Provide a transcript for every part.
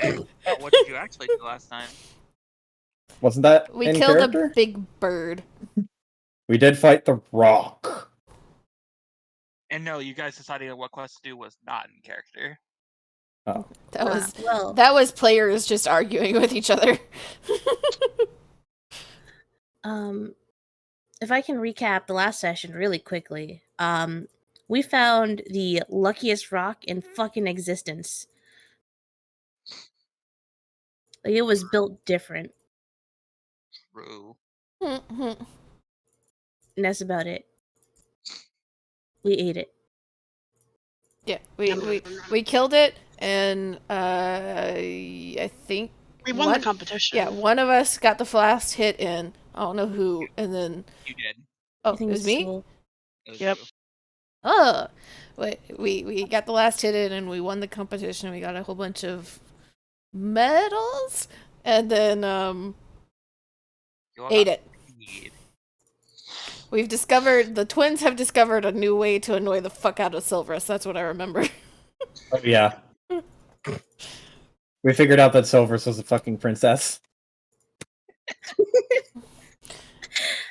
Okay. But what did you actually do last time? Wasn't that We in killed a character? big bird. We did fight the Rock. And no, you guys deciding what quest to do was not in character. Oh. That was players just arguing with each other. If I can recap the last session really quickly, we found the luckiest rock in fucking existence. Like, it was built different. True. And that's about it. We ate it. Yeah, we killed it, and I think we won the competition. Yeah, one of us got the last hit in. I don't know who, and then you did. Oh, it was me. Yep. Oh, we got the last hit in, and we won the competition. We got a whole bunch of medals, and then ate it. The twins have discovered a new way to annoy the fuck out of Silverus. That's what I remember. Oh, yeah. We figured out that Silverus was a fucking princess.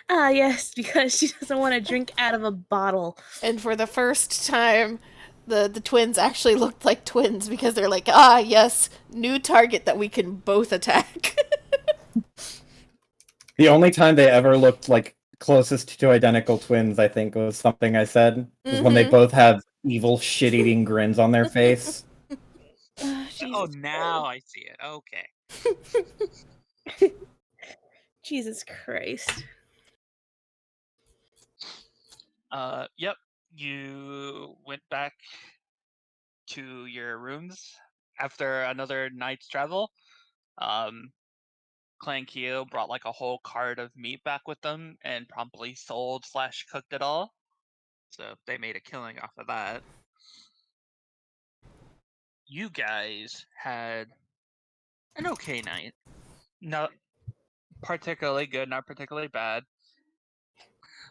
Yes, because she doesn't want to drink out of a bottle. And for the first time, the twins actually looked like twins because they're like, ah, yes, new target that we can both attack. The only time they ever looked like closest to identical twins, I think, was something I said. Was when they both have evil shit-eating grins on their face. Oh, now I see it. Okay. Jesus Christ. Yep. You went back to your rooms after another night's travel. Clan Keo brought like a whole cart of meat back with them and promptly sold/cooked it all. So they made a killing off of that. You guys had an okay night. Not particularly good, not particularly bad.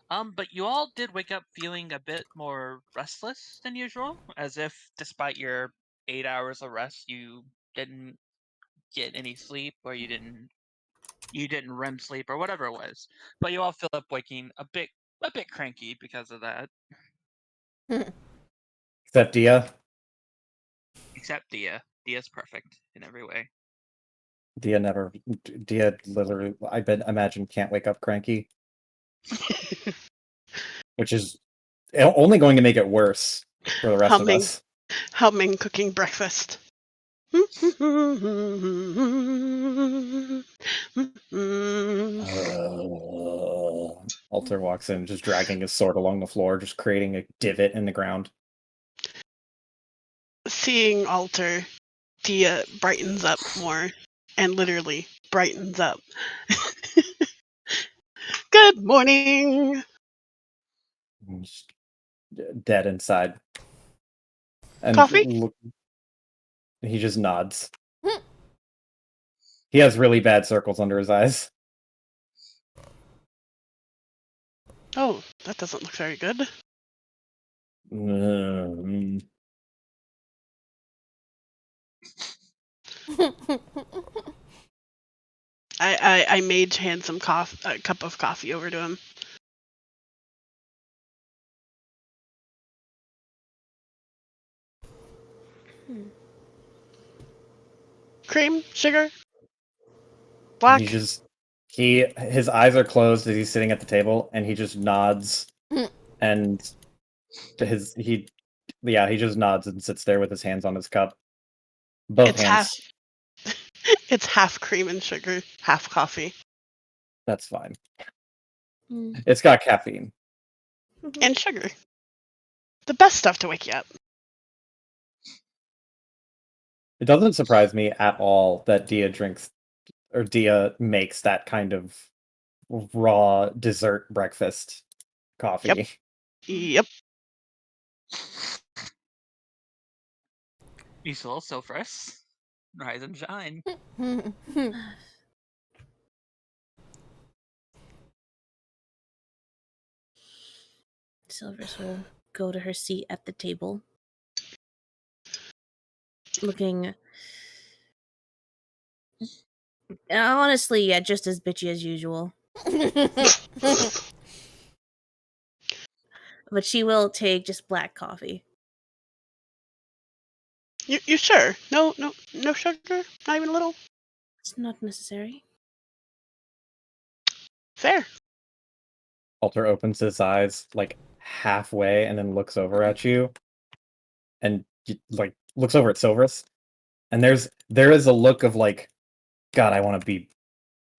But you all did wake up feeling a bit more restless than usual, as if despite your 8 hours of rest, you didn't get any sleep, or you didn't REM sleep, or whatever it was. But you all feel up waking a bit cranky because of that. Except Dia. Except Dia. Dia's perfect in every way. Dia literally, imagine, can't wake up cranky. Which is only going to make it worse for the rest of us. Humming, cooking breakfast. Alter walks in, just dragging his sword along the floor, just creating a divot in the ground. Seeing Alter, Dia brightens up more, and literally brightens up. Good morning! He's dead inside. And Coffee? He just nods. He has really bad circles under his eyes. Oh, that doesn't look very good. I mage hand some a cup of coffee over to him. Cream, sugar, black. His eyes are closed as he's sitting at the table, and he just nods, and he just nods and sits there with his hands on his cup. Both hands. It's half cream and sugar, half coffee. That's fine. It's got caffeine. And sugar. The best stuff to wake you up. It doesn't surprise me at all that Dia makes that kind of raw dessert breakfast coffee. Yep. You still so fresh. Rise and shine. Silverus will go to her seat at the table, looking Honestly, yeah, just as bitchy as usual. But she will take just black coffee. You sure? No sugar? Not even a little? It's not necessary. Fair. Alter opens his eyes like halfway and then looks over at you, and like looks over at Silverus, and there is a look of like, God, I want to be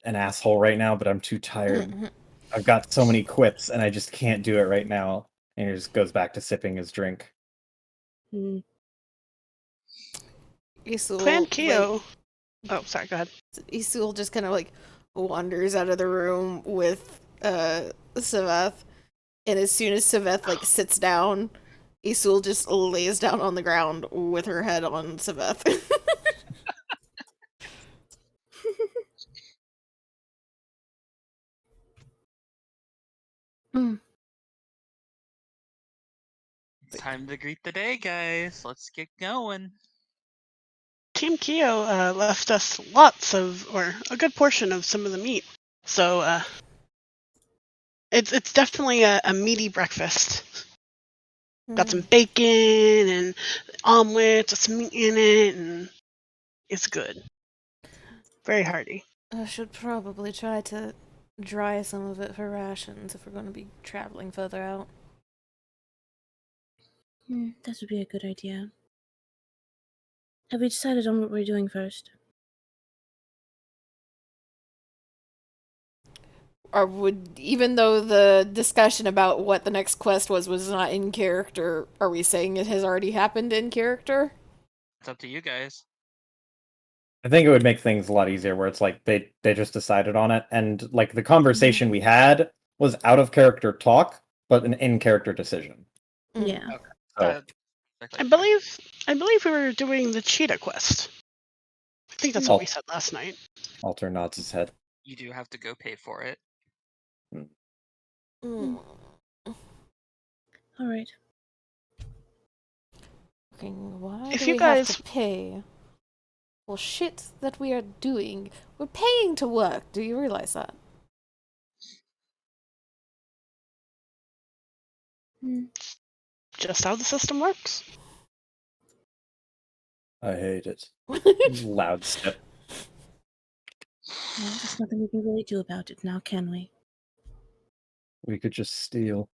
an asshole right now, but I'm too tired. I've got so many quips, and I just can't do it right now. And he just goes back to sipping his drink. Hmm. Clan Keo. Oh, sorry, go ahead. Isul just kind of like wanders out of the room with Saveth, and as soon as Saveth like sits down, Isul just lays down on the ground with her head on Saveth. Time to greet the day, guys. Let's get going. Team Keo left us lots of, or a good portion of some of the meat. So it's definitely a meaty breakfast. Got some bacon and omelets with some meat in it, and it's good. Very hearty. I should probably try to dry some of it for rations if we're going to be traveling further out. That would be a good idea. Have we decided on what we're doing first? Or would, even though the discussion about what the next quest was not in character, are we saying it has already happened in character? It's up to you guys. I think it would make things a lot easier where it's like they just decided on it, and like the conversation we had was out of character talk, but an in character decision. Yeah. So I believe we were doing the cheetah quest. I think that's what we said last night. Alter nods his head. You do have to go pay for it. Mm. All right. Okay, why If do you we guys- have to pay? Well, shit that we are doing. We're paying to work. Do you realize that? Just how the system works. I hate it. Loud step. Well, there's nothing we can really do about it now, can we? We could just steal.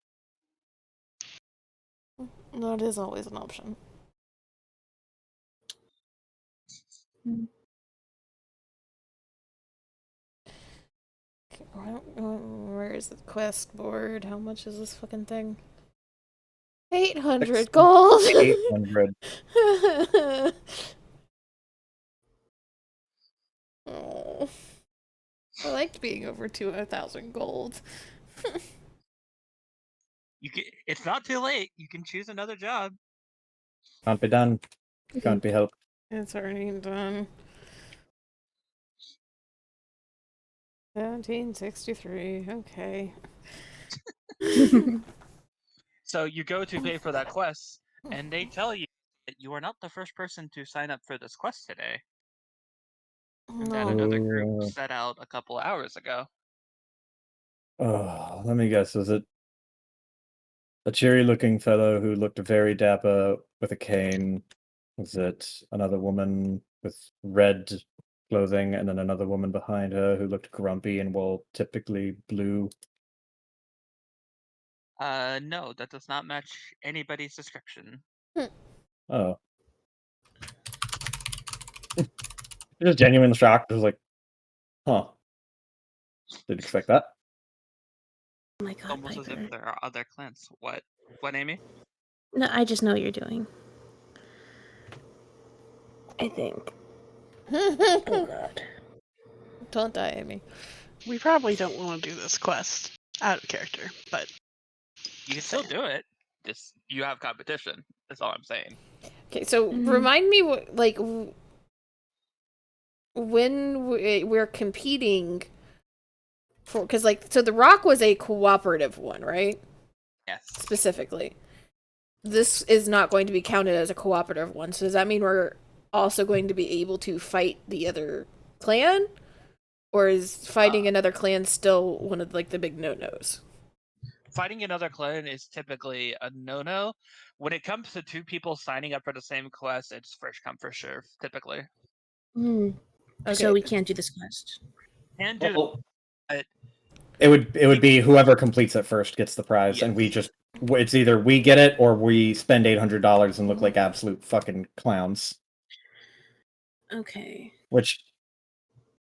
That is always an option. Okay, where is the quest board? How much is this fucking thing? 800 gold! 800. Oh. I liked being over 2,000 gold. It's not too late. You can choose another job. Can't be done. Can't be helped. It's already done. 1763. Okay. So you go to pay for that quest, and they tell you that you are not the first person to sign up for this quest today. That another group set out a couple hours ago. Oh, let me guess. Was it a cheery-looking fellow who looked very dapper with a cane? Was it another woman with red clothing, and then another woman behind her who looked grumpy and wore typically blue? No, that does not match anybody's description. Oh. Just genuine shock. It was like, huh. Didn't expect that. Oh my god, Almost as Piper. if there are other clans. What? What, Amy? No, I just know what you're doing. I think. Oh god. Don't die, Amy. We probably don't want to do this quest out of character, but You can still do it. Just you have competition. That's all I'm saying. Okay, so remind me, like, when we're competing for, because, like, so the Rock was a cooperative one, right? Yes. Specifically. This is not going to be counted as a cooperative one, so does that mean we're also going to be able to fight the other clan, or is fighting another clan still one of like the big no-nos? Fighting another clan is typically a no-no. When it comes to two people signing up for the same quest, it's first come first serve typically. Hmm. Okay. So we can't do this quest. And do Well, but it would be whoever completes it first gets the prize, and we Yes. just it's either we get it or we spend $800 and look like absolute fucking clowns. Okay. Which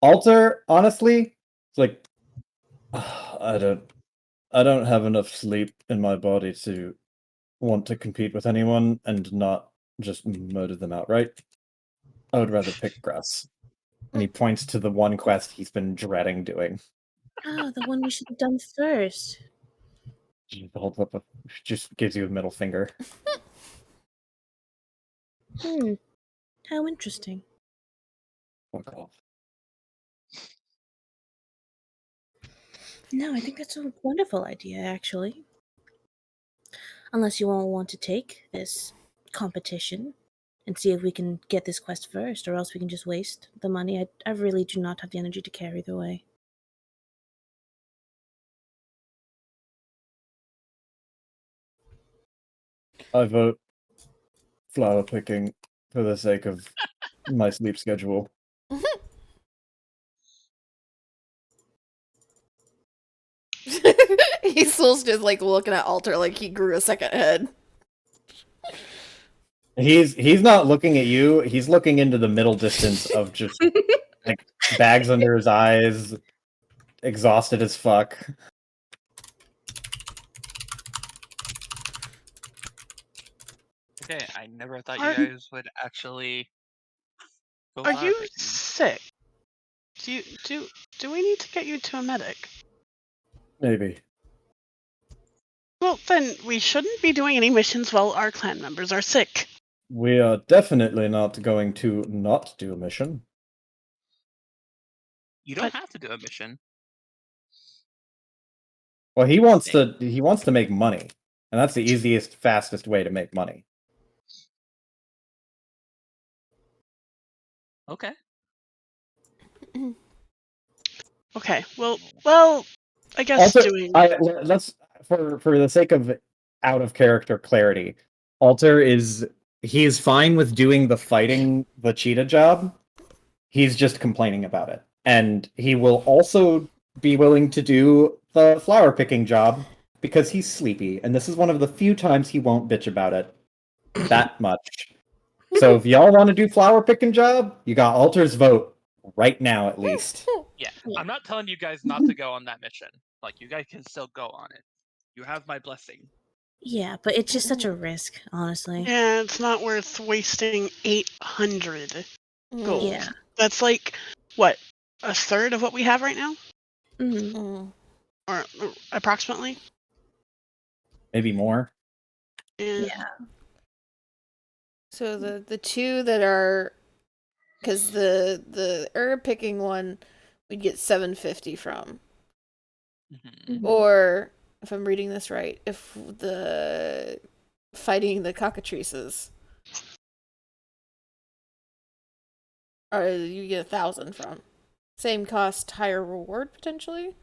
Alter, honestly, it's like I don't have enough sleep in my body to want to compete with anyone and not just murder them outright. I would rather pick grass. And he points to the one quest he's been dreading doing. Oh, the one we should have done first. Just holds up just gives you a middle finger. Hmm. How interesting. Fuck off. No, I think that's a wonderful idea, actually. Unless you all want to take this competition and see if we can get this quest first, or else we can just waste the money. I really do not have the energy to carry the way. I vote flower picking for the sake of my sleep schedule. Isol's just like looking at Alter like he grew a second head. He's not looking at you, he's looking into the middle distance of just like bags under his eyes, exhausted as fuck. okay, I never thought Are- you guys would actually go Are flower you picking. sick? Do we need to get you to a medic? Maybe. Well, then we shouldn't be doing any missions while our clan members are sick. We are definitely not going to not do a mission. You don't But- have to do a mission. Well, he wants to make money, and that's the easiest, fastest way to make money. Okay. Okay. Well, I guess Also, doing. let's for the sake of out of character clarity, Alter he is fine with doing the fighting the cheetah job. He's just complaining about it, and he will also be willing to do the flower picking job because he's sleepy, and this is one of the few times he won't bitch about it that much. So if y'all want to do flower picking job, you got Alter's vote right now at least. Yeah. Yeah. I'm not telling you guys not to go on that mission. Like, you guys can still go on it. You have my blessing. Yeah, but it's just such a risk, honestly. Yeah, it's not worth wasting 800 gold. Yeah. That's like what, a third of what we have right now, Mhm. Mm. or approximately. Maybe more. Yeah. So the two that are, because the herb picking one, we'd get 750 from, Mhm. Mhm. or if I'm reading this right, if the fighting the cockatrices, or you get 1,000 from. Same cost, higher reward potentially.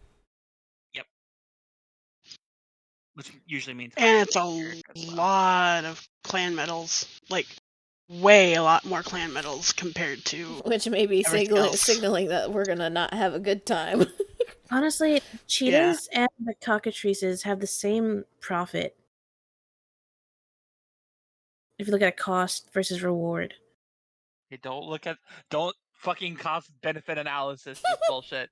Which usually means. And higher it's a tier as well. lot of clan medals, like way a lot more clan medals compared to. Which may be Everything else. signaling that we're gonna not have a good time. Honestly, cheetahs and the cockatrices have the same profit. If you look at cost versus reward. Hey, don't fucking cost benefit analysis this bullshit.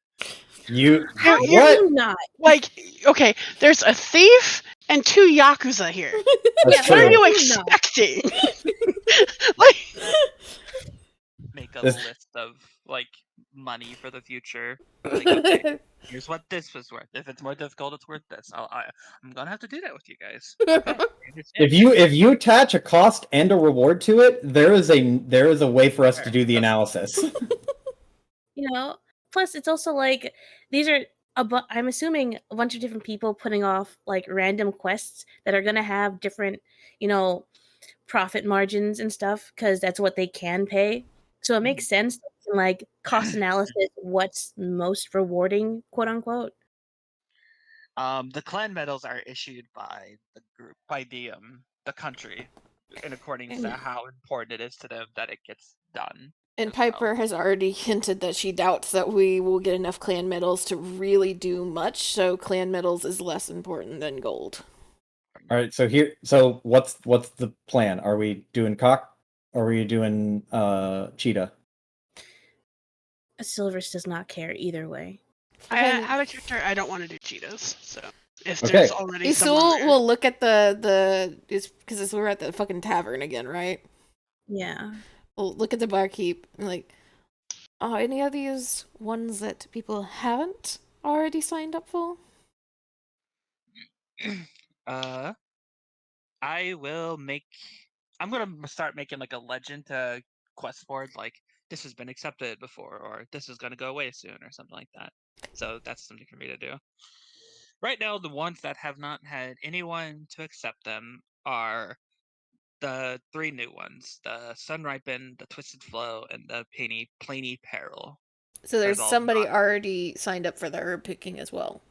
You How What? are you not? Like, okay, there's a thief and 2 yakuza here. That's What are true. you No. expecting? Like, Make a This- list of like money for the future. Like, okay, here's what this was worth. If it's more difficult, it's worth this. I'm gonna have to do that with you guys. Okay, I understand. If you attach a cost and a reward to it, there is a way for us to do the analysis. You know, plus it's also like these are I'm assuming a bunch of different people putting off like random quests that are going to have different, profit margins and stuff because that's what they can pay. So it makes sense that can like cost analysis what's most rewarding, quote unquote. The clan medals are issued by the group, by the country, and according to And- how important it is to them that it gets done. And as well. Piper has already hinted that she doubts that we will get enough clan medals to really do much, so clan medals is less important than gold. All right, so what's the plan? Are we doing cock? Or are we doing cheetah? Silvers does not care either way. Out of character, I don't want to do cheetahs. So if Okay. there's already someone Isul there, will look at the because we're at the fucking tavern again, right? Yeah. We'll look at the barkeep and like, are any of these ones that people haven't already signed up for? I will make. I'm gonna start making like a legend quest board, like this has been accepted before, or this is gonna go away soon, or something like that. So that's something for me to do. Right now, the ones that have not had anyone to accept them are the 3 new ones: the Sunripen, the Twisted Flow, and the Plainy Peril. So there's all somebody not- already signed up for the herb picking as well.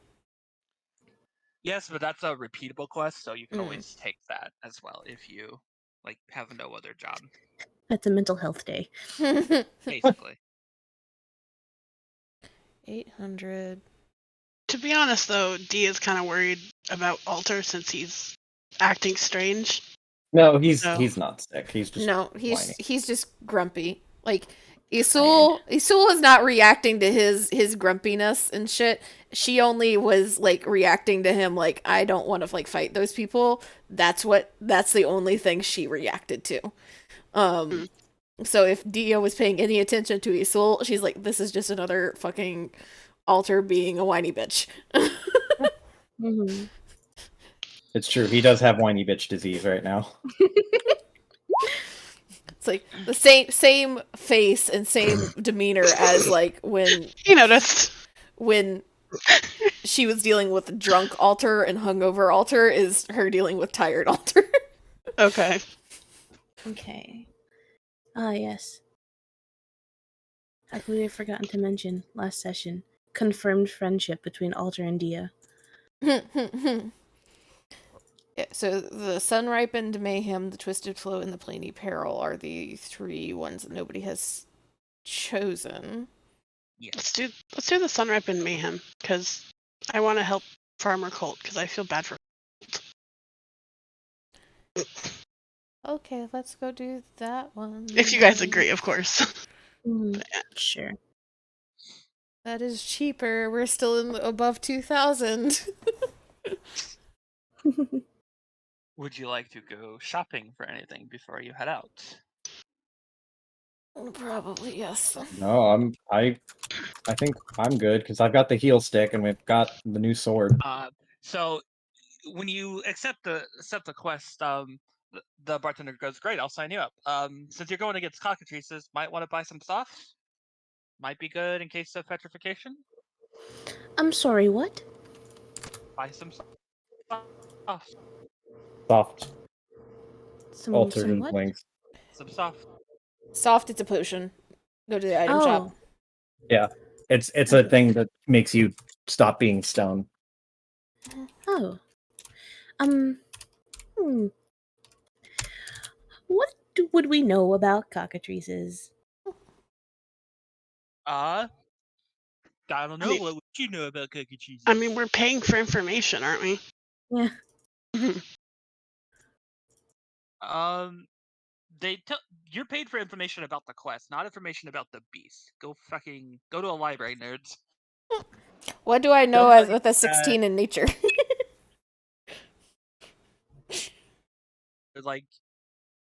Yes, but that's a repeatable quest, so you can Mm. always take that as well if you like have no other job, That's a mental health day. basically. 800. to be honest though, D is kind of worried about Alter since he's acting strange. No, he's No. not sick. He's just No, whiny. he's just grumpy. Like Isul is not reacting to his grumpiness and shit. She only was like reacting to him like, I don't want to like fight those people. That's the only thing she reacted to. So if Dia was paying any attention to Isul, she's like, this is just another fucking Alter being a whiny bitch. Mhm. It's true. He does have whiny bitch disease right now. It's like the same face and same demeanor as like when He noticed. she was dealing with drunk Alter and hungover Alter is her dealing with tired Alter. Okay. Okay. Ah, yes. How could we have forgotten to mention last session? Confirmed friendship between Alter and Dia. Yeah, so the Sun-Ripened Mayhem, the Twisted Flow, and the Plainy Peril are the 3 ones that nobody has chosen. Let's do the Sunripe and Mayhem because I want to help Farmer Colt because I feel bad for. Okay, let's go do that one. If you guys agree, of course. Sure. That is cheaper. We're still in above 2,000. Would you like to go shopping for anything before you head out? Probably yes. No, I think I'm good because I've got the heal stick and we've got the new sword. So when you accept the quest, the bartender goes, "Great, I'll sign you up. Since you're going against cockatrices, might want to buy some stuff. Might be good in case of petrification. I'm sorry, what? Buy some stuff. Soft Some altered what? wings. Some stuff. Soft, it's a potion. Go to the item shop. Yeah, it's a thing that makes you stop being stoned. Oh. What would we know about cockatrices? I don't know. mean- What would you know about cockatrices? I mean, we're paying for information, aren't we? Yeah. You're paid for information about the quest, not information about the beast. Go to a library, nerds. What do I know Don't as with a 16 in nature? They're like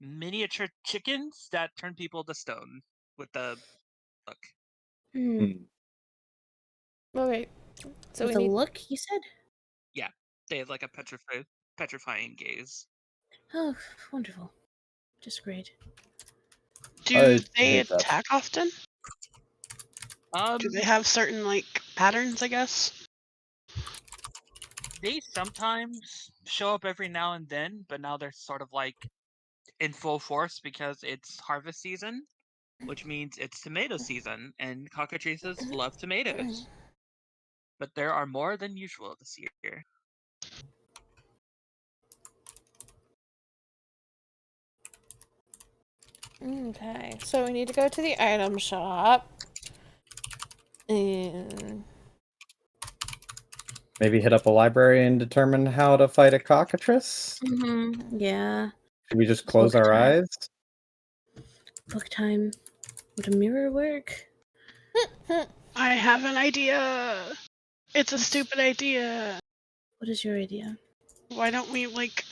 miniature chickens that turn people to stone with the look. Okay. So With we a need look, you said? They have like a petrifying gaze. Oh, wonderful. Just great. Do I they hate that. attack often? Do they have certain like patterns? I guess. They sometimes show up every now and then, but now they're sort of like in full force because it's harvest season. which means it's tomato season, and cockatrices love tomatoes. But there are more than usual this year. Okay, so we need to go to the item shop. And Maybe hit up a library and determine how to fight a cockatrice? Yeah. Should we just close our time. eyes? Book time. Would a mirror work? I have an idea. It's a stupid idea. What is your idea? Why don't we like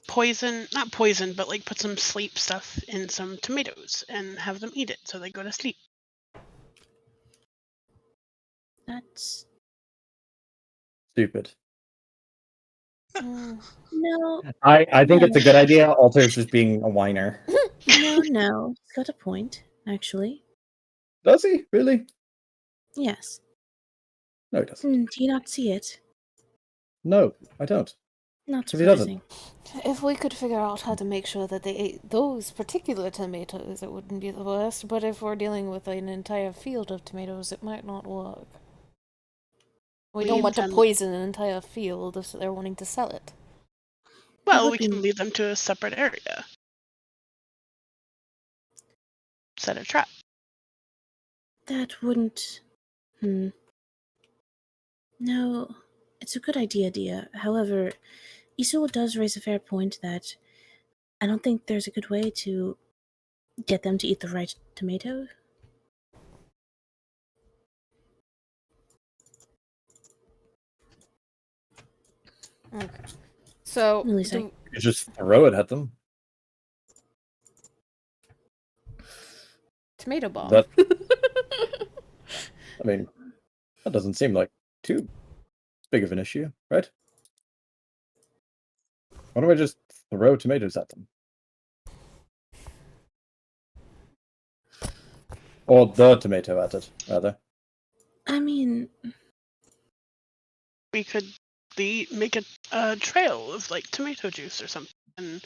poison, not poison, but like put some sleep stuff in some tomatoes and have them eat it so they go to sleep? That's Stupid. no, I think it's a good idea. Alter's just being a whiner. no. He's got a point, actually. Does he? Really? Yes. No, he doesn't. Do you not see it? No, I don't. Not 'Cause he doesn't. surprising. if we could figure out how to make sure that they ate those particular tomatoes, it wouldn't be the worst. But if we're dealing with an entire field of tomatoes, it might not work. We don't want to intend- poison an entire field if they're wanting to sell it. Well, would we be- can lead them to a separate area. Set a trap. That wouldn't. No, it's a good idea, Dia. However, Isul does raise a fair point that I don't think there's a good way to get them to eat the right tomato. Okay. So, At least do- You just throw it at them. tomato bomb. That- I mean, that doesn't seem like too big of an issue, right? Why don't I just throw tomatoes at them? Or the tomato at it, rather. I mean, We could make a trail of like tomato juice or something and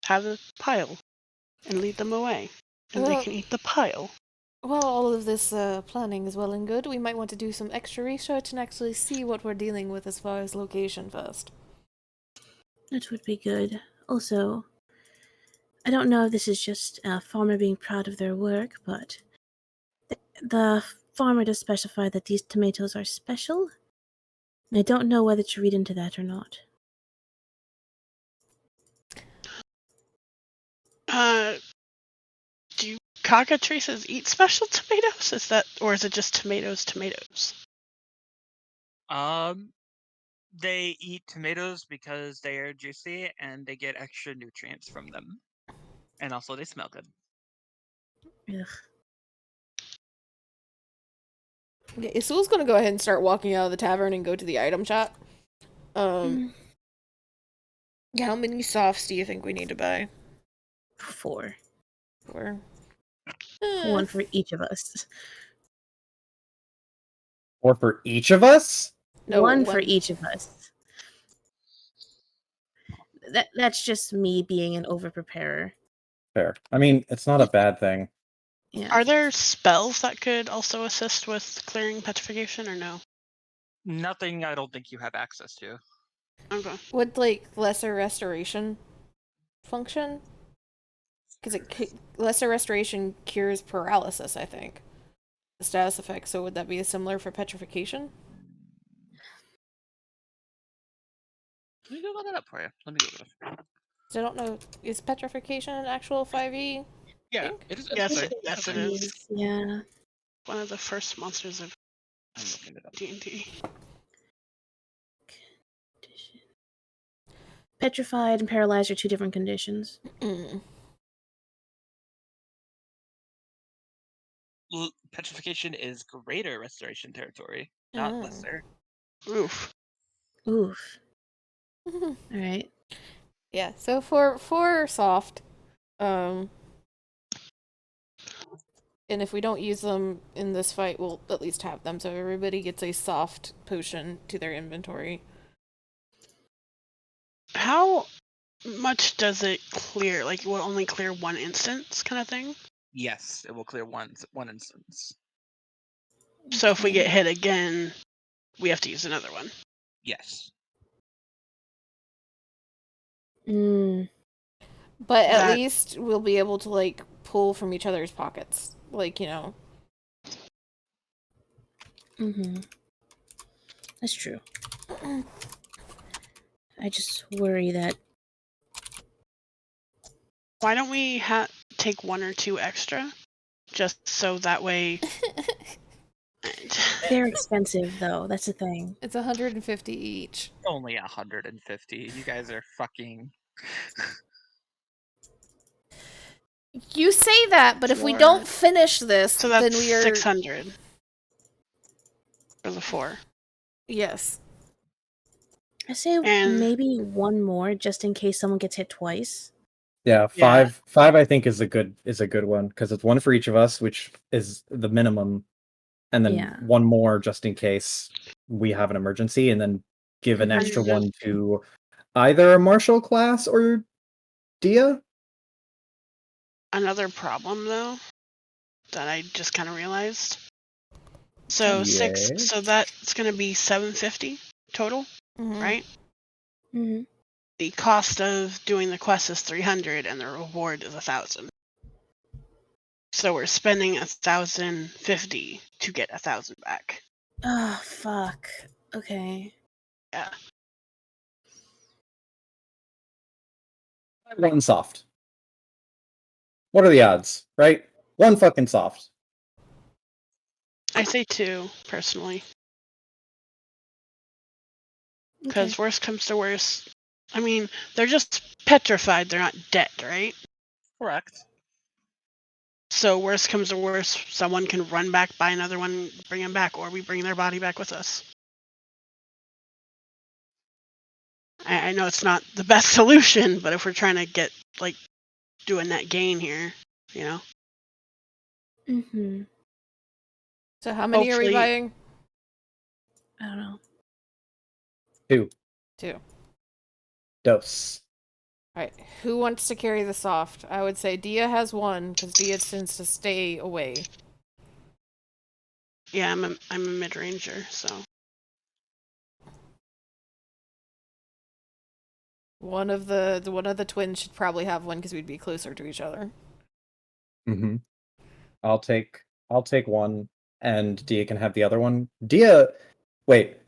have a pile and lead them away. And they Well- can eat the pile. Well, all of this planning is well and good. We might want to do some extra research and actually see what we're dealing with as far as location first. that would be good. Also, I don't know if this is just a farmer being proud of their work, but the farmer does specify that these tomatoes are special. And I don't know whether to read into that or not. Do cockatrices eat special tomatoes? Is that, or is it just tomatoes? They eat tomatoes because they are juicy and they get extra nutrients from them. And also they smell good. Ugh. Okay, Isul's gonna go ahead and start walking out of the tavern and go to the item shop. Hmm. How many softs do you think we need to buy? 4. Or One for each of us. Or for each of us? No, one for one- each of us. That's just me being an over-preparer. Fair. I mean, it's not a bad thing. Yeah. Are there spells that could also assist with clearing petrification or no? Nothing I don't think you have access to. Okay. Would like lesser restoration function? Because lesser restoration cures paralysis, I think. The status effect. So would that be similar for petrification? Let me Google that up for you. Let me Google it. So I don't know. Is petrification an actual 5e? Yeah, Think? it is. Yes, okay. yes, it Okay. is. Yeah. One of the first monsters of I'm looking it up. D&D. Petrified and paralyzed are 2 different conditions. Petrification is greater restoration territory, not Oh. lesser. Oof. Oof. Alright. Yeah, so for soft, and if we don't use them in this fight, we'll at least have them, so everybody gets a soft potion to their inventory. How much does it clear? Like, it will only clear one instance kind of thing? Yes, it will clear one instance. So if we Okay. get hit again, we have to use another one. Yes. Mm, But at That- least we'll be able to like pull from each other's pockets. Like, mm-hmm. That's true. I just worry that Why don't we take 1 or 2 extra? Just so that way. they're expensive, though. That's the thing. It's 150 each. Only 150. You guys are fucking. You say that, but if we Sure. don't finish this, So then that's we are 600 for the 4. Yes. I say And- maybe one more, just in case someone gets hit twice. Yeah, Yeah. five I think is a good one because it's one for each of us, which is the minimum, and then Yeah. one more just in case we have an emergency, and then give an Mhm. extra one to either a martial class or Dia. Another problem, though, that I just kind of realized. So Yes. so that's going to be 750 total, Mhm. right? Mm-hmm. The cost of doing the quest is 300, and the reward is 1,000. So we're spending 1,050 to get 1,000 back. Oh, fuck. Okay. Yeah. One soft. What are the odds, right? One fucking soft. I say 2 personally, Okay. because worst comes to worst. I mean, they're just petrified. They're not dead, right? Correct. So worst comes to worst, someone can run back, buy another one, bring them back, or we bring their body back with us. I know it's not the best solution, but if we're trying to get, like, do a net gain here, you know? Mm-hmm. So how many are we Hopefully- buying? I don't know. 2 2. dose. Alright. Who wants to carry the soft? I would say Dia has 1, because Dia tends to stay away. Yeah, I'm a mid-ranger, so. One of the twins should probably have one because we'd be closer to each other. Mm-hmm. I'll take one, and Dia can have the other one. Dia, wait.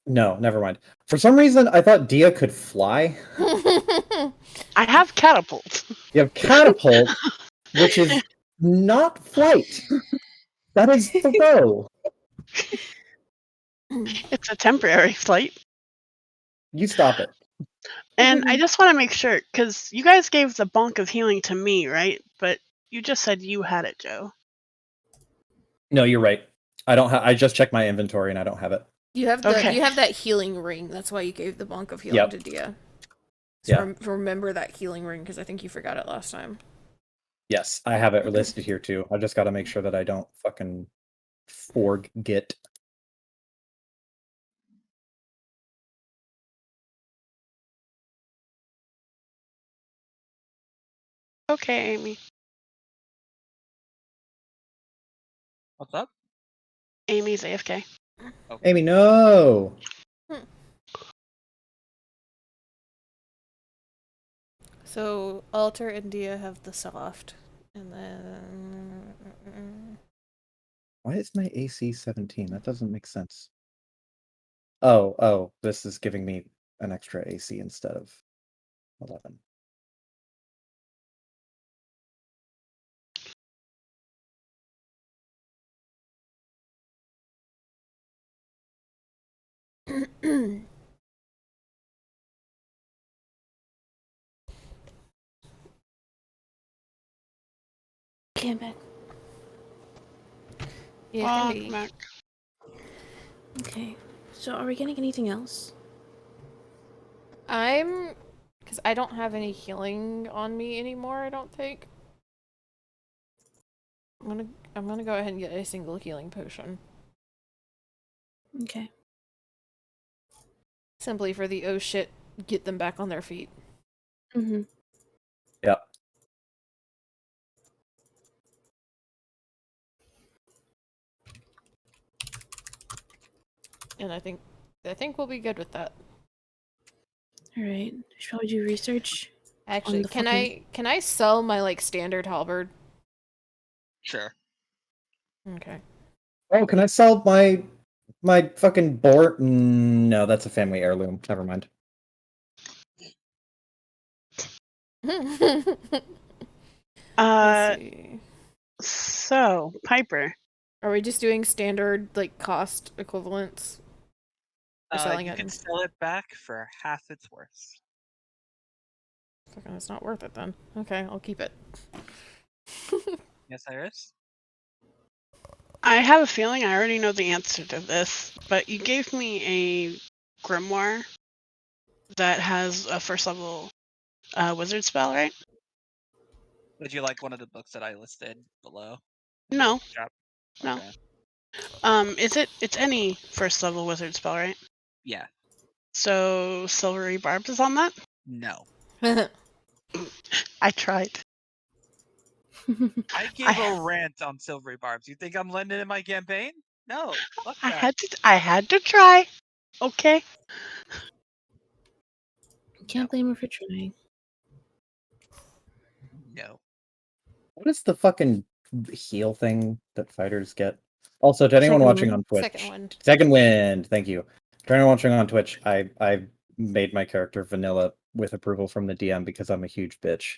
No, never mind. For some reason, I thought Dia could fly. I have catapult. You have catapult, which is not flight. That is throw. It's a temporary flight. You stop it. And I just want to make sure, because you guys gave the bonk of healing to me, right? But you just said you had it, Joe. No, you're right. I don't. I just checked my inventory and I don't have it. You have Okay. you have that healing ring. That's why you gave the bonk of healing Yep. to Dia. So Yeah. remember that healing ring because I think you forgot it last time. Yes, I have it listed here too. I just got to make sure that I don't fucking forget. Okay, Amy. What's up? Amy's AFK. Amy, no. So Alter and Dia have the soft, and then Why is my AC 17? That doesn't make sense. Oh, this is giving me an extra AC instead of 11. Came back. yeah, Oh, maybe. come back. Okay. So are we getting anything else? Because I don't have any healing on me anymore. I don't think. I'm gonna go ahead and get a single healing potion, Okay. simply for the oh shit get them back on their feet. Mm-hmm. Yep. And I think we'll be good with that. All right. Should probably do research. Actually, the can fucking- I sell my like standard halberd? Sure. Okay. Oh, can I sell my fucking board? No, that's a family heirloom. Never mind. Let's see. So Piper, Are we just doing standard like cost equivalents? Or selling You it can in- sell it back for half its worth. Fucking, it's not worth it then. Okay, I'll keep it. Yes, Iris? I have a feeling I already know the answer to this, but you gave me a grimoire that has a first level wizard spell, right? Would you like one of the books that I listed below? No, Yep. no. Okay. It's any first level wizard spell, right? Yeah. So Silvery Barbs is on that? No. I tried. I gave a rant on Silvery Barbs. You think I'm letting it in my campaign? No. Fuck that. I had to try. Okay. Can't blame her for trying. No. What is the fucking heal thing that fighters get? Also, to anyone Second watching wind. on Twitch, Second wind. Second wind. Thank you. To anyone watching on Twitch, I made my character vanilla with approval from the DM because I'm a huge bitch.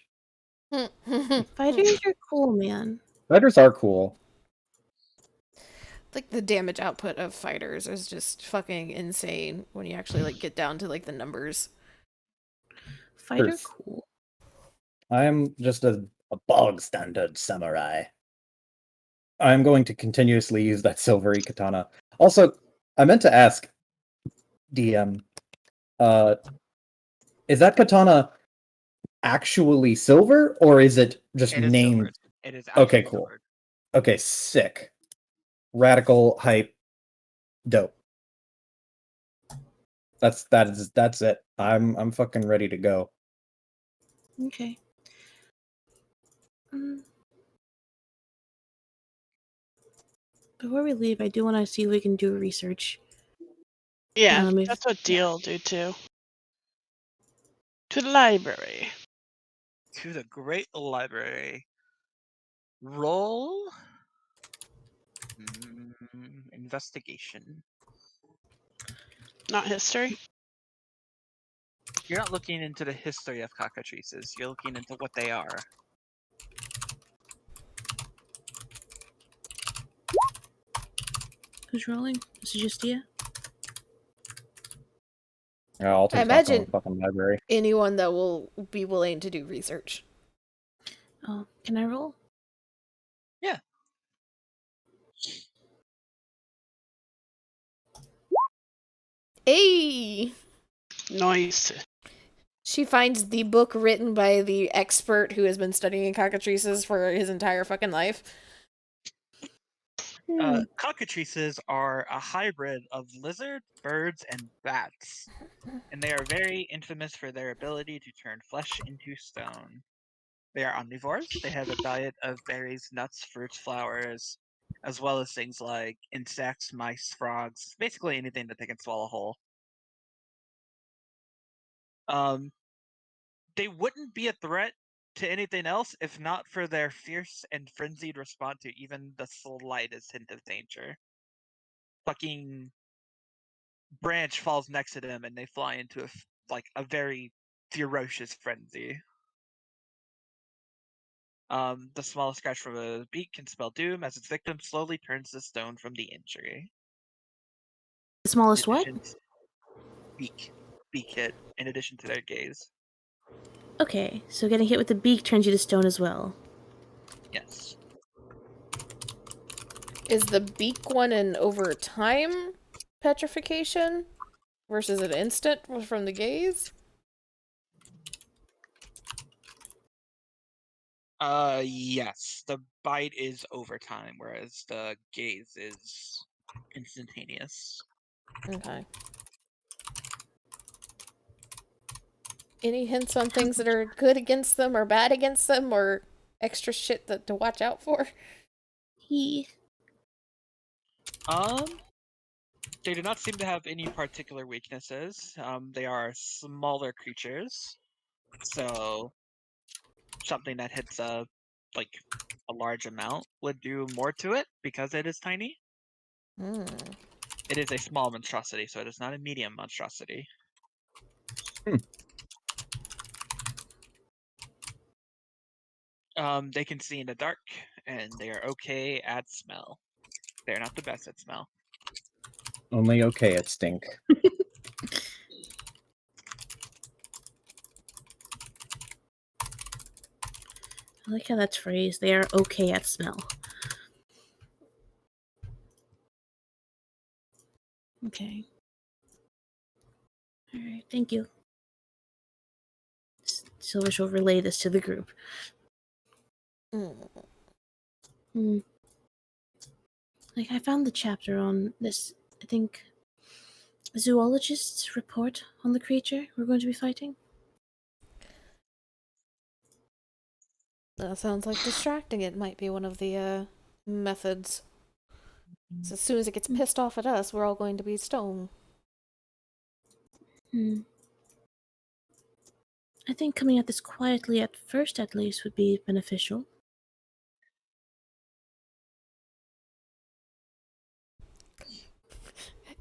Fighters are cool, man. Fighters are cool. Like the damage output of fighters is just fucking insane when you actually like get down to like the numbers. Fighter Earth. cool. I'm just a bog standard samurai. I'm going to continuously use that silvery katana. Also, I meant to ask DM, is that katana actually silver or is it just It is named? silvered. It is Okay, actually cool. silvered. Okay, sick. Radical hype. Dope. That's it. I'm fucking ready to go. Okay. Before we leave, I do want to see if we can do research. Yeah, If- that's what Deal do too. To the library. To the Great Library. Roll. Investigation. Not history. You're not looking into the history of cockatrices. You're looking into what they are. Who's rolling? This is just you? Yeah, I'll take I imagine- the fucking library. Anyone that will be willing to do research. Oh, can I roll? Yeah. Hey! Nice. She finds the book written by the expert who has been studying cockatrices for his entire fucking life. Cockatrices are a hybrid of lizards, birds, and bats, and they are very infamous for their ability to turn flesh into stone. They are omnivores. They have a diet of berries, nuts, fruits, flowers, as well as things like insects, mice, frogs, basically anything that they can swallow whole. They wouldn't be a threat to anything else if not for their fierce and frenzied response to even the slightest hint of danger. Fucking branch falls next to them and they fly into a very ferocious frenzy. The smallest scratch from a beak can spell doom as its victim slowly turns the stone from the injury. The smallest what? Beak hit, in addition to their gaze. Okay, so getting hit with the beak turns you to stone as well. Yes. Is the beak one an over time petrification versus an instant from the gaze? Yes. The bite is over time, whereas the gaze is instantaneous. Okay. Any hints on things that are good against them or bad against them, or extra shit to watch out for? He. They do not seem to have any particular weaknesses. They are smaller creatures, so something that hits a large amount would do more to it because it is tiny. Hmm. It is a small monstrosity, so it is not a medium monstrosity. They can see in the dark, and they are okay at smell. They're not the best at smell. Only okay at stink. I like how that's phrased. They are okay at smell. Okay. Alright, thank you. Silver shall relay this to the group. Hmm. Like, I found the chapter on this, I think, zoologist's report on the creature we're going to be fighting. That sounds like distracting it might be one of the methods. So as soon as it gets pissed off at us, we're all going to be stone. I think coming at this quietly at first, at least, would be beneficial.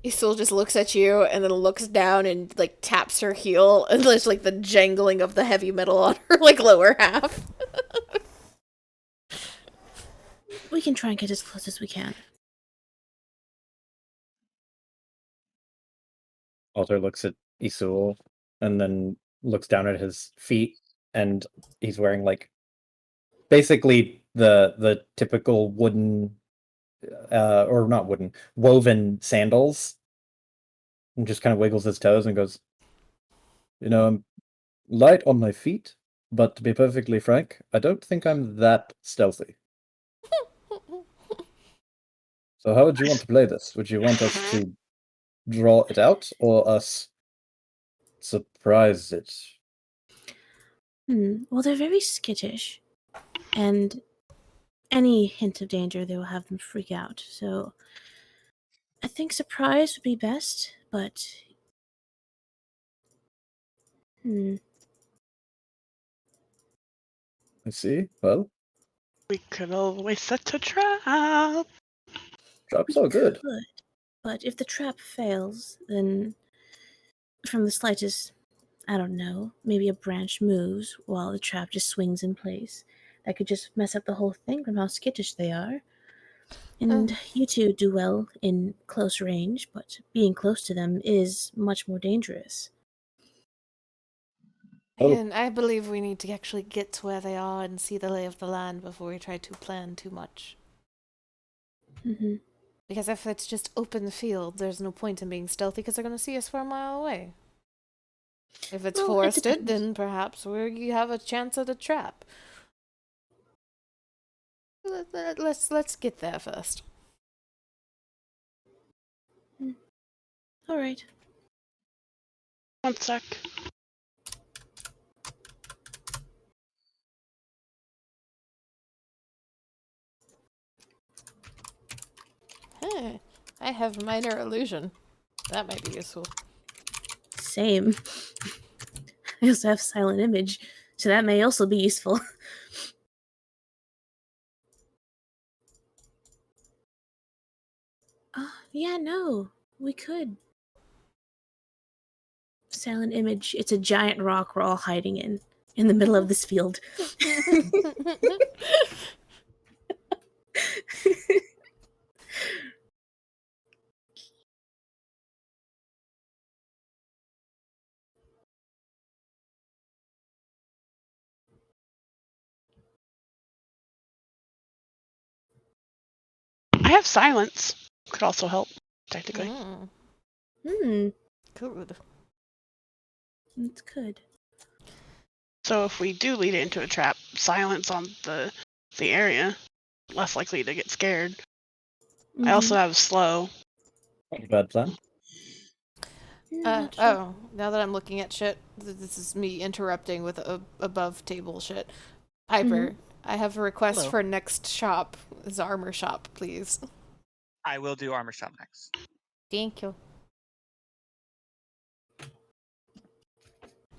Isul just looks at you and then looks down and like taps her heel, and there's like the jangling of the heavy metal on her like lower half. We can try and get as close as we can. Alter looks at Isul and then looks down at his feet, and he's wearing like basically the typical wooden or not wooden, woven sandals, and just kind of wiggles his toes and goes, I'm light on my feet, but to be perfectly frank, I don't think I'm that stealthy. So how would you want to play this? Would you want us to draw it out or us surprise it? Well, they're very skittish, and any hint of danger, they will have them freak out. So I think surprise would be best, but I see. Well, We could always set a trap. traps are good. could. But if the trap fails, then from the slightest, I don't know, maybe a branch moves while the trap just swings in place. That could just mess up the whole thing from how skittish they are. And you two do well in close range, but being close to them is much more dangerous. Oh. And I believe we need to actually get to where they are and see the lay of the land before we try to plan too much. Mm-hmm. Because if it's just open field, there's no point in being stealthy because they're going to see us from a mile away. If it's Well, it forested, depends. then perhaps you have a chance at a trap. Let's get there first. All right. One sec. Hey, I have minor illusion. That might be useful. Same. I also have silent image, so that may also be useful. Yeah, no, we could. Silent image. It's a giant rock we're all hiding in the middle of this field. I have silence. Could also help, technically. Good. It's good. So if we do lead it into a trap, silence on the area, less likely to get scared. I also have slow. Not a bad plan. Not sure. Now that I'm looking at shit, this is me interrupting with above table shit. Piper, I have a request Hello. for next shop. It's armor shop, please. I will do armor shop next. Thank you.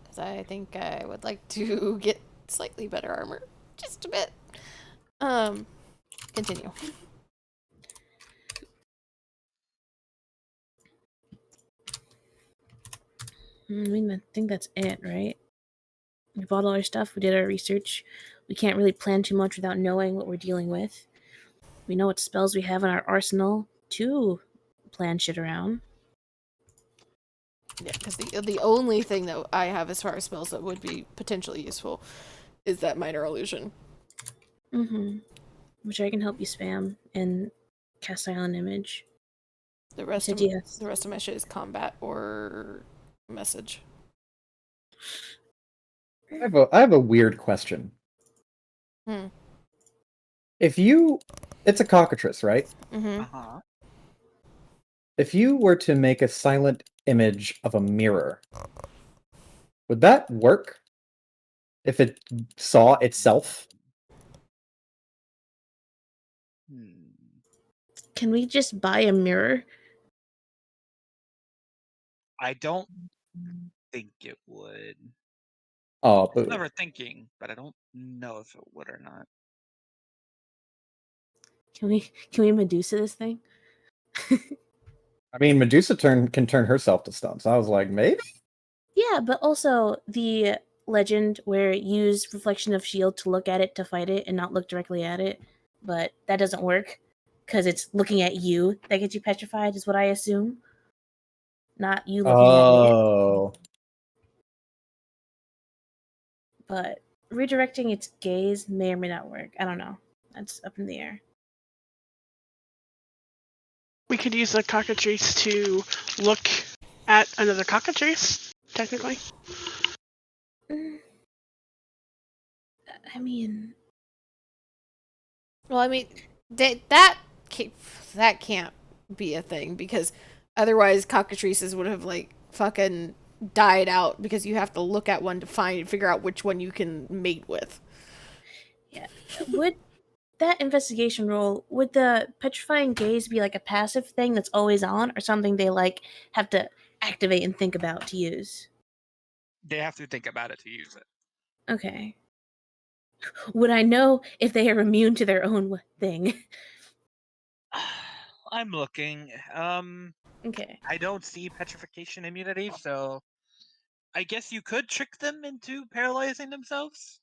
Because I think I would like to get slightly better armor. Just a bit. Continue. I think that's it, right? We bought all our stuff. We did our research. We can't really plan too much without knowing what we're dealing with. We know what spells we have in our arsenal to plan shit around. Yeah, because the only thing that I have as far as spells that would be potentially useful is that minor illusion. Mm-hmm. Which I can help you spam and cast Silent Image. The rest said of yes. the rest of my shit is combat or message. I have a weird question. Hmm. It's a cockatrice, right? Mm-hmm. Uh-huh. If you were to make a silent image of a mirror, would that work? If it saw itself? Can we just buy a mirror? I don't think it would. Oh, It's boo. never thinking, but I don't know if it would or not. Can we Medusa this thing? I mean, Medusa can turn herself to stone, so I was like, maybe? Yeah, but also the legend where you use reflection of shield to look at it to fight it and not look directly at it, but that doesn't work because it's looking at you that gets you petrified, is what I assume. Not you looking at it. Oh. But redirecting its gaze may or may not work. I don't know. That's up in the air. We could use the cockatrice to look at another cockatrice, technically. I mean, Well, I mean, that can't be a thing because otherwise cockatrices would have like fucking died out because you have to look at one to figure out which one you can mate with. yeah. Would that investigation roll, would the petrifying gaze be like a passive thing that's always on, or something they like have to activate and think about to use? They have to think about it to use it. Okay. Would I know if they are immune to their own thing? I'm looking. Okay. I don't see petrification immunity, so I guess you could trick them into paralyzing themselves.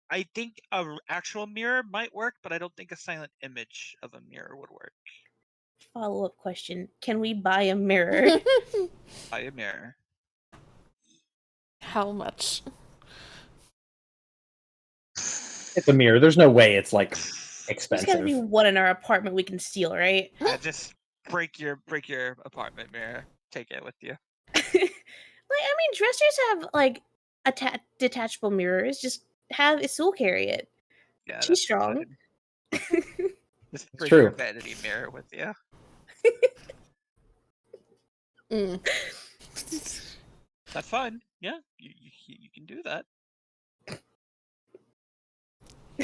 I think a actual mirror might work, but I don't think a silent image of a mirror would work. Follow-up question. Can we buy a mirror? Buy a mirror. How much? It's a mirror. There's no way it's like There's gotta expensive. be one in our apartment we can steal, right? Just break your apartment mirror. Take it with you. Like, I mean, dressers have like detachable mirrors. Just have Isul carry it. Yeah, She's that's strong. fine. Just bring true. your vanity mirror with you. Mm. That's fine. Yeah, you can do that.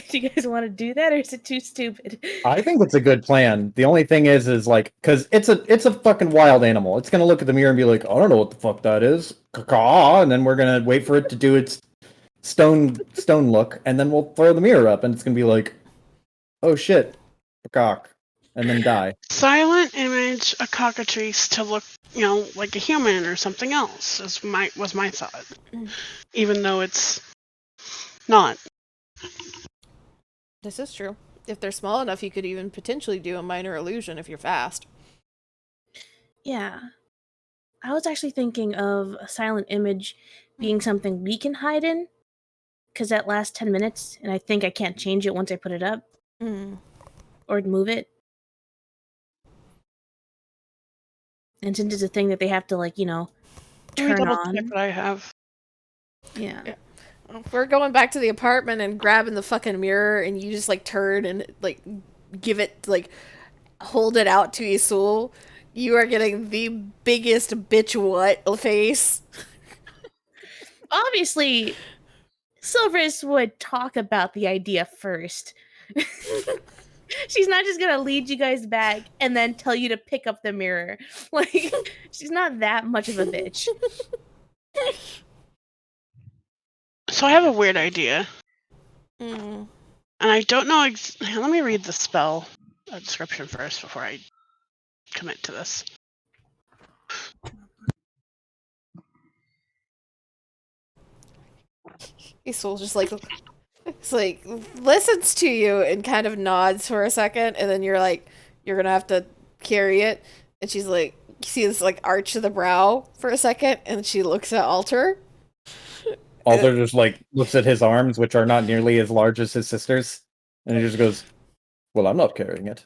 Do you guys want to do that, or is it too stupid? I think it's a good plan. The only thing is like, because it's a fucking wild animal. It's gonna look at the mirror and be like, I don't know what the fuck that is, caw, and then we're gonna wait for it to do its stone look, and then we'll throw the mirror up, and it's gonna be like, oh shit, cock, and then die. Silent image a cockatrice to look, like a human or something else was my thought. Even though it's not. This is true. If they're small enough, you could even potentially do a minor illusion if you're fast. Yeah. I was actually thinking of a silent image being something we can hide in, because that lasts 10 minutes, and I think I can't change it once I put it up Mm. or move it. And since it's a thing that they have to, like, Let me turn double on. check what I have. Yeah. We're going back to the apartment and grabbing the fucking mirror, and you just like turn and like give it like hold it out to Isul. You are getting the biggest bitch what face. Obviously, Silvers would talk about the idea first. She's not just gonna lead you guys back and then tell you to pick up the mirror. Like, she's not that much of a bitch. So I have a weird idea, Mm. and I don't know. Let me read the spell description first before I commit to this. Isul just like listens to you and kind of nods for a second, and then you're like, you're gonna have to carry it, and she's like, you see this like arch of the brow for a second, and she looks at Alter. Alder just like looks at his arms, which are not nearly as large as his sister's, and he just goes, "Well, I'm not carrying it."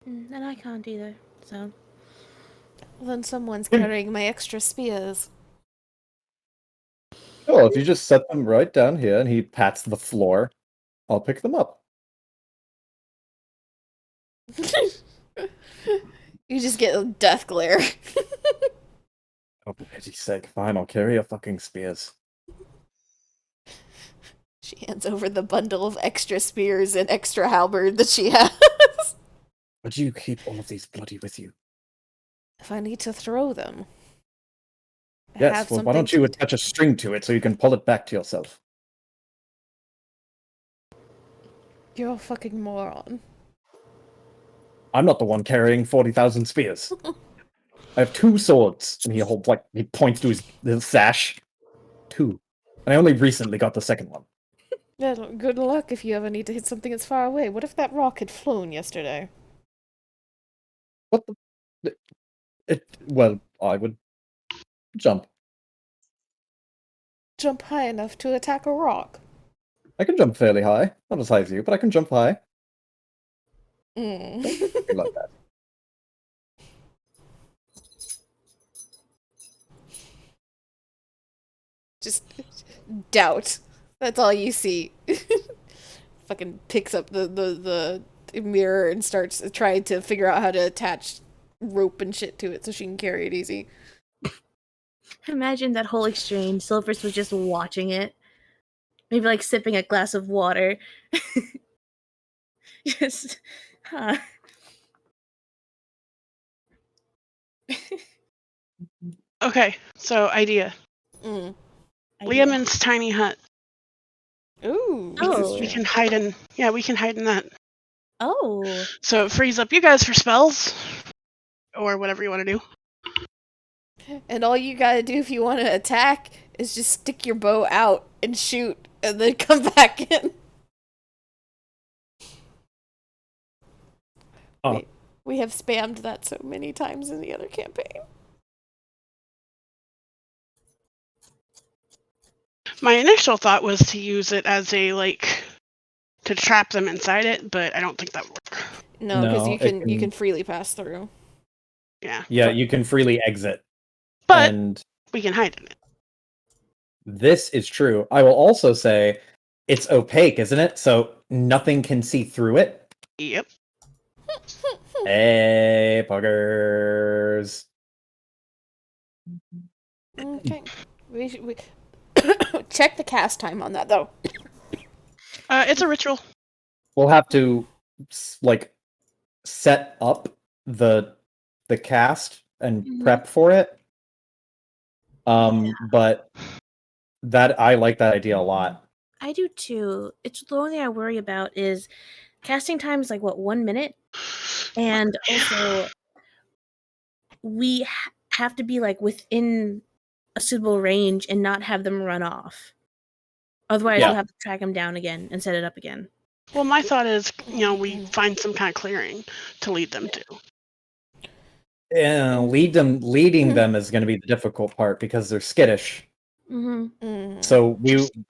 And I can't either, so. Well, then someone's carrying my extra spears. Oh, if you just set them right down here, and he pats the floor, I'll pick them up. You just get a death glare. Oh, for pity's sake, fine, I'll carry your fucking spears. She hands over the bundle of extra spears and extra halberd that she has. Why do you keep all of these bloody with you? If I need to throw them. I Yes, have well, why something don't you to- attach a string to it so you can pull it back to yourself? You're a fucking moron. I'm not the one carrying 40,000 spears. I have 2 swords. And he points to his sash. 2. And I only recently got the second one. Yeah, good luck if you ever need to hit something that's far away. What if that rock had flown yesterday? What the... Well, I would jump. Jump high enough to attack a rock. I can jump fairly high. Not as high as you, but I can jump high. Mm. I like that. Just doubt. That's all you see. Fucking picks up the mirror and starts trying to figure out how to attach rope and shit to it so she can carry it easy. Imagine that whole exchange. Silvers was just watching it. Maybe like sipping a glass of water. Just, huh. Okay, so idea. Mm. Liamon's tiny hut. Ooh. Oh. We can hide in. Yeah, we can hide in that. Oh. So it frees up you guys for spells, or whatever you want to do. And all you gotta do if you want to attack is just stick your bow out and shoot, and then come back in. Oh. We have spammed that so many times in the other campaign. My initial thought was to use it as a to trap them inside it, but I don't think that would work. No, because No, you it can can- freely pass through. Yeah, Yeah, you can freely exit. but And we can hide in it. this is true. I will also say it's opaque, isn't it? So nothing can see through it. Yep. Hey, puggers. Okay. We check the cast time on that though. It's a ritual. We'll have to set up the cast and Mhm. prep for it. But that I like that idea a lot. I do too. It's the only thing I worry about is casting time is like what 1 minute, and also we have to be like within a suitable range and not have them run off. Otherwise, Yeah. we'll have to track them down again and set it up again. Well, my thought is, we find some kind of clearing to lead them to. Leading them is going to be the difficult part because they're skittish. Mm-hmm. Mm. So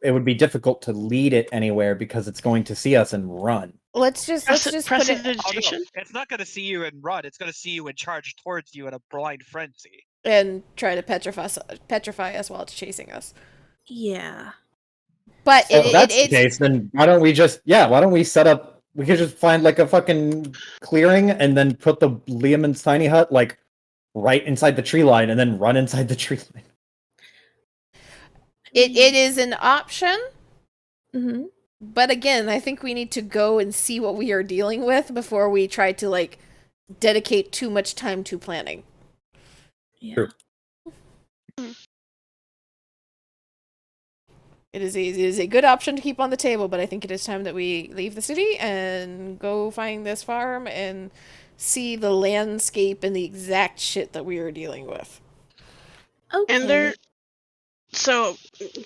it would be difficult to lead it anywhere because it's going to see us and run. Let's just put it. Oh, no. Prestidigitation. It's not going to see you and run. It's going to see you and charge towards you in a blind frenzy. And try to petrify us while it's chasing us. Yeah. But So if that's the case, then why don't we set up We could just find like a fucking clearing and then put the Liamon's tiny hut like right inside the tree line and then run inside the tree line. It is an option, Mm-hmm. but again, I think we need to go and see what we are dealing with before we try to like dedicate too much time to planning. Yeah. True. It is a good option to keep on the table, but I think it is time that we leave the city and go find this farm and see the landscape and the exact shit that we are dealing with. Okay. And there. So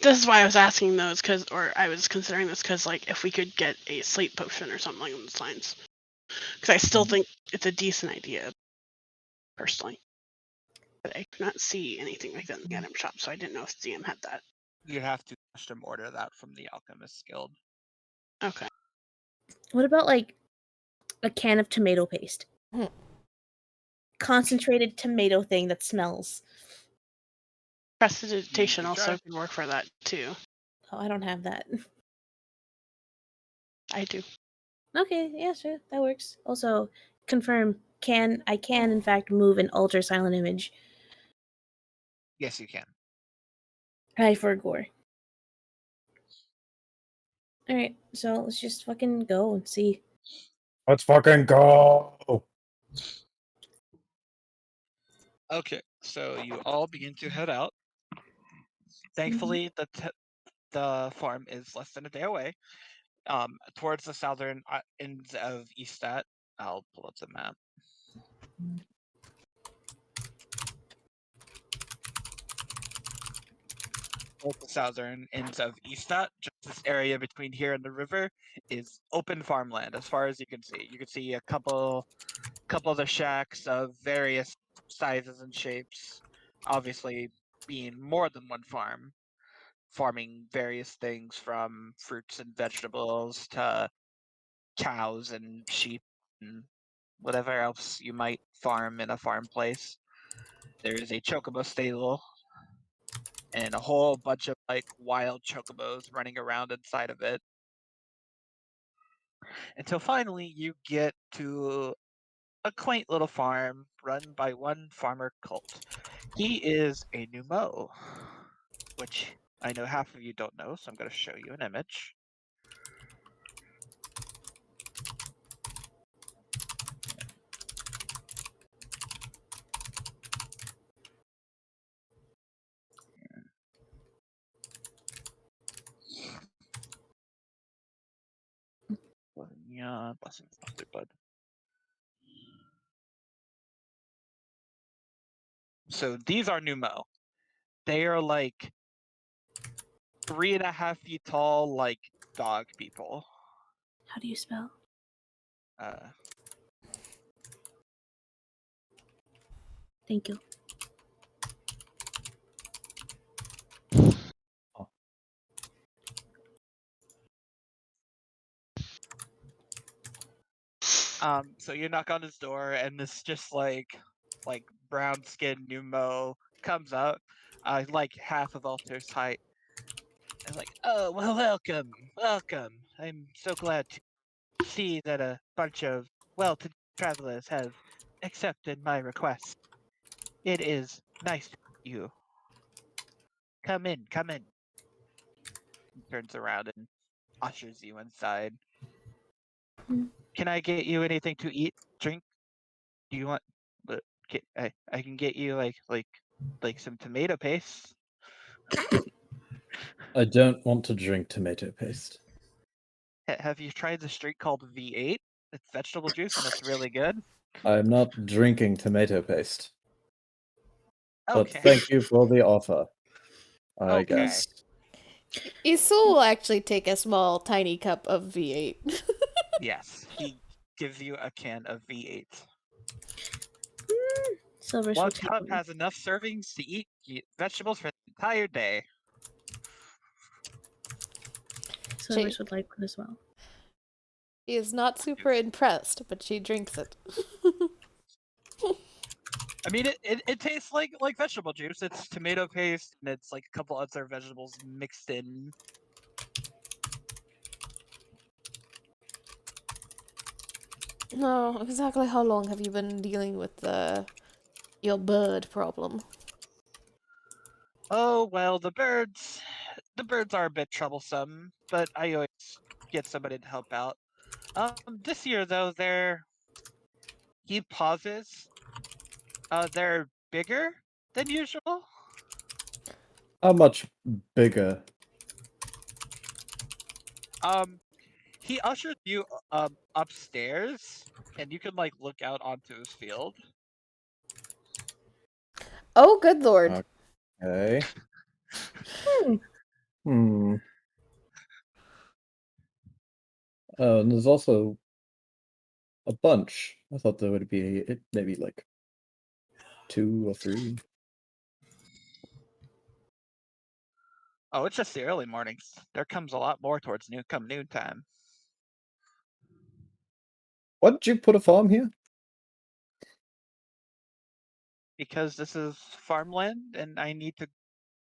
this is why I was asking those, or I was considering this, because like if we could get a sleep potion or something along those lines, because I still think it's a decent idea, personally. But I could not see anything like that in the item shop, so I didn't know if ZM had that. You have to custom order that from the Alchemist Guild. Okay. What about like a can of tomato paste? Hmm. Concentrated tomato thing that smells. Prestidigitation You also try. can work for that too. Oh, I don't have that. I do. Okay, yeah, sure, that works. Also, confirm I can in fact move an ultra silent image. Yes, you can. Hi for gore. Alright, so let's just fucking go and see. Let's fucking go. Okay, so you all begin to head out. Thankfully, the farm is less than a day away. Towards the southern ends of Eastat. I'll pull up the map. Towards the southern ends of Eastat, just this area between here and the river, is open farmland. As far as you can see a couple of the shacks of various sizes and shapes. Obviously, being more than one farm, farming various things from fruits and vegetables to cows and sheep and whatever else you might farm in a farm place. There is a chocobo stable and a whole bunch of like wild chocobos running around inside of it. Until finally you get to a quaint little farm run by one farmer Colt. He is a Numo, which I know half of you don't know, so I'm going to show you an image. Yeah, blessings, Master Bud. So these are Numo. They are like 3.5 feet tall, like dog people. How do you spell? Thank you. So you knock on his door, and this just like brown skinned Numo comes out, like half of Alter's height. And like, oh well, welcome. I'm so glad to see that a bunch of well-to-do travelers have accepted my request. It is nice to meet you. Come in. He turns around and ushers you inside. Mm. Can I get you anything to eat, drink? Do you want? I can get you like some tomato paste. I don't want to drink tomato paste. Have you tried this drink called V8? It's vegetable juice and it's really good. I'm not drinking tomato paste. But Okay. thank you for the offer. I Okay. guess. Isul will actually take a small, tiny cup of V8. Yes, he gives you a can of V8. Silver's One will take cup one. has enough servings to eat vegetables for the entire day. Silver's would like one as well. He is not super impressed, but she drinks it. I mean, it tastes like vegetable juice. It's tomato paste and it's like a couple other vegetables mixed in. No, exactly how long have you been dealing with your bird problem? Oh well, the birds are a bit troublesome, but I always get somebody to help out. This year though, he pauses. They're bigger than usual. How much bigger? Um, he ushers you upstairs, and you can like look out onto his field. Oh, good lord. Okay. Hmm. Hmm. And there's also a bunch. I thought there would be maybe like 2 or 3. Oh, it's just the early mornings. There comes a lot more towards noontime. Why did you put a farm here? Because this is farmland, and I need to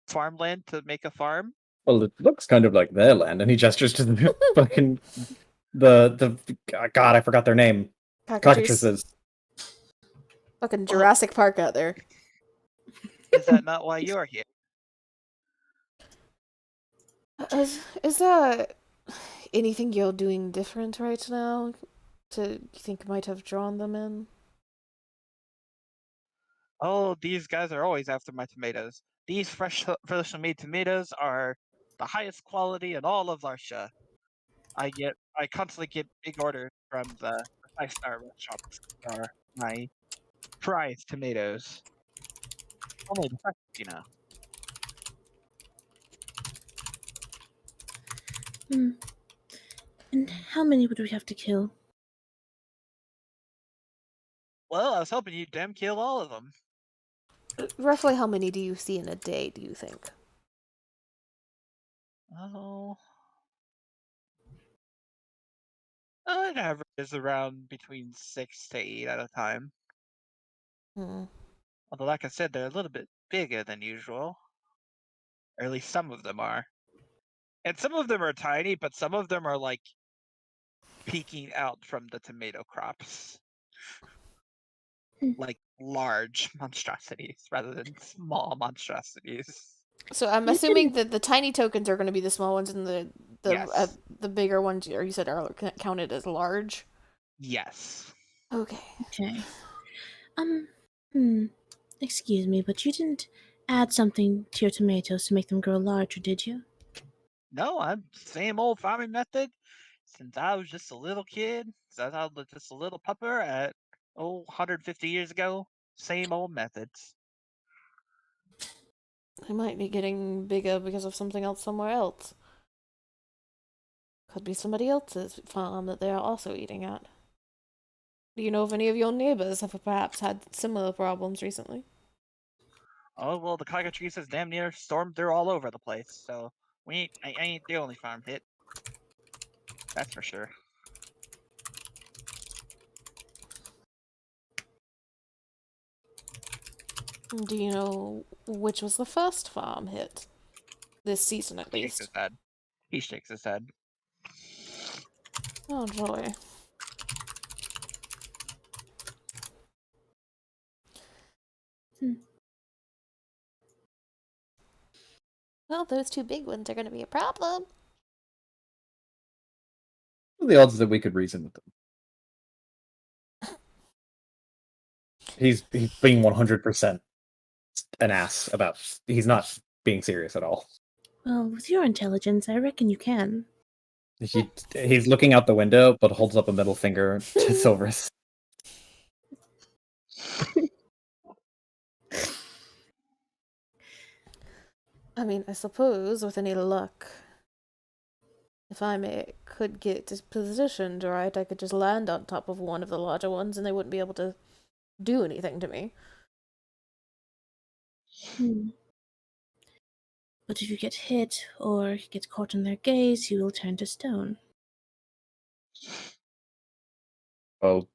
farmland to make a farm. Well, it looks kind of like their land, and he gestures to the fucking the God, I forgot their name. Cockatrice. Cockatrices. Fucking Jurassic Park out there. Is that not why you're here? Is there anything you're doing different right now you think might have drawn them in? Oh, these guys are always after my tomatoes. These freshly made tomatoes are the highest quality in all of Larsha. I constantly get big orders from the 5-star restaurants. Are my prized tomatoes. Only the fresh, you know. Hmm. And how many would we have to kill? Well, I was hoping you'd damn kill all of them. Roughly how many do you see in a day, do you think? Oh. An average is around between 6 to 8 at a time. Hmm. Although, like I said, they're a little bit bigger than usual. Or at least some of them are. And some of them are tiny, but some of them are like peeking out from the tomato crops. Like large monstrosities rather than small monstrosities. So I'm You assuming didn't- that the tiny tokens are going to be the small ones, and Yes. the bigger ones, or you said are counted as large. Yes. Okay. Okay. Hmm. Excuse me, but you didn't add something to your tomatoes to make them grow larger, did you? No, I'm same old farming method since I was just a little kid. Since I was just a little pupper at 150 years ago. Same old methods. They might be getting bigger because of something else somewhere else. Could be somebody else's farm that they are also eating at. Do you know if any of your neighbors have perhaps had similar problems recently? Oh well, the cockatrice has damn near stormed through all over the place. So I ain't the only farm hit. That's for sure. Do you know which was the first farm hit? This season, at Shakes his least. head. He shakes his head. Oh, joy. Hmm. Well, those two big ones are going to be a problem. What are the odds that we could reason with them? He's being 100% an ass about. He's not being serious at all. Well, with your intelligence, I reckon you can. He's looking out the window, but holds up a middle finger to Silverus. I mean, I suppose with any luck, if could get positioned right, I could just land on top of one of the larger ones and they wouldn't be able to do anything to me. Hmm. But if you get hit or get caught in their gaze, you will turn to stone. Well,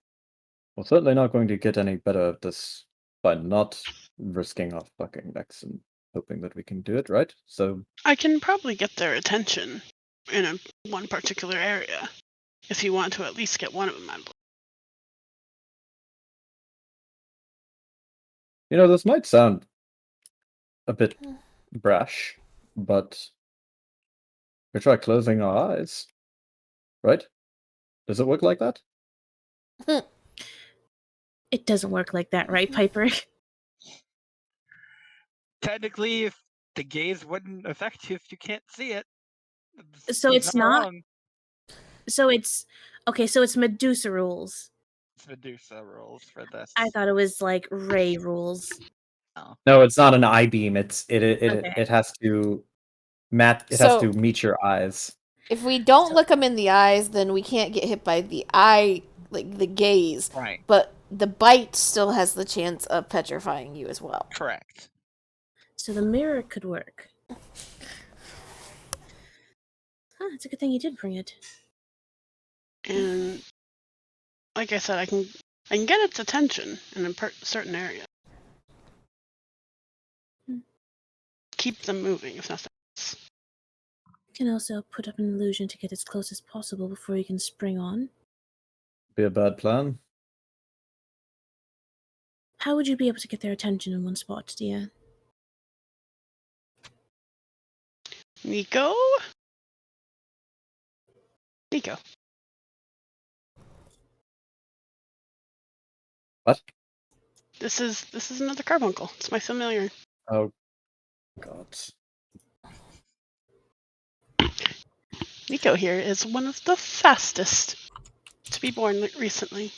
we're certainly not going to get any better at this by not risking our fucking necks and hoping that we can do it, right? So, I can probably get their attention in one particular area if you want to at least get one of them out. You know, this might sound a bit brash, but we try closing our eyes, right? Does it work like that? It doesn't work like that, right, Piper? Technically, if the gaze wouldn't affect you if you can't see it. So he's it's not- wrong. So it's okay. So it's Medusa rules. It's Medusa rules for this. I thought it was like Ray rules. No, it's not an eye beam. It Okay. has to has So- to meet your eyes. If we don't look them in the eyes, then we can't get hit by the eye, like the gaze. Right. But the bite still has the chance of petrifying you as well. Correct. So the mirror could work. It's a good thing you did bring it. And like I said, I can get its attention in a certain area. Keep them moving if nothing else. You can also put up an illusion to get as close as possible before you can spring on. Be a bad plan. How would you be able to get their attention in one spot, Dia? Nico? Nico. What? This is another carbuncle. It's my familiar. Oh, God. Nico here is one of the fastest to be born recently.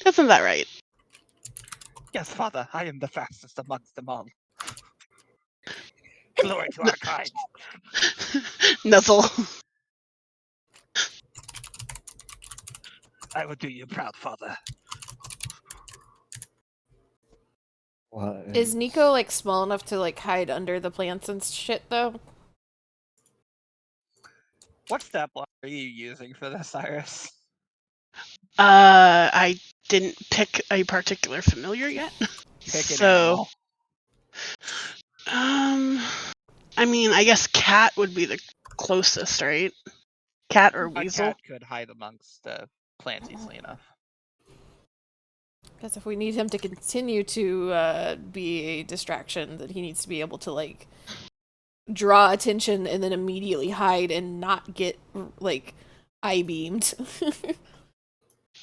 Isn't that right? Yes, father, I am the fastest amongst them all. Glory to our kind. Nuzzle. I will do you proud, father. Why? Is Nico like small enough to like hide under the plants and shit though? What stat block are you using for this, Iris? I didn't pick a particular familiar yet. Pick an So, animal. I mean, I guess cat would be the closest, right? Cat or A weasel. cat could hide amongst plants easily enough. Because if we need him to continue to be a distraction, then he needs to be able to like draw attention and then immediately hide and not get like eye beamed.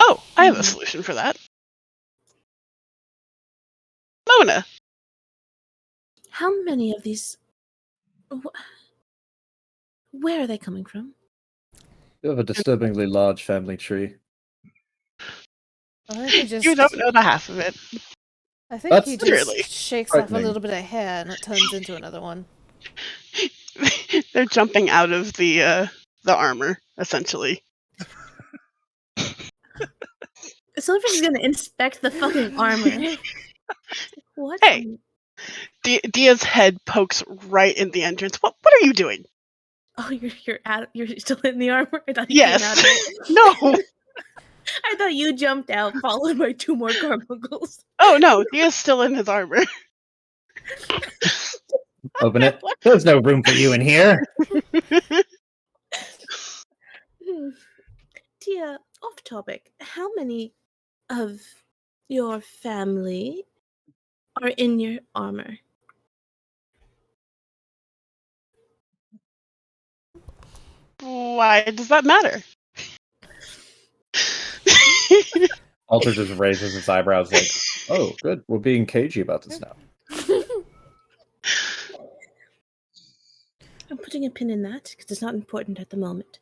Oh, I have a solution for that. Mona. How many of these... Where are they coming from? You have a disturbingly large family tree. I think he just, You don't know the half of it. I think he That's just really shakes off a frightening. little bit of hair and it turns into another one. They're jumping out of the armor, essentially. Silverfish is gonna inspect the fucking armor. What? Hey! Dia's head pokes right in the entrance. What are you doing? Oh, you're still in the armor? I thought you came out of Yes. it. No. I thought you jumped out, followed by 2 more carbuncles. Oh no, Dia's still in his armor. Open it. There's no room for you in here. Tia, off topic. How many of your family are in your armor? Why does that matter? Alter just raises his eyebrows like, oh, good. We're being cagey about this now. I'm putting a pin in that because it's not important at the moment.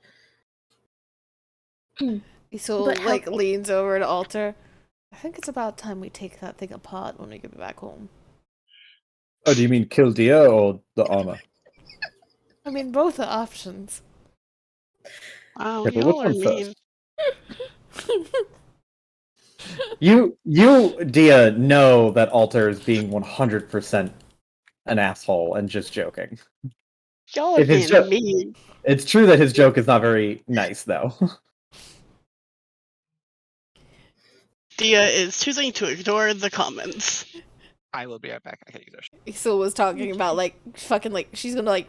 So But how- like leans over to Alter. I think it's about time we take that thing apart when we get back home. Oh, do you mean kill Dia or the armor? I mean, both are options. Wow, Yeah, but y'all which are one mean. You, Dia, know that Alter is being 100% an asshole and just joking. Y'all are If it's being ju- mean. It's true that his joke is not very nice, though. Dia is choosing to ignore the comments. I will be right back. I can use our Isil was talking about like fucking like she's gonna like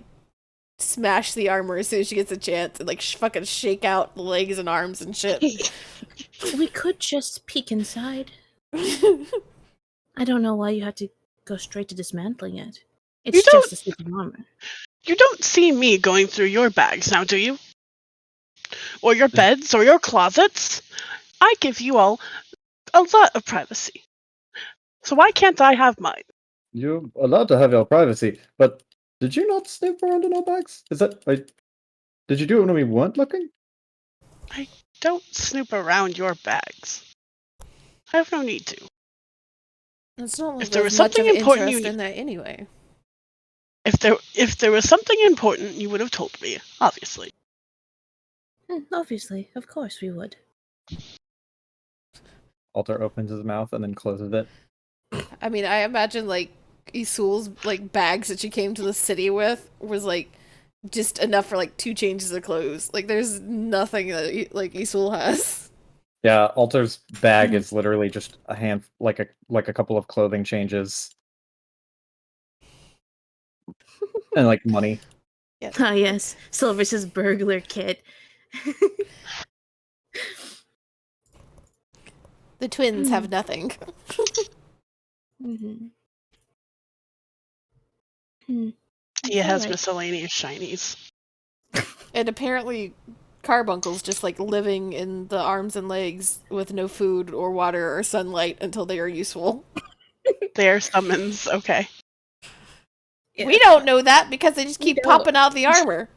smash the armor as soon as she gets a chance and like fucking shake out the legs and arms and shit. We could just peek inside. I don't know why you had to go straight to dismantling it. You It's don't- just a suit of armor. You don't see me going through your bags now, do you? Or your beds, or your closets? I give you all a lot of privacy. So why can't I have mine? You're allowed to have your privacy, but did you not snoop around in our bags? Is that like? Did you do it when we weren't looking? Don't snoop around your bags. I have no need to. It's not like If there there's was much of something important interest you in that anyway. If there was something important, you would have told me, obviously. Obviously, of course we would. Alter opens his mouth and then closes it. I mean, I imagine like Isul's like bags that she came to the city with was like just enough for like 2 changes of clothes. Like there's nothing that like Isul has. Yeah, Alter's bag is literally just a like a couple of clothing changes and like money. Ah, yes. Silver's burglar kit. The twins have nothing. Mm-hmm. Tia has Alright. miscellaneous shinies. And apparently Carbuncle's just like living in the arms and legs with no food or water or sunlight until they are useful. They are summons, okay. We don't know that because they just keep don't. popping out the armor.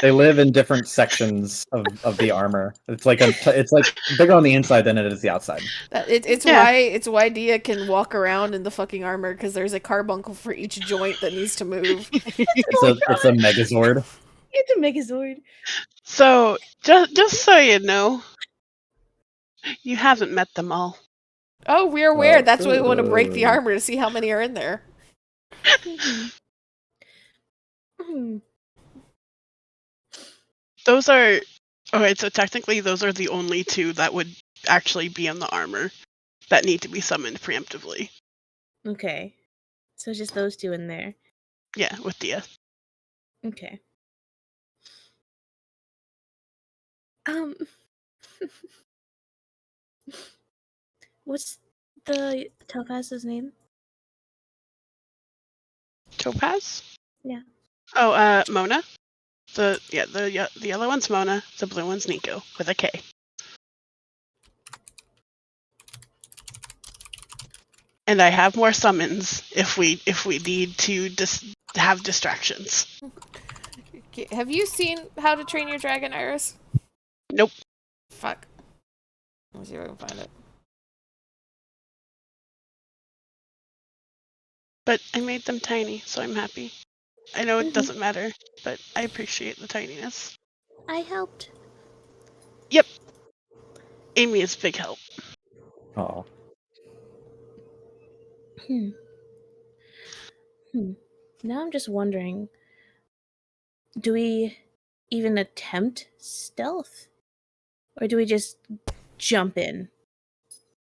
They live in different sections of the armor. It's like it's like bigger on the inside than it is the outside. It's Yeah. why Dia can walk around in the fucking armor because there's a carbuncle for each joint that needs to move. It's a Megazord. It's a Megazord. So, just so you know, you haven't met them all. Oh, we're aware. That's why we want to break the armor to see how many are in there. Hmm. Those are... Okay, so technically those are the only 2 that would actually be in the armor that need to be summoned preemptively. Okay. So just those 2 in there. Yeah, with Dia. Okay. Um. What's the Topaz's name? Topaz? Yeah. Oh, Mona. The yellow one's Mona, the blue one's Nico, with a K. And I have more summons if we need to have distractions. Have you seen How to Train Your Dragon, Iris? Nope. Fuck. Let's see if I can find it. But I made them tiny, so I'm happy. I know it Mhm. doesn't matter, but I appreciate the tininess. I helped. Amy is big help. Oh, Hmm. Now I'm just wondering, do we even attempt stealth? Or do we just jump in?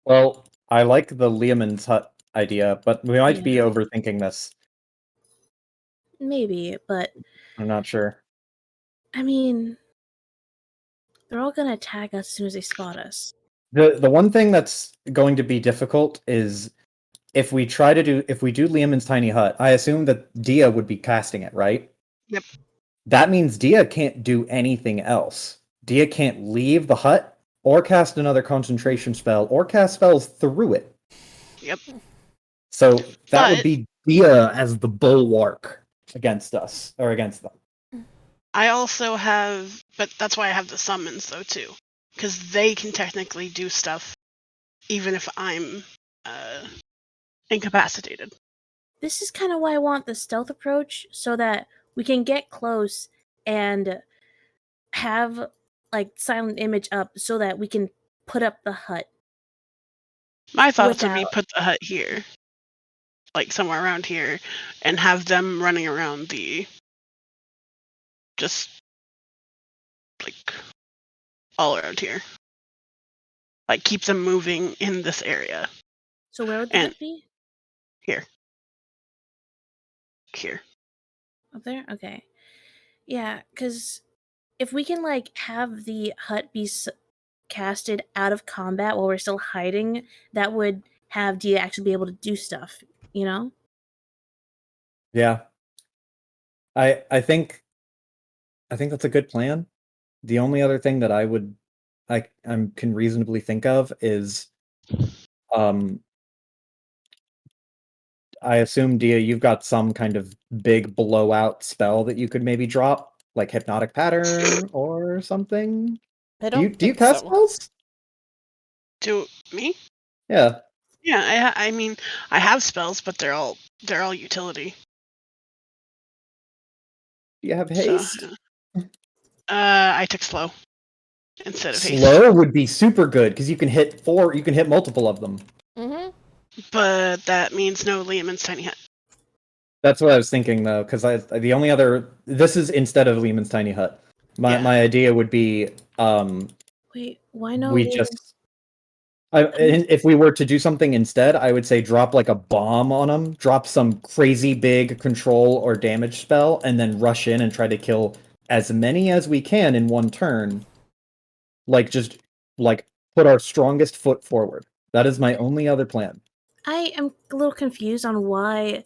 well, I like the Leomund's hut idea, but we might be Yeah. overthinking this. Maybe, but I'm not sure. I mean, they're all gonna attack us as soon as they spot us. The one thing that's going to be difficult is if we do Leomund's tiny hut. I assume that Dia would be casting it, right? Yep. That means Dia can't do anything else. Dia can't leave the hut or cast another concentration spell or cast spells through it. Yep. So that would But- be Dia as the bulwark against us or against them. I also have, but that's why I have the summons though too, because they can technically do stuff, even if I'm incapacitated. This is kind of why I want the stealth approach, so that we can get close and have like silent image up so that we can put up the hut. My thoughts would be Without- put the hut here, like somewhere around here, and have them running around just like all around here. Like keep them moving in this area. So where would the And- hut be? Here. Up there? Okay. Yeah, because if we can like have the hut be casted out of combat while we're still hiding, that would have Dia actually be able to do stuff, you know? Yeah. I think that's a good plan. The only other thing that I can reasonably think of is um I assume, Dia, you've got some kind of big blowout spell that you could maybe drop, like Hypnotic Pattern or something? I Do you don't think cast so. spells? To me? Yeah. Yeah, I mean, I have spells, but they're all utility. Do you have So, haste? I took slow instead of haste. Slow would be super good because you can hit multiple of them. Mm-hmm. But that means no Liamon's Tiny Hut. That's what I was thinking though, because the only other this is instead of Lehman's Tiny Hut. Yeah. My idea would be Wait, why no? we just if we were to do something instead, I would say drop like a bomb on them, drop some crazy big control or damage spell, and then rush in and try to kill as many as we can in one turn. Like just like put our strongest foot forward. That is my only other plan. I am a little confused on why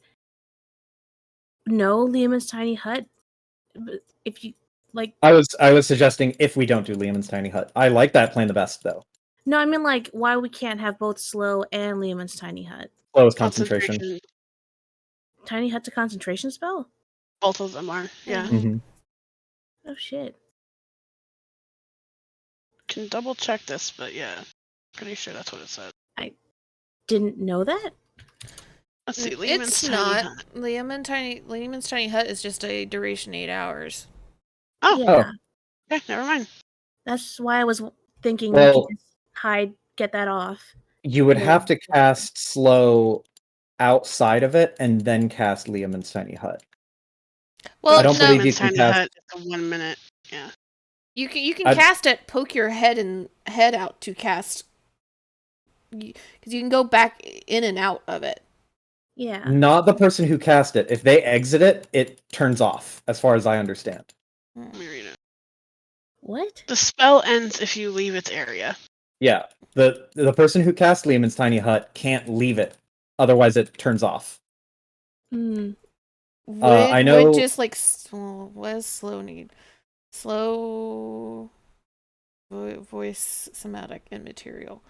no Liamon's Tiny Hut. If you like, I was suggesting if we don't do Lehman's Tiny Hut. I like that plan the best though. no, I mean like why we can't have both Slow and Liamon's Tiny Hut. Close concentration. Tiny Hut's a concentration spell? Both of them are. Yeah. Mm-hmm. Oh shit. Can double check this, but yeah, pretty sure that's what it said. Didn't know that? Let's see. Liamon's It's Tiny not. Hut. Liamon's Tiny Hut is just a duration 8 hours. Oh, Yeah. okay, never mind. That's why I was thinking Well- we could just get that off. You would Yeah. have to cast slow outside of it and then cast Lehman's Tiny Hut. Well, I don't no, believe you Liamon's can Tiny cast. Hut is a 1 minute. Yeah. you can I'd- cast it. Poke your head out to cast, because you can go back in and out of it. Yeah. Not the person who cast it. If they exit it, it turns off, as far as I understand. Let me read it. What? The spell ends if you leave its area. Yeah, the person who cast Lehman's Tiny Hut can't leave it, otherwise it turns off. Hmm. I know- Would just like what does slow need? Slow voice, somatic, and material.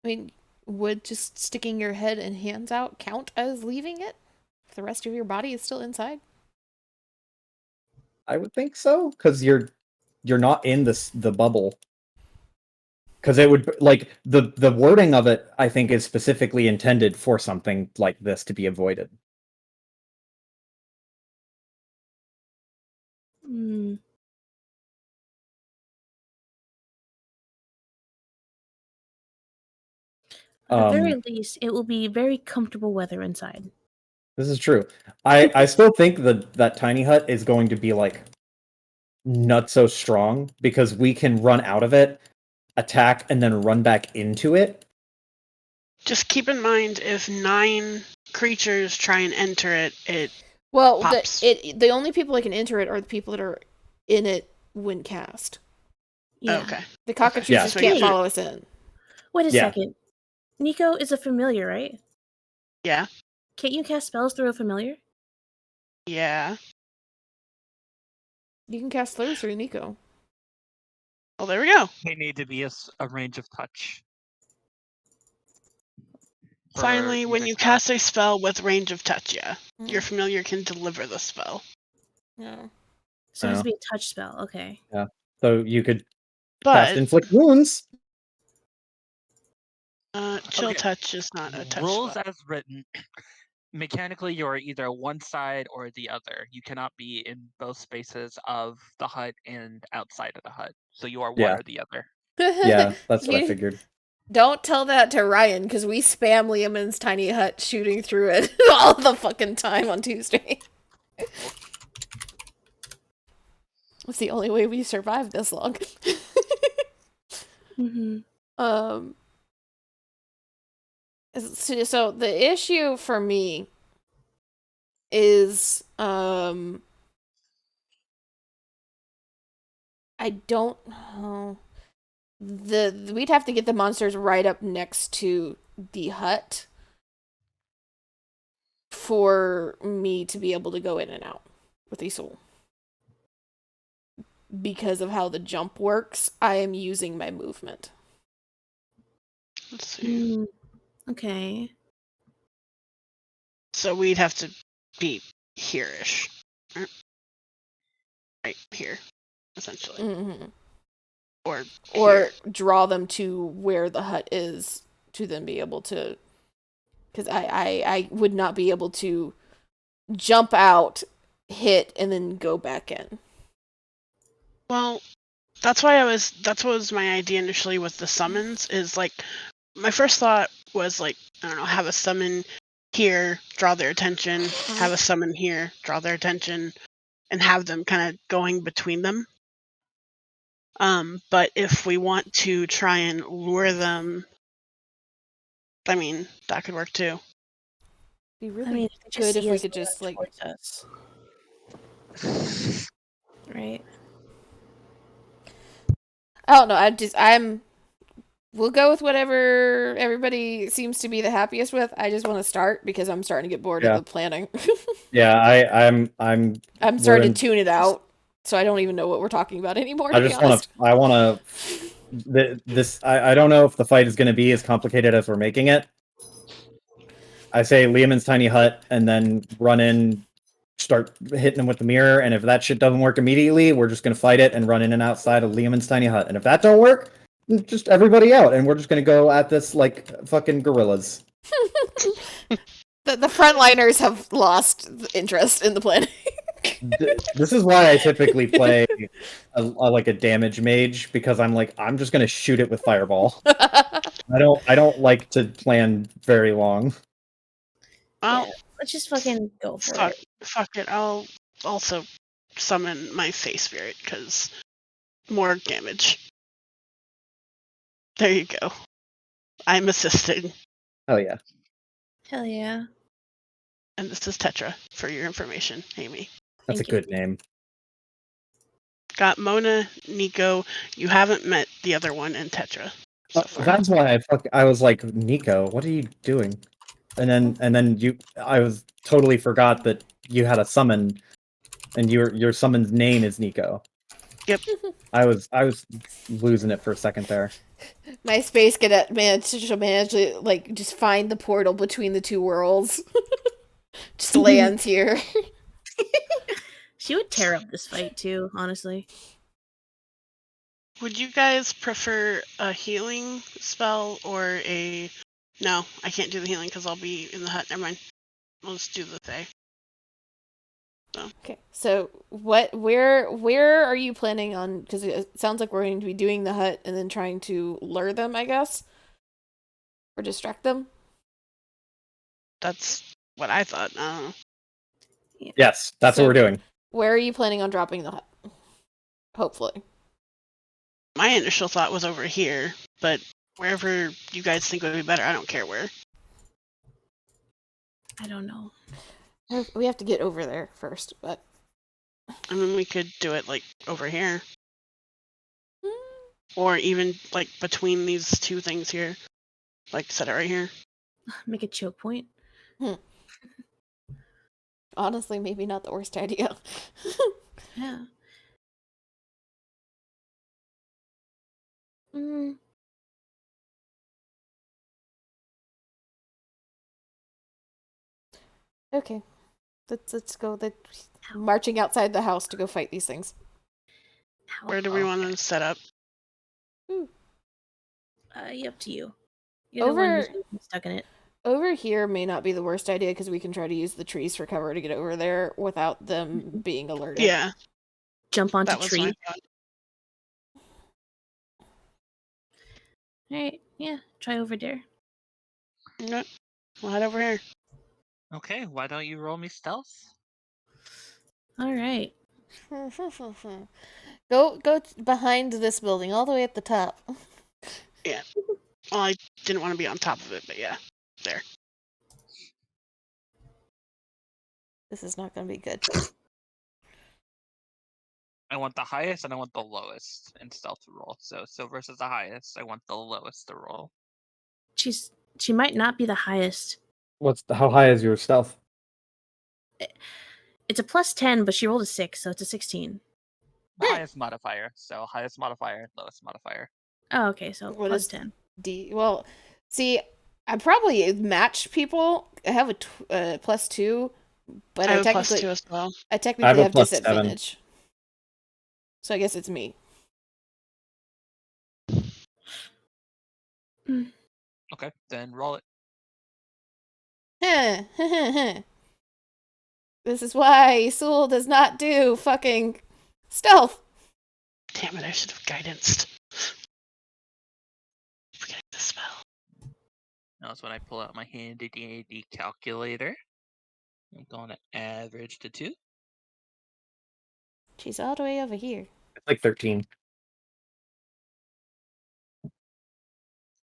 I mean, would just sticking your head and hands out count as leaving it if the rest of your body is still inside? I would think so, because you're not in the bubble. Because it would like the wording of it, I think, is specifically intended for something like this to be avoided. Hmm. At the very least, it will be very comfortable weather inside. This is true. I still think that Tiny Hut is going to be like not so strong because we can run out of it, attack, and then run back into it. Just keep in mind if 9 creatures try and enter it, it Well, pops. the only people that can enter it are the people that are in it when cast. Yeah. Okay. The cockatrices Yeah. can't Wait. follow us in. Wait a Yeah. second. Nico is a familiar, right? Yeah. Can't you cast spells through a familiar? Yeah. You can cast slurs through Nico. Well, there we go. They need to be a range of touch. for Finally, when either you class. cast a spell with range of touch, yeah, your Mm, familiar can deliver the spell. yeah. So it has Oh. to be a touch spell. Okay. So you could But cast Inflict Wounds. chill Okay. touch is not a touch Rules spell. as written. Mechanically, you are either one side or the other. You cannot be in both spaces of the hut and outside of the hut. So you are one Yeah. or the other. Yeah, that's what I You- figured. Don't tell that to Ryan, because we spam Liamon's tiny hut shooting through it all the fucking time on Tuesday. It's the only way we survived this long. Mm-hmm. So the issue for me is I don't know. We'd have to get the monsters right up next to the hut for me to be able to go in and out with Isul. Because of how the jump works, I am using my movement. Let's see. Mm, okay. So we'd have to be here-ish. Right here, essentially. Mm-hmm. Or Or here. draw them to where the hut is to then be able to... Because I would not be able to jump out, hit, and then go back in. Well, that's what was my idea initially with the summons, is like, my first thought was like, I don't know, have a summon here, draw their attention, have a summon here, draw their attention, and have them kind of going between them. But if we want to try and lure them, I mean, that could work too. Be really I mean, if they good if see we us, could they'll just run like... towards us, right? I don't know. We'll go with whatever everybody seems to be the happiest with. I just want to start because I'm starting to get bored Yeah. of the planning. Yeah, I'm I'm starting to tune it out, so I don't even know what we're talking about anymore. I To be just want honest, to. I want to. I don't know if the fight is going to be as complicated as we're making it. I say Liamon's tiny hut, and then run in, start hitting him with the mirror. And if that shit doesn't work immediately, we're just going to fight it and run in and outside of Liamon's tiny hut. And if that don't work, just everybody out, and we're just going to go at this like fucking gorillas. the frontliners have lost interest in the planning. This is why I typically play like a damage mage, because I'm just going to shoot it with fireball. I don't like to plan very long. Well, Yeah, let's just fucking go for fuck, it. fuck it. I'll also summon my face spirit, because more damage. There you go. I'm assisting. Oh yeah. Hell yeah. And this is Tetra, for your information, Amy. That's Thank a you. good name. Got Mona, Nico. You haven't met the other one, and Tetra. So far. That's why I was like, Nico, what are you doing? And then I was totally forgot that you had a summon, and your summon's name is Nico. Yep. I was losing it for a second there. My space cadet managed to like just find the portal between the two worlds. Just lands here. She would tear up this fight too, honestly. Would you guys prefer a healing spell or a... No, I can't do the healing because I'll be in the hut. Never mind. I'll just do the Fae. Okay, so where are you planning on? Because it sounds like we're going to be doing the hut and then trying to lure them, I guess, or distract them. That's what I thought. Yes, that's So- what we're doing. Where are you planning on dropping the hut? Hopefully. My initial thought was over here, but wherever you guys think would be better, I don't care where. I don't know. We have to get over there first, but I mean, we could do it like over here, or even like between these two things here. Like set it right here. Make a choke point. honestly, maybe not the worst idea. Yeah. Mm, Okay, let's go. Marching outside the house to go fight these things. ow. Where do we want to set up? Up to you. You're the one who's stuck in it. Over here may not be the worst idea because we can try to use the trees for cover to get over there without them being alerted. Yeah, Jump onto that was tree. my thought. Alright, yeah. Try over there. Okay, we'll head over here. Okay, why don't you roll me stealth? Alright. Go behind this building, all the way at the top. Well, I didn't want to be on top of it, but yeah, there. This is not going to be good. I want the highest and I want the lowest in stealth to roll. So Silver's is the highest. I want the lowest to roll. She's She might not be the highest. How high is your stealth? It's a +10, but she rolled a 6, so it's a 16. Highest modifier. So highest modifier, lowest modifier. Oh, okay, so What is +10. Well, see, I probably match people. I have a +2, but I I have a +2 technically as well. I have technically a have +7. disadvantage. So I guess it's me. Okay, then roll it. This is why Isul does not do fucking stealth. Damn it! I should have guidanced. Forgetting the spell. That's when I pull out my handy dandy calculator. I'm going to average to 2. She's all the way over here. It's like 13.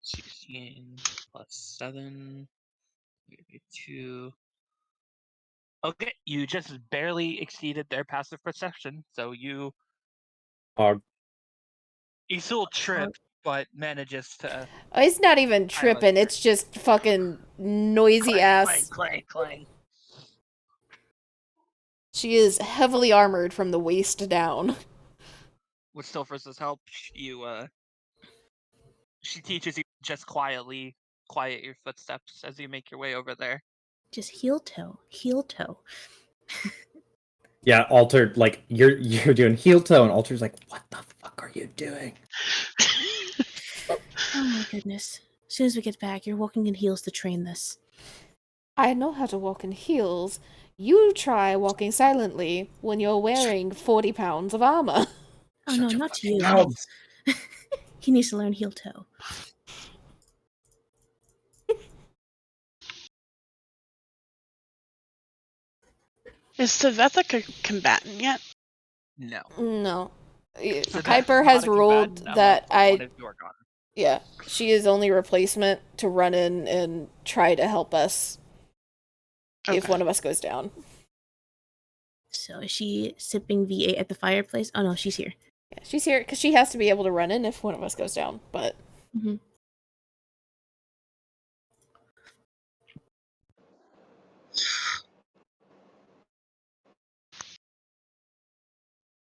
16 plus 7. 2. Okay, you just barely exceeded their passive perception, so you Hog. Isul trips, but manages to Oh, it's not even Highlight tripping. her. It's just fucking noisy clang, ass. clang, clang, clang. She is heavily armored from the waist down. With Silphus' help, she teaches you just quiet your footsteps as you make your way over there. Just heel toe. Yeah, Alter, like you're doing heel toe, and Alter's like, "What the fuck are you doing?" Oh my goodness. As soon as we get back, you're walking in heels to train this. I know how to walk in heels. You try walking silently when you're wearing 40 pounds of armor. Oh Shut no, your not fucking you. mouth. He needs to learn heel toe. Is Sveth a combatant yet? No. No. So Kuiper that's has not a ruled combatant that amongst one of your gone. Yeah, she is only replacement to run in and try to help us if Okay. one of us goes down. So is she sipping V8 at the fireplace? Oh no, she's here. Yeah, she's here because she has to be able to run in if one of us goes down, but... Mm-hmm.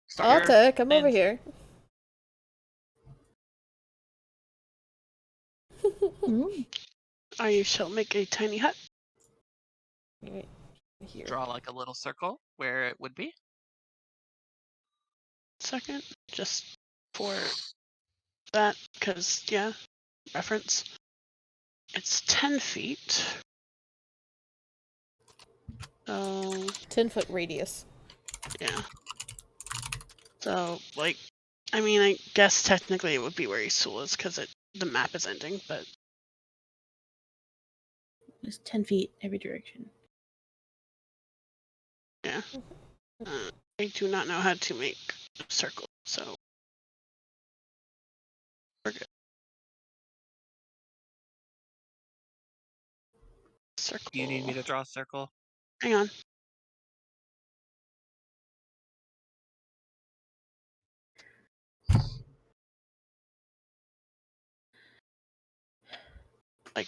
Start your Alta, come over plans. here. Mm. I shall make a tiny hut. Right here. Draw like a little circle where it would be. Second, just for that, because, yeah, reference. It's 10 feet. So, 10-foot radius. yeah. So, like, I mean, I guess technically it would be where Isul is, because the map is ending, but It's 10 feet every direction. yeah. I do not know how to make a circle, so we're good. Circle. Do you need me to draw a circle? Hang on. Like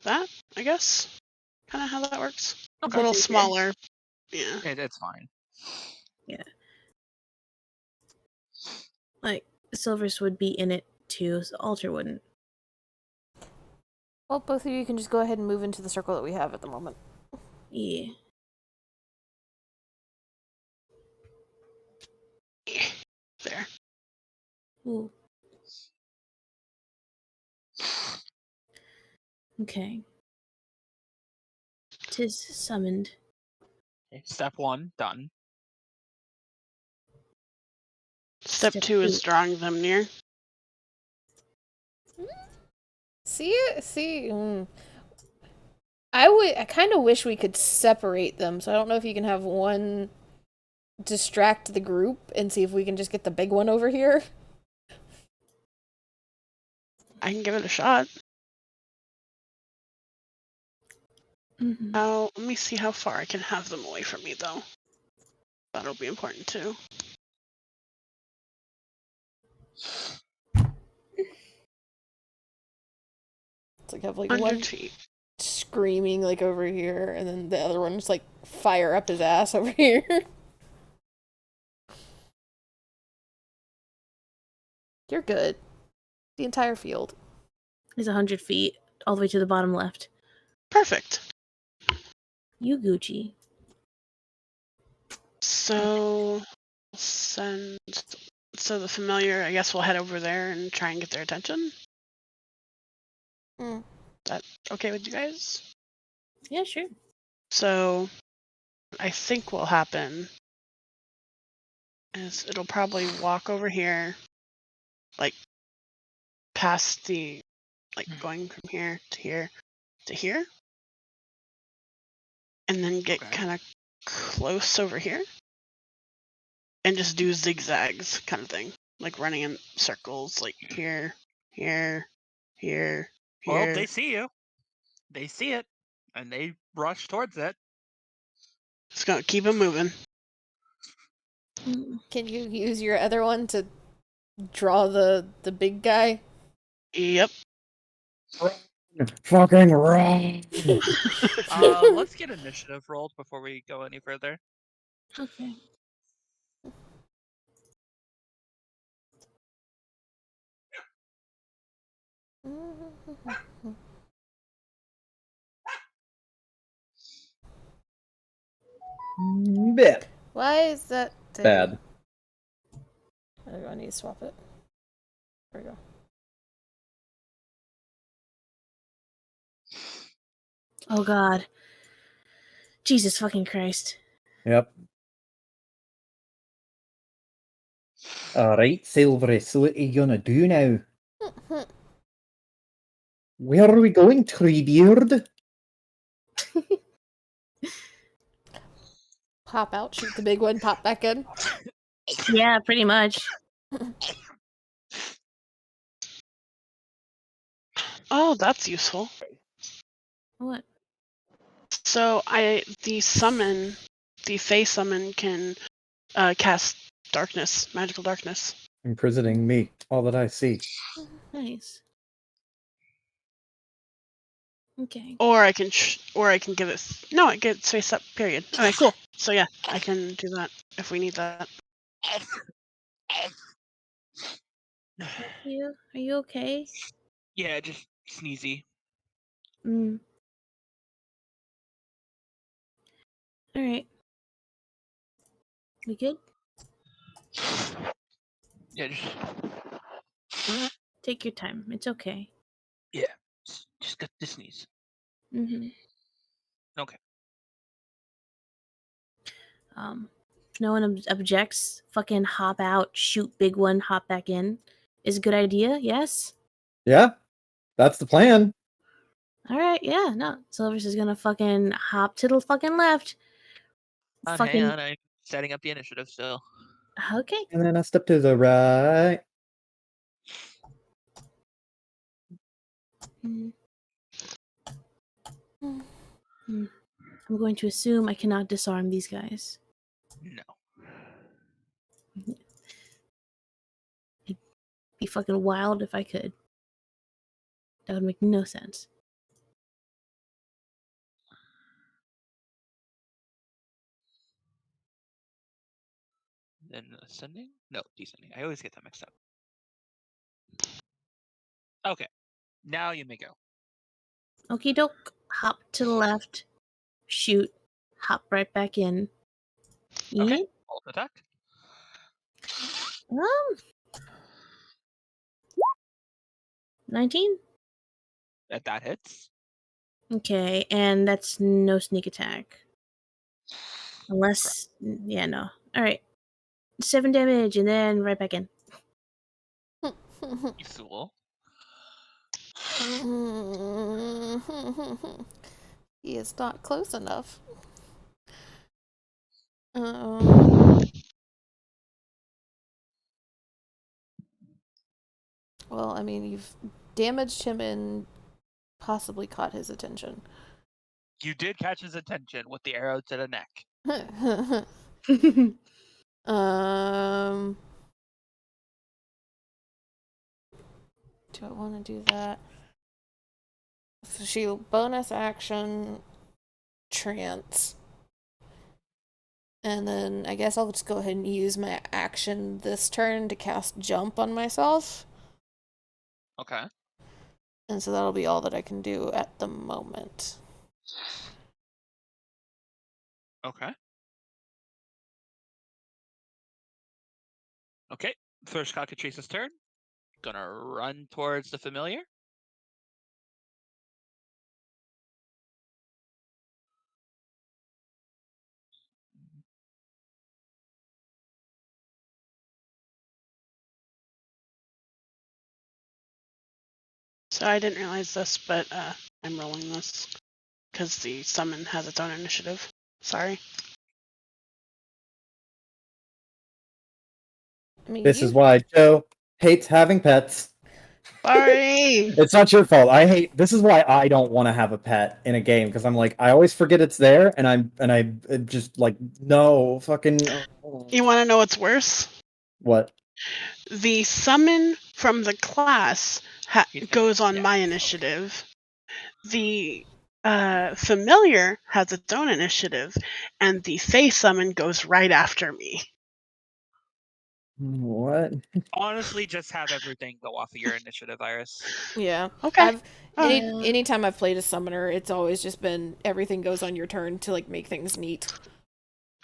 that, I guess. Kind of how that works. Okay. A little Okay. smaller. Yeah. It's fine. Like, Silvers would be in it too, so Alter wouldn't. Well, both of you can just go ahead and move into the circle that we have at the moment. Yeah. There. Ooh. Okay. Tis summoned. Okay, step 1 done. Step 2 is drawing them near. See? I kind of wish we could separate them, so I don't know if you can have one distract the group and see if we can just get the big one over here. I can give it a shot. Mm-hmm. Let me see how far I can have them away from me, though. That'll be important, too. It's like have like 100 one feet. screaming like over here, and then the other one just like fire up his ass over here. You're good. The entire field. It's 100 feet, all the way to the bottom left. Perfect. You Gucci. So so the familiar, I guess we'll head over there and try and get their attention. Mm. That okay with you guys? Yeah, sure. So I think what'll happen is it'll probably walk over here, like past the, like going from here to here to here, and then get Okay. kind of close over here and just do zigzags kind of thing, like running in circles, like here, here, here, Well, here. they see you. They see it, and they rush towards it. Just gonna keep it moving. Mm. Can you use your other one to draw the big guy? Yep. Fucking run! Let's get initiative rolled before we go any further. Okay. Bit Why is that thing? bad. I need to swap it. There we go. Oh god. Jesus fucking Christ. Yep. Alright, Silvery, so what are you gonna do now? Where are we going, Treebeard? Pop out, shoot the big one, pop back in. Yeah, pretty much. Oh, that's useful. What? So the Fey summon can cast darkness, magical darkness. Imprisoning me, all that I see. Nice. Okay. Or I can give it. No, it gets face up. Period. Okay, cool. So yeah, I can do that if we need that. Are you okay? Yeah, just sneezy. Mm. Alright. We good? Yeah, Take your time. It's okay. just got the sneeze. Mm-hmm. Okay. If no one objects, fucking hop out, shoot big one, hop back in. Is a good idea, yes? Yeah, that's the plan. Alright, yeah, no. Silver's is gonna fucking hop to the fucking left. Hang on, I'm setting up the initiative still. Okay. And then I step to the right. Mm. I'm going to assume I cannot disarm these guys. No. It'd be fucking wild if I could. That would make no sense. Then ascending? No, descending. I always get that mixed up. Okay. Now you may go. Okie doke. Hop to the left. Shoot. Hop right back in. Okay. Yeet. Alt attack. 19? That hits. Okay, and that's no sneak attack. Unless, yeah, no. Alright. 7 damage, and then right back in. You fool. He is not close enough. Well, I mean, you've damaged him and possibly caught his attention. You did catch his attention with the arrow to the neck. Do I want to do that? So she'll bonus action trance. And then I guess I'll just go ahead and use my action this turn to cast jump on myself. Okay. And so that'll be all that I can do at the moment. Okay. Okay. First cockatrice's turn. Gonna run towards the familiar. So I didn't realize this, but I'm rolling this because the summon has its own initiative. Sorry. I mean, This is why Joe hates having pets. Sorry. It's not your fault. This is why I don't want to have a pet in a game because I'm like I always forget it's there and I just like no fucking You want to know what's worse? what? The summon from the class goes on Yeah. my initiative. The familiar has its own initiative, and the Fey summon goes right after me. What? Honestly, just have everything go off of your initiative, Iris. yeah. Okay. Anytime I've played a summoner, it's always just been everything goes on your turn to like make things neat.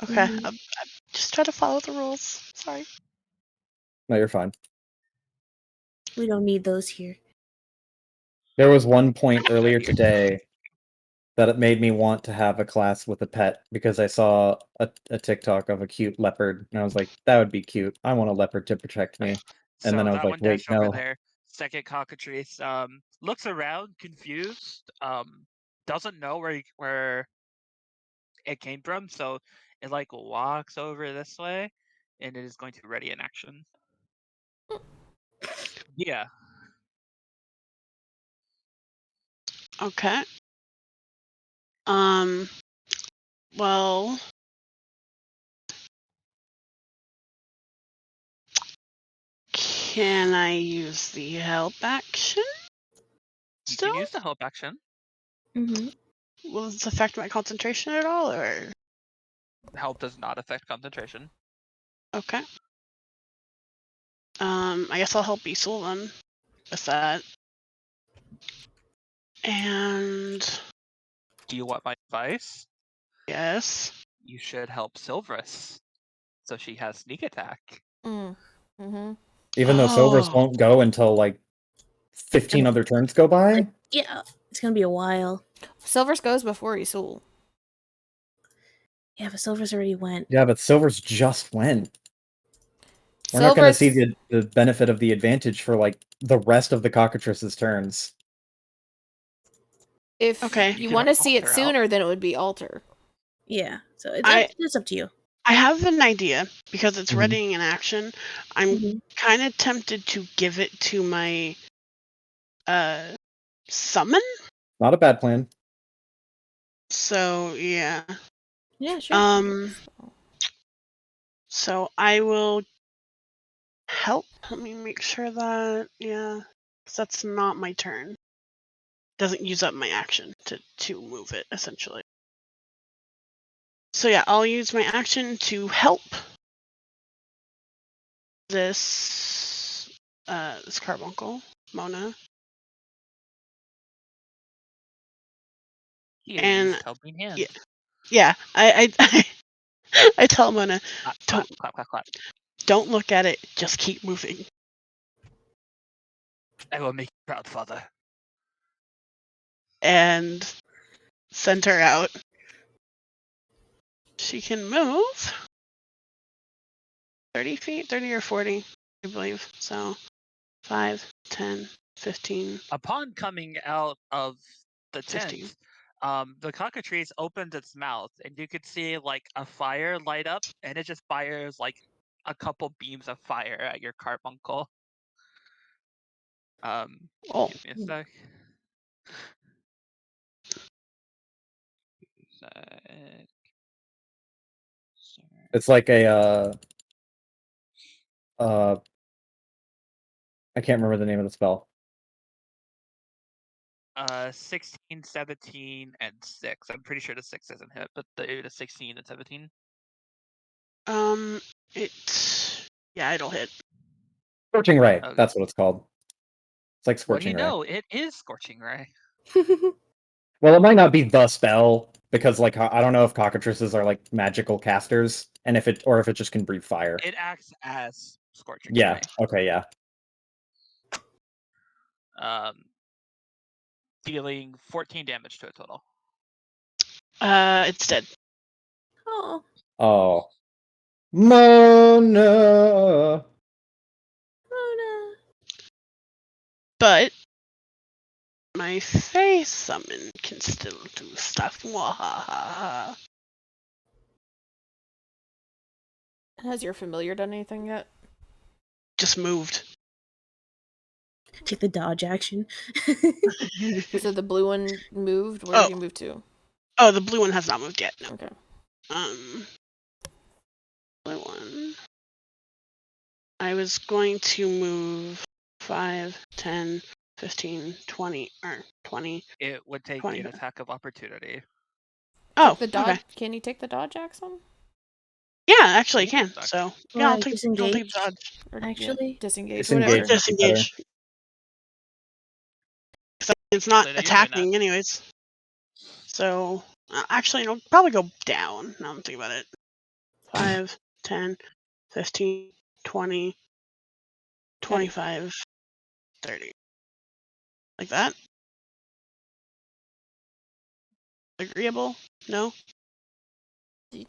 Okay. Mhm. I just try to follow the rules. Sorry. No, you're fine. We don't need those here. There was one point earlier today that it made me want to have a class with a pet because I saw a TikTok of a cute leopard and I was like, that would be cute. I want a leopard to protect me. And then So I was that like, one wait, dash over no. there. Second cockatrice looks around, confused. Doesn't know where it came from, so it like walks over this way, and it is going to ready an action. Yeah. Okay. Well, can I use the help action? You Still? can use the help action. Mm-hmm. Will this affect my concentration at all, or? Help does not affect concentration. Okay. I guess I'll help Isol then with that. And Do you want my advice? yes. You should help Silvrus, so she has sneak attack. Mm-hmm. Even though Silvers Oh. won't go until like 15 other turns go by. Yeah, it's gonna be a while. Silvers goes before Isul. Yeah, but Silver's already went. Yeah, but Silvers just went. We're not going to see Silvers, the benefit of the advantage for like the rest of the cockatrice's turns. if Okay. you can want to see it alter help. sooner, then it would be alter. Yeah, so it's up to you. I have an idea because it's Mhm. readying an action. I'm Mhm. kind of tempted to give it to my summon. Not a bad plan. So yeah. Yeah, sure. So I will help. Let me make sure that 'cause that's not my turn. Doesn't use up my action to move it essentially. So yeah, I'll use my action to help this carbuncle, Mona. He And used helping hand. yeah, I tell Mona, Clap, don't clap, clap, clap. don't look at it, just keep moving. I will make you proud, father. And send her out. She can move 30 feet, 30 or 40, I believe. So 5, 10, 15, Upon coming out of the 15. tent, the cockatrice opened its mouth, and you could see like a fire light up, and it just fires like a couple beams of fire at your carbuncle. Oh, Give me a sec. Sec. It's like a I can't remember the name of the spell. 16, 17, and 6. I'm pretty sure the 6 doesn't hit, but the 16 and 17. It'll hit. Scorching Ray. Okay. That's what it's called. It's like What do you Scorching Ray. know? It is Scorching Ray. Well, it might not be the spell because, like, I don't know if cockatrices are like magical casters, and if it just can breathe fire. It acts as Scorching Yeah. Ray. Okay. Yeah. Dealing 14 damage to it total. It's dead. Oh, Oh. Mona. Mona. But my face summon can still do stuff. Mwahaha. Has your familiar done anything yet? Just moved. Take the dodge action. So the blue one moved. Where Oh. did he move to? Oh, the blue one has not moved yet. No. Okay. Blue one. I was going to move 5, 10, 15, 20, or 20. It would take 20. an attack of opportunity. Oh, The dodge. okay. Can you take the dodge action? Yeah, actually, I can. Sucks. So, Or yeah, I I'll take disengage. the dodge. Or, Actually, disengage. Disengage. Whatever. Would be better. Disengage. 'Cause it's not So you're doing attacking, anyways. So, actually, it'll probably go down. Now I'm thinking about it. 5, 10, 15, 20, 25, 30. Like that? Agreeable? No? You.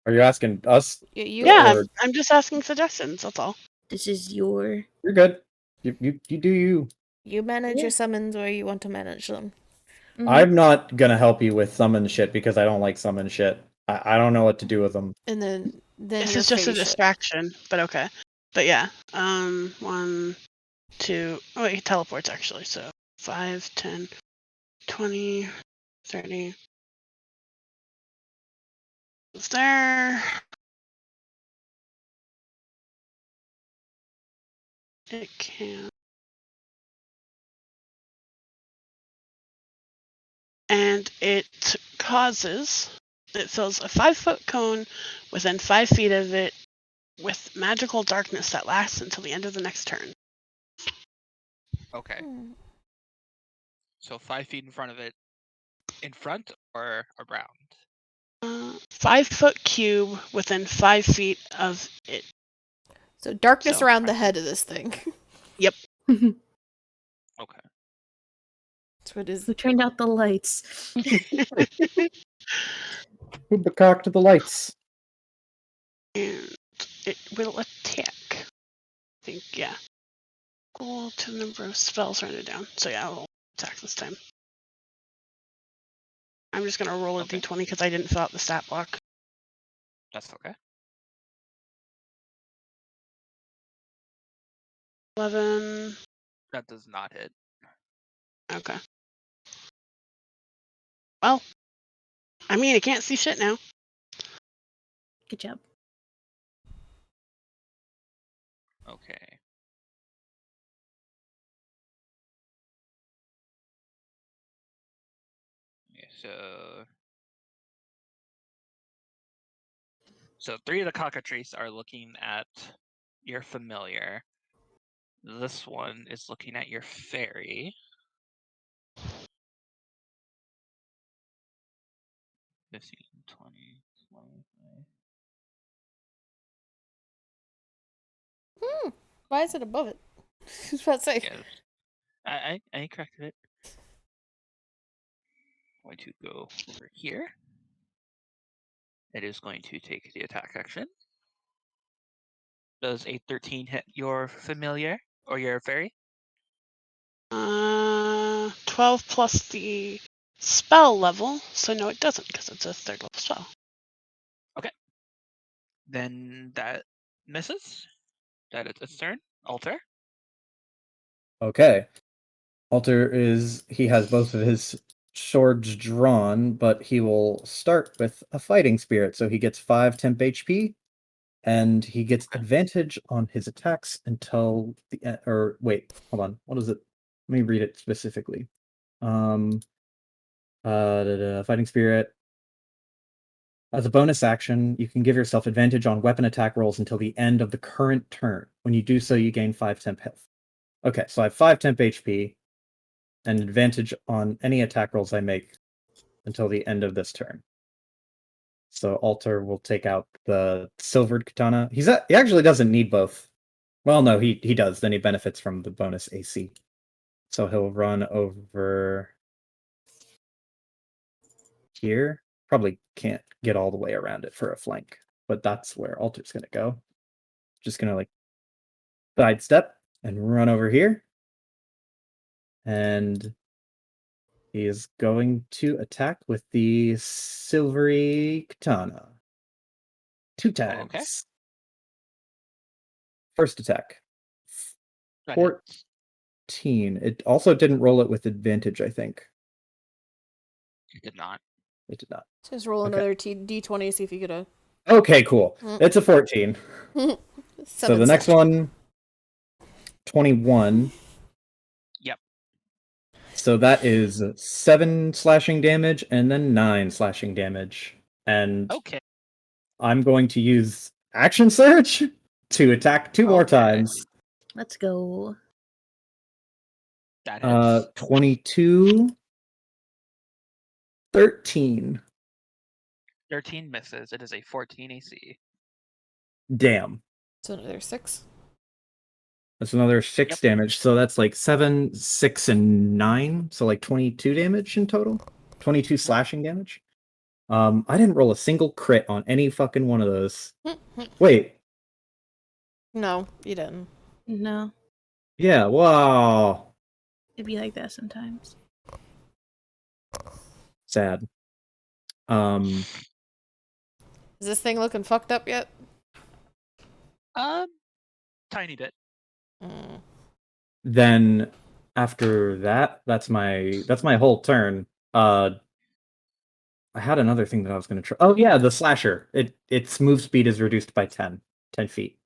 Are you asking us? Yeah, Or- I'm just asking suggestions, that's all. this is your. You're good. You do you. You manage Yeah. your summons where you want to manage them. Mhm. I'm not gonna help you with summon shit because I don't like summon shit. I don't know what to do with them. And then This your is just a face it. distraction, but okay. But yeah, 1, 2, oh wait, he teleports actually, so 5, 10, 20, 30. It's there. It can. And it fills a 5-foot cone within 5 feet of it with magical darkness that lasts until the end of the next turn. Okay. Hmm. So 5 feet in front of it. In front or around? 5-foot cube within 5 feet of it. So darkness So, around the head of this thing. Okay. That's what it is. Who turned out the lights? Who becocked the lights? And it will attack. I think, yeah. Equal to the number of spells written down. So yeah, I'll attack this time. I'm just gonna roll a Okay. d20 because I didn't fill out the stat block. That's okay. 11. That does not hit. Okay. Well, I mean, I can't see shit now. Good job. Okay. Yeah, so 3 of the cockatrices are looking at your familiar. This one is looking at your fairy. 15, 20, 25. Why is it above it? I was about to say. Yeah. I corrected it. Going to go over here. It is going to take the attack action. Does a 13 hit your familiar or your fairy? 12 plus the spell level. So no, it doesn't because it's a 3rd level spell. Then that misses. That is its turn. Alter. Okay. Alter he has both of his swords drawn, but he will start with a fighting spirit, so he gets 5 temp HP, and he gets advantage on his attacks until the or wait, hold on. What is it? Let me read it specifically. Fighting Spirit. As a bonus action, you can give yourself advantage on weapon attack rolls until the end of the current turn. When you do so, you gain 5 temp health. Okay, so I have 5 temp HP and advantage on any attack rolls I make until the end of this turn. So Alter will take out the silvered katana. He actually doesn't need both. Well, no, he does. Then he benefits from the bonus AC. So he'll run over here. Probably can't get all the way around it for a flank, but that's where Alter's gonna go. Just gonna like sidestep and run over here. And he is going to attack with the silvery katana. 2 times. Okay. First attack. That hits. 14. It also didn't roll it with advantage, I think. It did not. It did not. Just roll Okay. another D20, see if you get a. Okay, cool. It's a 14. So Seven the next slash. one, 21. Yep. So that is 7 slashing damage and then 9 slashing damage. And Okay. I'm going to use Action Surge to attack 2 more Okay. times. Let's go. That hits. 22, 13. 13 misses. It is a 14 AC. Damn. So another 6. That's another 6 damage. So that's like 7, 6, and 9. So like 22 damage in total. 22 slashing damage. I didn't roll a single crit on any fucking one of those. Wait. No, you didn't. No, Yeah, wow. it'd be like that sometimes. Sad. Is this thing looking fucked up yet? Tiny bit. Mm. Then after that, that's my whole turn. I had another thing that I was going to try. Oh yeah, the slasher. Its move speed is reduced by 10 feet.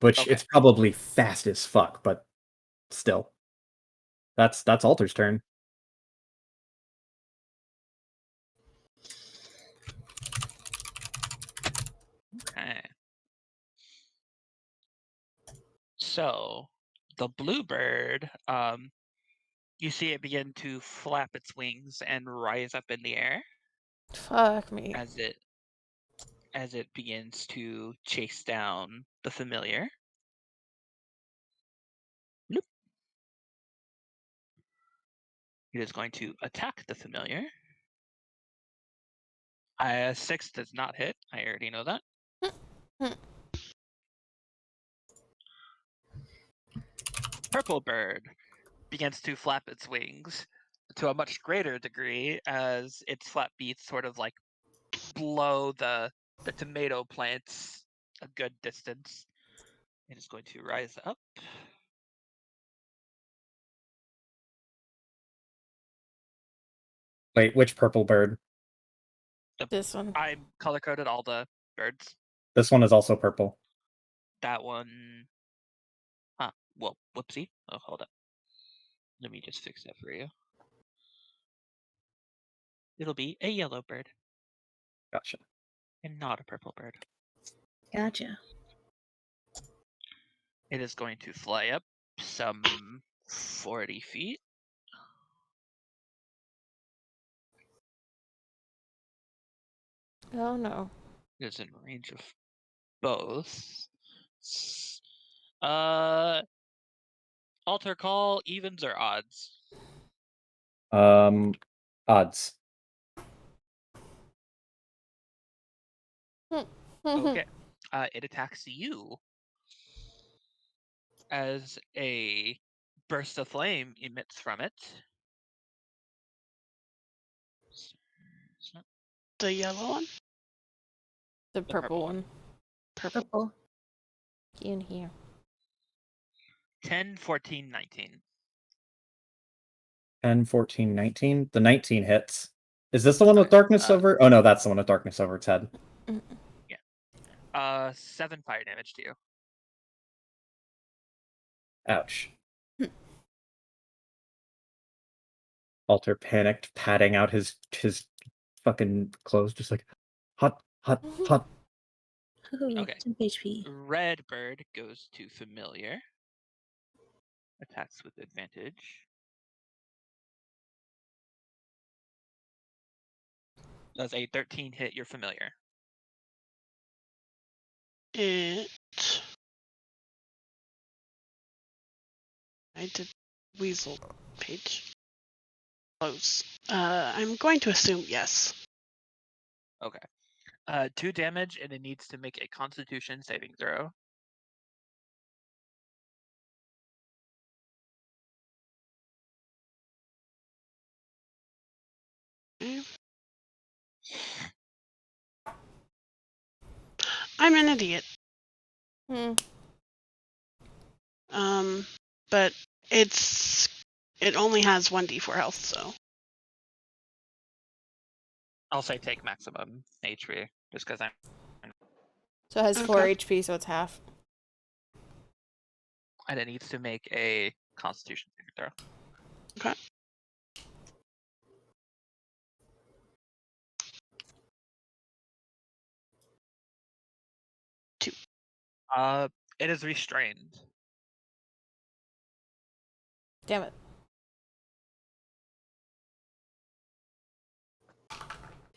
Which Okay. it's probably fast as fuck, but still. That's Alter's turn. Okay. So the bluebird, you see it begin to flap its wings and rise up in the air Fuck me. as it begins to chase down the familiar. Bloop. It is going to attack the familiar. 6 does not hit. I already know that. Purple bird begins to flap its wings to a much greater degree as its flap beats sort of like blow the tomato plants a good distance. It is going to rise up. Wait, which purple bird? This one. I color coded all the birds. This one is also purple. That one. Well, whoopsie. Oh, hold up. Let me just fix that for you. It'll be a yellow bird Gotcha. and not a purple bird. Gotcha. It is going to fly up some 40 feet. Oh no. It is in range of both. Alter call, evens or odds? Odds. Okay. It attacks you as a burst of flame emits from it. The yellow one? The purple one. Purple. In here. 10, 14, 19. 10, 14, 19. The 19 hits. Is this the one with Okay, darkness over? Oh no, that's the one with darkness over its head. 7 fire damage to you. Ouch. Alter panicked, patting out his fucking clothes, just like hot, hot, hot. Ooh, Okay. 10 HP. Red bird goes to familiar. Attacks with advantage. Does a 13 hit your familiar? I did weasel page. Close. I'm going to assume yes. Okay. 2 damage, and it needs to make a Constitution saving throw. I'm an idiot. Hmm. But it only has 1d4 health, so I'll say take maximum HP, just because I'm. So it has 4 Okay. HP, so it's half. And it needs to make a Constitution saving throw. okay. It is restrained. Damn it.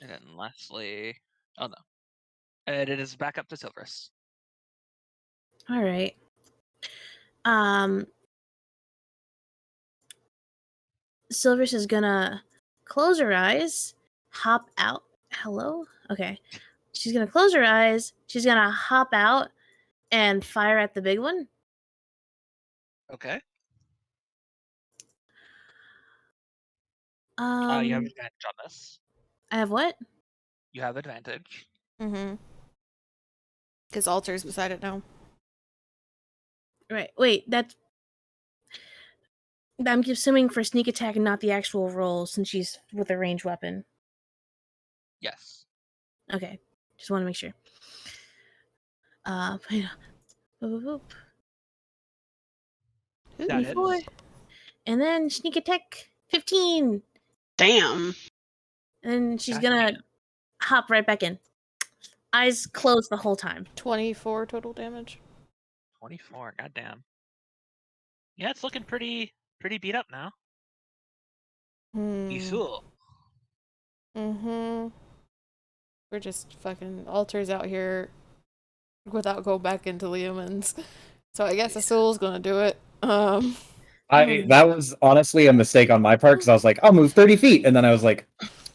And then lastly, oh no, and it is back up to Silverus. All right. Silverus is gonna close her eyes, hop out. Hello? Okay. She's gonna close her eyes. She's gonna hop out and fire at the big one. Okay. You have advantage on this. I have what? You have advantage. Mm-hmm. Because Alter's beside it now. Right. Wait, I'm assuming for sneak attack and not the actual roll since she's with a ranged weapon. Yes. Okay. Just want to make sure. Boop, boop, boop. Ooh, That hits. 24. And then sneak attack 15. Damn. And then she's God gonna damn. hop right back in. Eyes closed the whole time. 24 total damage. 24. Goddamn. Yeah, it's looking pretty beat up now. Isul. Mm-hmm. We're just fucking Alters out here without going back into the humans. So I guess Azul's gonna do it. That was honestly a mistake on my part because I was like, I'll move 30 feet, and then I was like,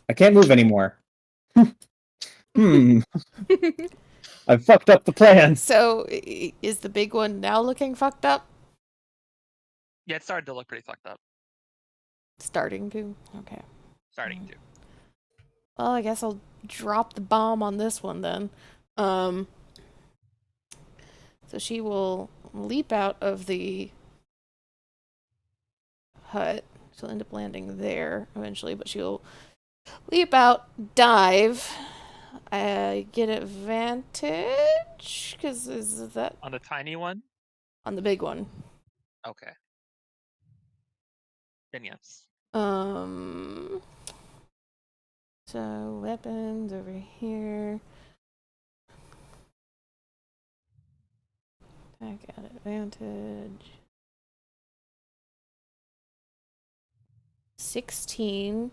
I can't move anymore. I fucked up the plan. So is the big one now looking fucked up? Yeah, it started to look pretty fucked up. Starting to? Okay. Starting to. Well, I guess I'll drop the bomb on this one then. So she will leap out of the hut. She'll end up landing there eventually, but she'll leap out, dive. I get advantage because is that On the tiny one? on the big one? Okay. Then yes. So weapons over here. Attack at advantage. 16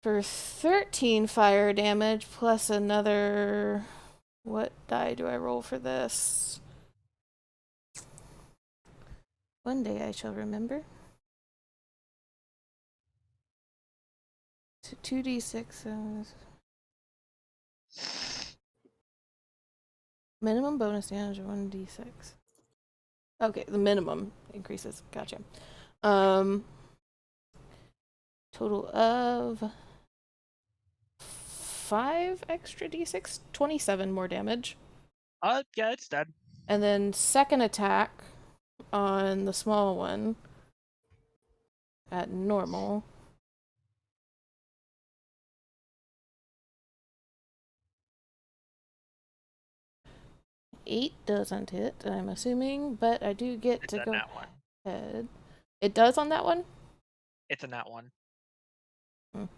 for 13 fire damage plus another. What die do I roll for this? One day I shall remember. 2d6. Minimum bonus damage of 1d6. Okay, the minimum increases. Gotcha. Total of 5 extra d6, 27 more damage. Yeah, it's dead. And then second attack on the small one at normal. Eight doesn't hit, I'm assuming, but I do get It's to a go nat one. ahead. It does on that one? It's a nat one. And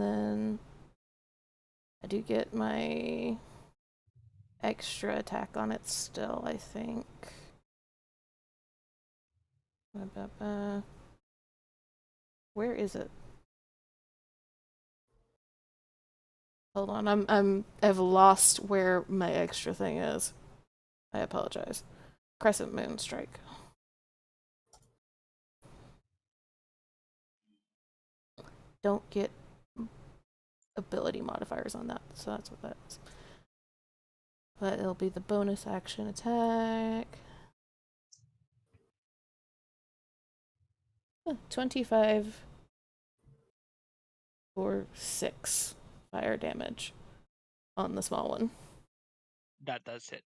then I do get my extra attack on it still, I think. Where is it? Hold on, I've lost where my extra thing is. I apologize. Crescent Moon Strike. Don't get ability modifiers on that, so that's what that is. But it'll be the bonus action attack. 25 for 6 fire damage on the small one. That does hit.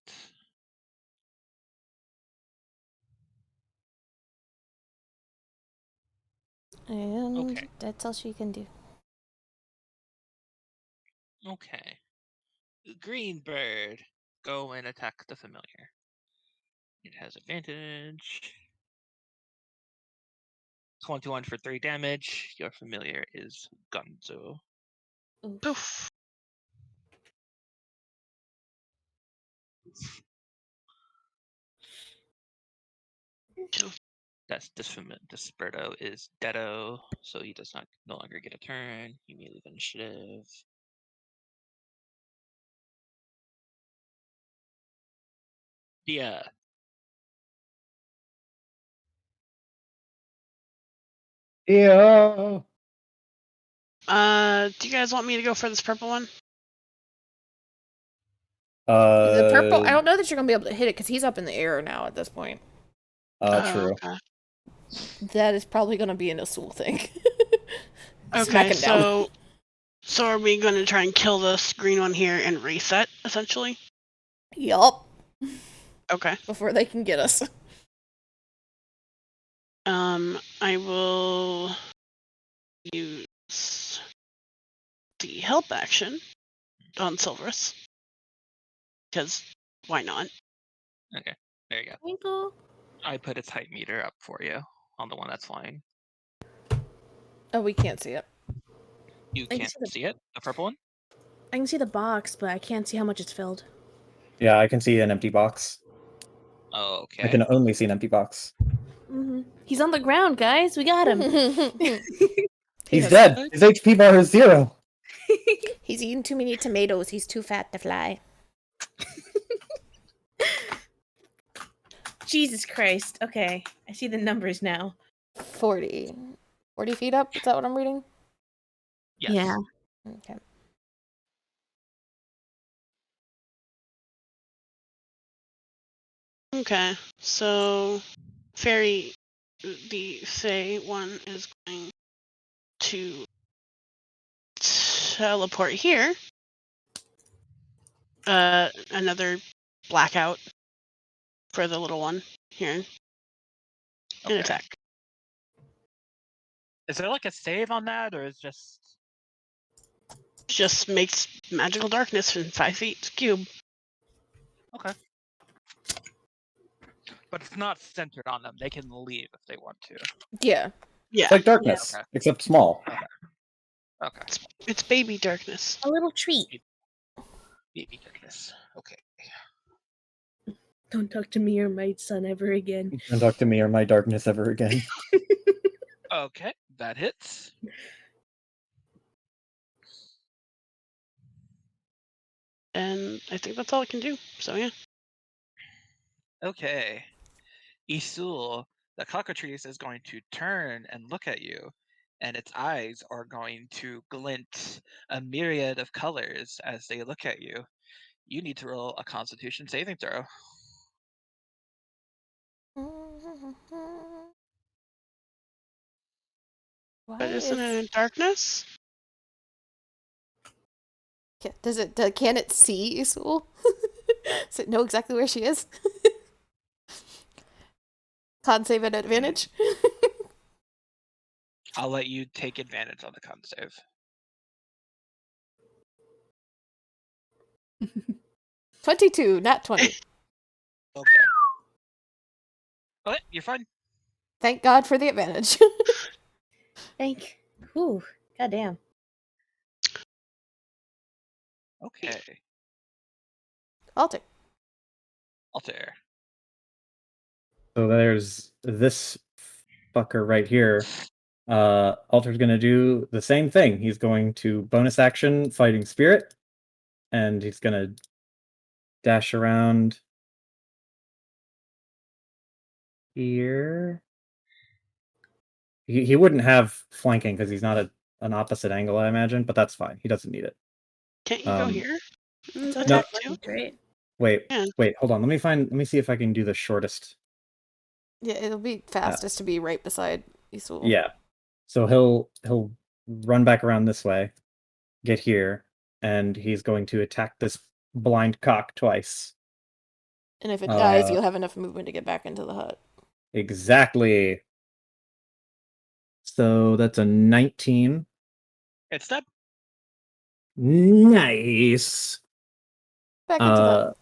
And Okay. that's all she can do. Okay. Green bird. Go and attack the familiar. It has advantage. 21 for 3 damage. Your familiar is Gonzo. Poof. That's Desperto is Deado, so he does not no longer get a turn. You may leave initiative. Yeah. Yeah. Do you guys want me to go for this purple one? The purple, I don't know that you're gonna be able to hit it because he's up in the air now at this point. True. Okay. That is probably gonna be an Asul thing. Smack Okay, him down. so are we going to try and kill this green one here and reset, essentially? Yup. Okay. Before they can get us. I will use the help action on Silverus. Because why not? Okay. There you go. Twinkle. I put its height meter up for you on the one that's flying. Oh, we can't see it. You I can't see the- see it? The purple one? I can see the box, but I can't see how much it's filled. Yeah, I can see an empty box. Oh, okay. I can only see an empty box. Mm-hmm. He's on the ground, guys. We got him. He's has- dead. His HP bar is 0. He's eaten too many tomatoes. He's too fat to fly. Jesus Christ. Okay, I see the numbers now. 40 feet up? Is that what I'm reading? Yes. Yeah. Okay. Okay, so Fairy, the Fey one is going to teleport here. Another blackout for the little one here. And Okay. attack. Is there like a save on that, or is just Just makes magical darkness in 5 feet cube. okay? But it's not centered on them. They can leave if they want to. Yeah. Yeah, It's like darkness, Okay. except small. Okay. it's baby darkness. A little treat. Baby darkness. Okay. Don't talk to me or my son ever again. Don't talk to me or my darkness ever again. Okay, that hits. And I think that's all I can do. So yeah. Okay. Isul, the cockatrice is going to turn and look at you, and its eyes are going to glint a myriad of colors as they look at you. You need to roll a Constitution saving throw. Why But isn't is... it darkness? Can it see Isul? Does it know exactly where she is? Con save at advantage? I'll let you take advantage on the con save. 22, not 20. Okay. Okay, you're fine. Thank God for the advantage. Whew. Goddamn. Okay. Alter. Altair. So there's this fucker right here. Alter's gonna do the same thing. He's going to bonus action Fighting Spirit, and he's gonna dash around here. He wouldn't have flanking because he's not an opposite angle, I imagine, but that's fine. He doesn't need it. Can't you go here? It's Attack no. too? Right? Wait, Yeah. wait, hold on. Let me see if I can do the shortest. Yeah, it'll be fastest to be right beside Isul. Yeah. So he'll run back around this way, get here, and he's going to attack this blind cock twice. And if it dies, Uh, you'll have enough movement to get back into the hut. Exactly. So that's a 19. It's dead. Nice. Back into the hut.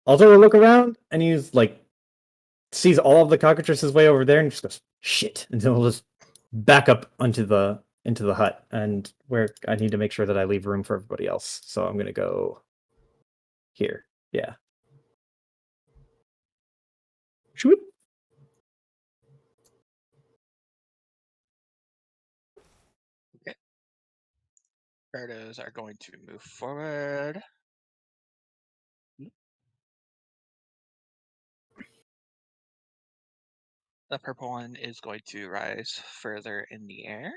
Also, will look around and he's like, sees all of the cockatrices way over there and just goes, shit. And then he'll just back up into the hut, and where I need to make sure that I leave room for everybody else. So I'm gonna go here. Yeah. Shoot. Birdos are going to move forward. The purple one is going to rise further in the air.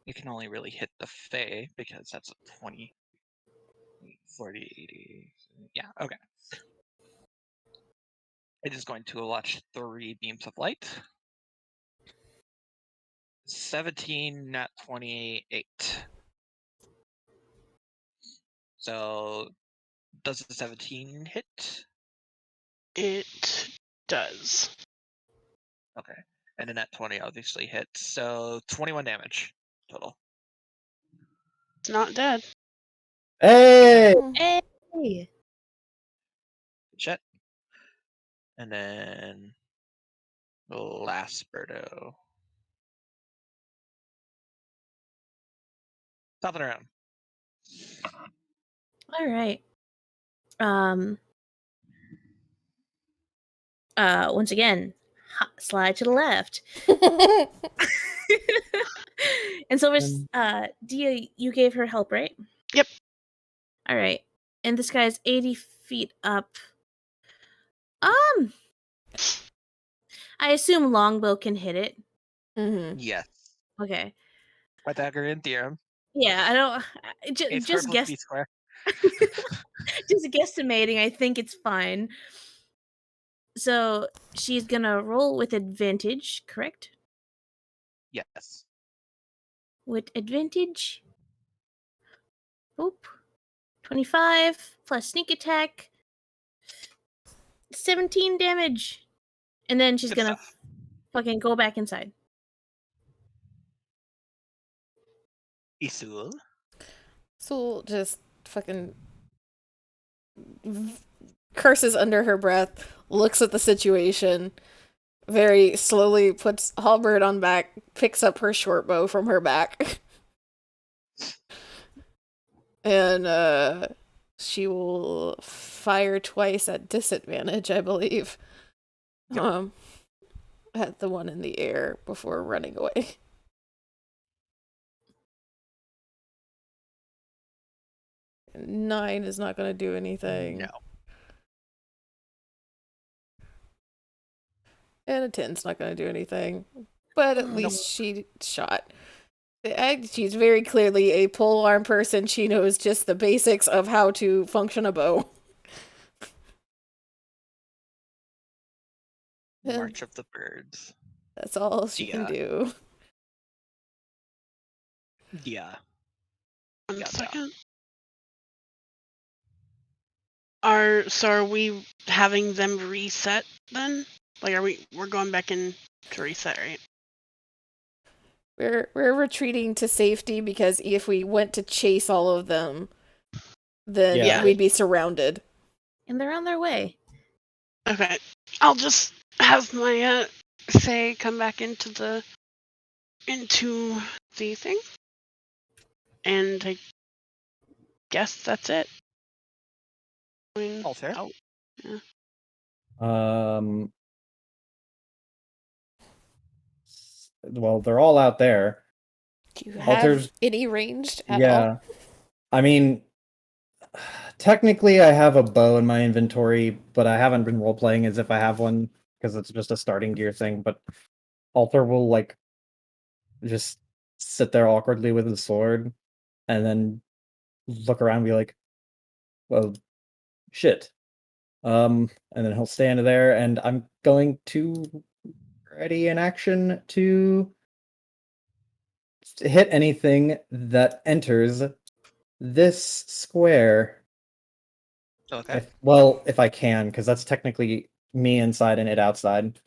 You can only really hit the Fae because that's a 20, 40, 80. Yeah, okay. It is going to launch 3 beams of light. 17, not 28. So, does the 17 hit? It does. Okay. And then that 20 obviously hits. So, 21 damage total. It's not dead. Hey! Hey. Jet. And then the last Birdo. Top of the round. All right. Once again, slide to the left. And so, Dia, you gave her help, right? Yep. All right. And this guy's 80 feet up. I assume longbow can hit it. Mm-hmm. Yes. Okay. Pythagorean theorem. Yeah, I don't. A square Just plus guess. B square. Just guesstimating. I think it's fine. So she's gonna roll with advantage, correct? Yes. With advantage. Boop. 25 plus sneak attack. 17 damage. And then she's Good gonna stuff. fucking go back inside. Isul. Isul just fucking curses under her breath, looks at the situation, very slowly puts halberd on back, picks up her short bow from her back. And she will fire twice at disadvantage, I believe. Yep. At the one in the air before running away. And 9 is not going to do anything. No. And a 10's not going to do anything. But at Nope. least she shot. She's very clearly a polearm person. She knows just the basics of how to function a bow. And March of the Birds. that's all she can Yeah. do. Yeah. One Yeah, second. So are we having them reset then? Like, we're going back in to reset, right? We're retreating to safety because if we went to chase all of them, then Yeah. we'd be surrounded. And they're on their way. Okay. I'll just have my Faye come back into the thing. And I guess that's it. I mean, Altair? oh, Well, they're all out there. Do you have Altar's- any ranged at all? Yeah. I mean, technically I have a bow in my inventory, but I haven't been role-playing as if I have one, because it's just a starting gear thing, but Altar will, like, just sit there awkwardly with his sword, and then look around and be like, well, shit. And then he'll stand there, and I'm going to ready an action to hit anything that enters this square. Okay. If I can, because that's technically me inside and it outside.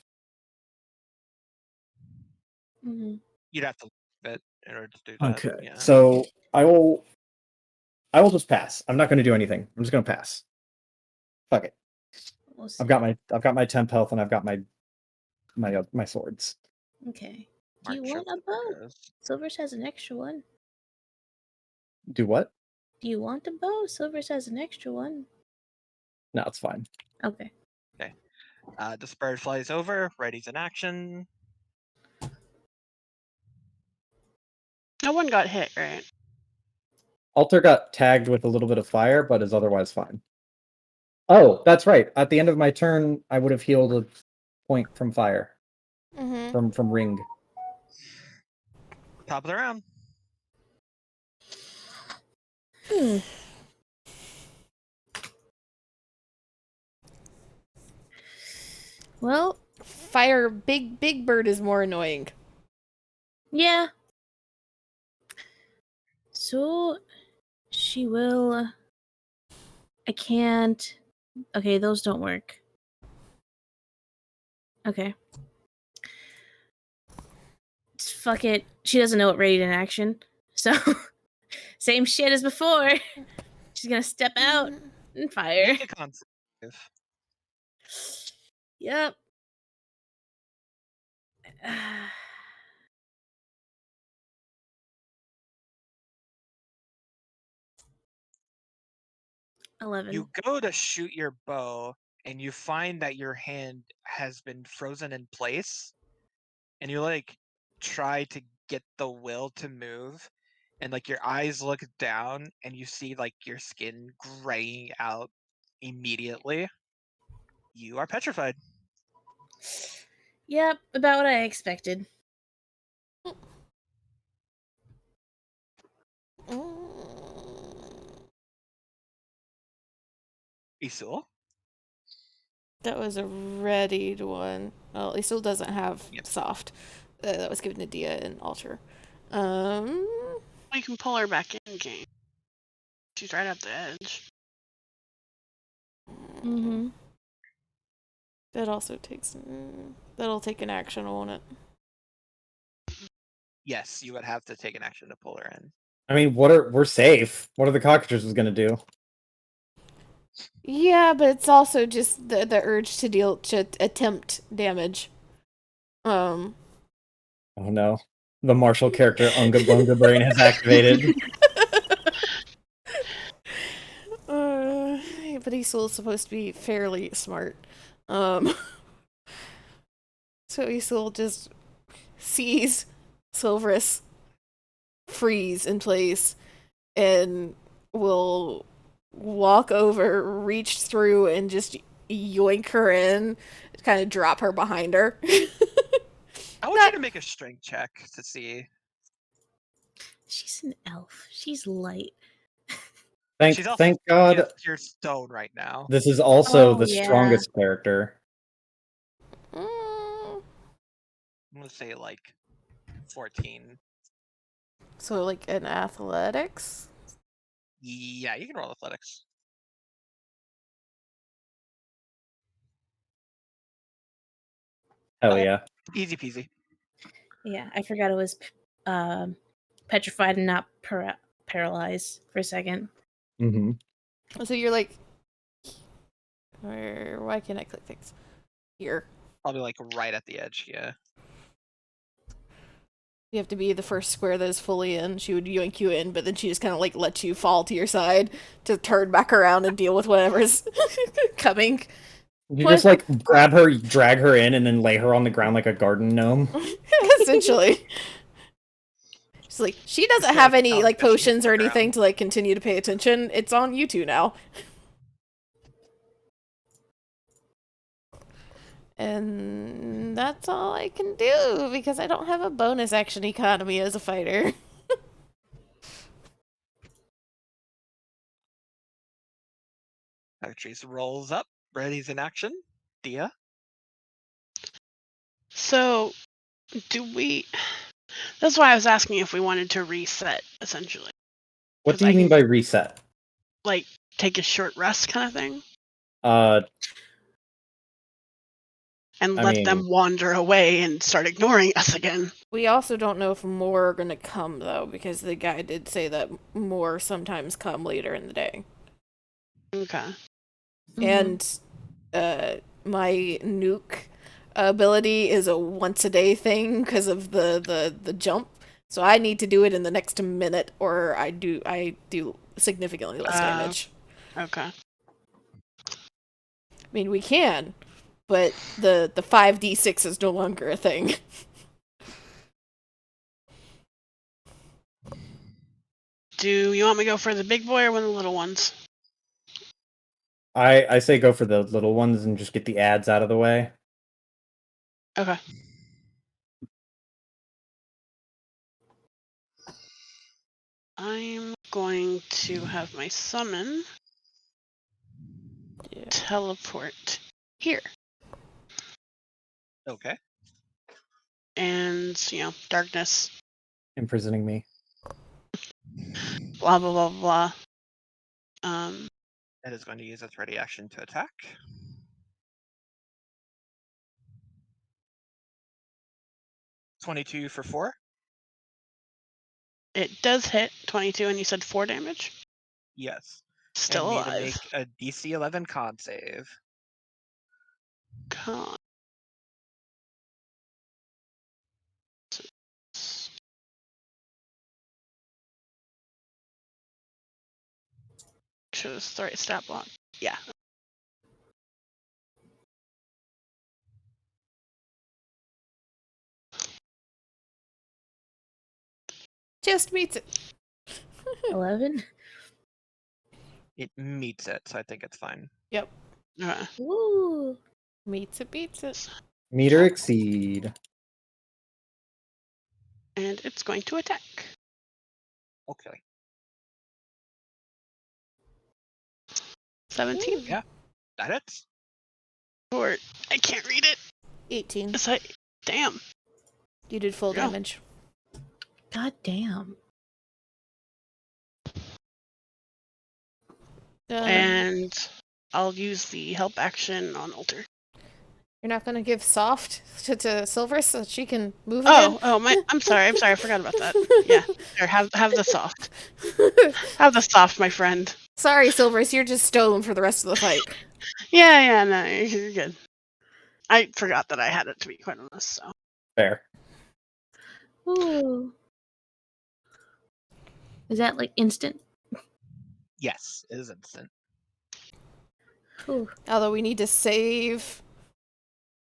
Mm-hmm. You'd have to leave it in order to do that. Okay. Yeah. So I will just pass. I'm not going to do anything. I'm just going to pass. Fuck it. We'll see. I've got my temp health and I've got my swords. Okay. Do you March want of a bow? the Rose. Silvers has an extra one. Do what? Do you want a bow? Silvers has an extra one. No, it's fine. Okay. This bird flies over, ready's in action. no one got hit, right? Altar got tagged with a little bit of fire, but is otherwise fine. Oh, that's right. At the end of my turn, I would have healed a point from fire. Mm-hmm. From ring. Top of the round. Well, fire big bird is more annoying. Yeah. So she will. I can't. Okay, those don't work. Okay. Fuck it. She doesn't know what raid in action. So, same shit as before. She's gonna step out and fire. Make a con save. Yep. 11. You go to shoot your bow, and you find that your hand has been frozen in place, and you like try to get the will to move, and like your eyes look down, and you see like your skin graying out immediately. You are petrified. Yep, about what I expected. Isul? That was a readied one. Well, he still doesn't have Yep. soft. That was given to Dia and Altar. We can pull her back in game. She's right at the edge. Mm-hmm. That also takes. That'll take an action, won't it? Yes, you would have to take an action to pull her in. I mean, we're safe. What are the cockroaches gonna do? Yeah, but it's also just the urge to attempt damage. Oh no. The martial character Unga Bunga Brain has activated. But he's still supposed to be fairly smart. So Isil just sees Silverus freeze in place and will walk over, reach through, and just yoink her in, kind of drop her behind her. I want you to make a strength check to see. She's an elf. She's light. She's also Thank God pure stone right now. this is also Oh, the yeah. strongest character. Mm, I'm gonna say like 14. so, like, an athletics Yeah, you can roll athletics. Hell Oh. yeah. Easy peasy. Yeah, I forgot it was petrified and not paralyzed for a second. Mm-hmm. So you're like, why can't I click things? Here. Probably like right at the edge. Yeah. You have to be the first square that is fully in. She would yoink you in, but then she just kind of like lets you fall to your side to turn back around and deal with whatever's coming. You What? just like grab her, drag her in, and then lay her on the ground like a garden gnome. Essentially. She's like, she doesn't Just have like any like competition potions or on the anything ground. to like continue to pay attention. It's on you two now. And that's all I can do because I don't have a bonus action economy as a fighter. Patrice rolls up, ready's in action. Dia. So, do we? That's why I was asking if we wanted to reset, essentially. What 'Cause do you I mean can- by reset? Like, take a short rest kind of thing? And I let mean- them wander away and start ignoring us again. We also don't know if more are going to come, though, because the guy did say that more sometimes come later in the day. Okay. And my nuke ability is a once-a-day thing because of the jump. So I need to do it in the next minute, or I do significantly less damage. Okay. I mean, we can, but the 5d6 is no longer a thing. Do you want me to go for the big boy or one of the little ones? I say go for the little ones and just get the ads out of the way. Okay. I'm going to have my summon Yeah. teleport here. Okay. And, darkness, Imprisoning me. blah, blah, blah, blah. It is going to use its ready action to attack. $22 for 4. It does hit 22, and you said 4 damage? Yes. Still and need alive. to make a DC 11 con save. Con. Shows the right stat block. Yeah. Just meets it. 11? It meets it, so I think it's fine. Yep. Okay. Woo! Meets it, beats it. Meter exceed. And it's going to attack. Okay. 17. Yeah. That hits. Or I can't read it. 18. It's like, damn. You did full Yeah. damage. God damn. And I'll use the help action on Alter. You're not gonna give soft to Silver so that she can move again? I'm sorry, I forgot about that. Yeah. Here, have the soft. Have the soft, my friend. Sorry, Silvers, you're just stolen for the rest of the fight. Yeah, no, you're good. I forgot that I had it, to be quite honest, so. Fair. Ooh. Is that like instant? Yes, it is instant. Ooh. Although we need to save.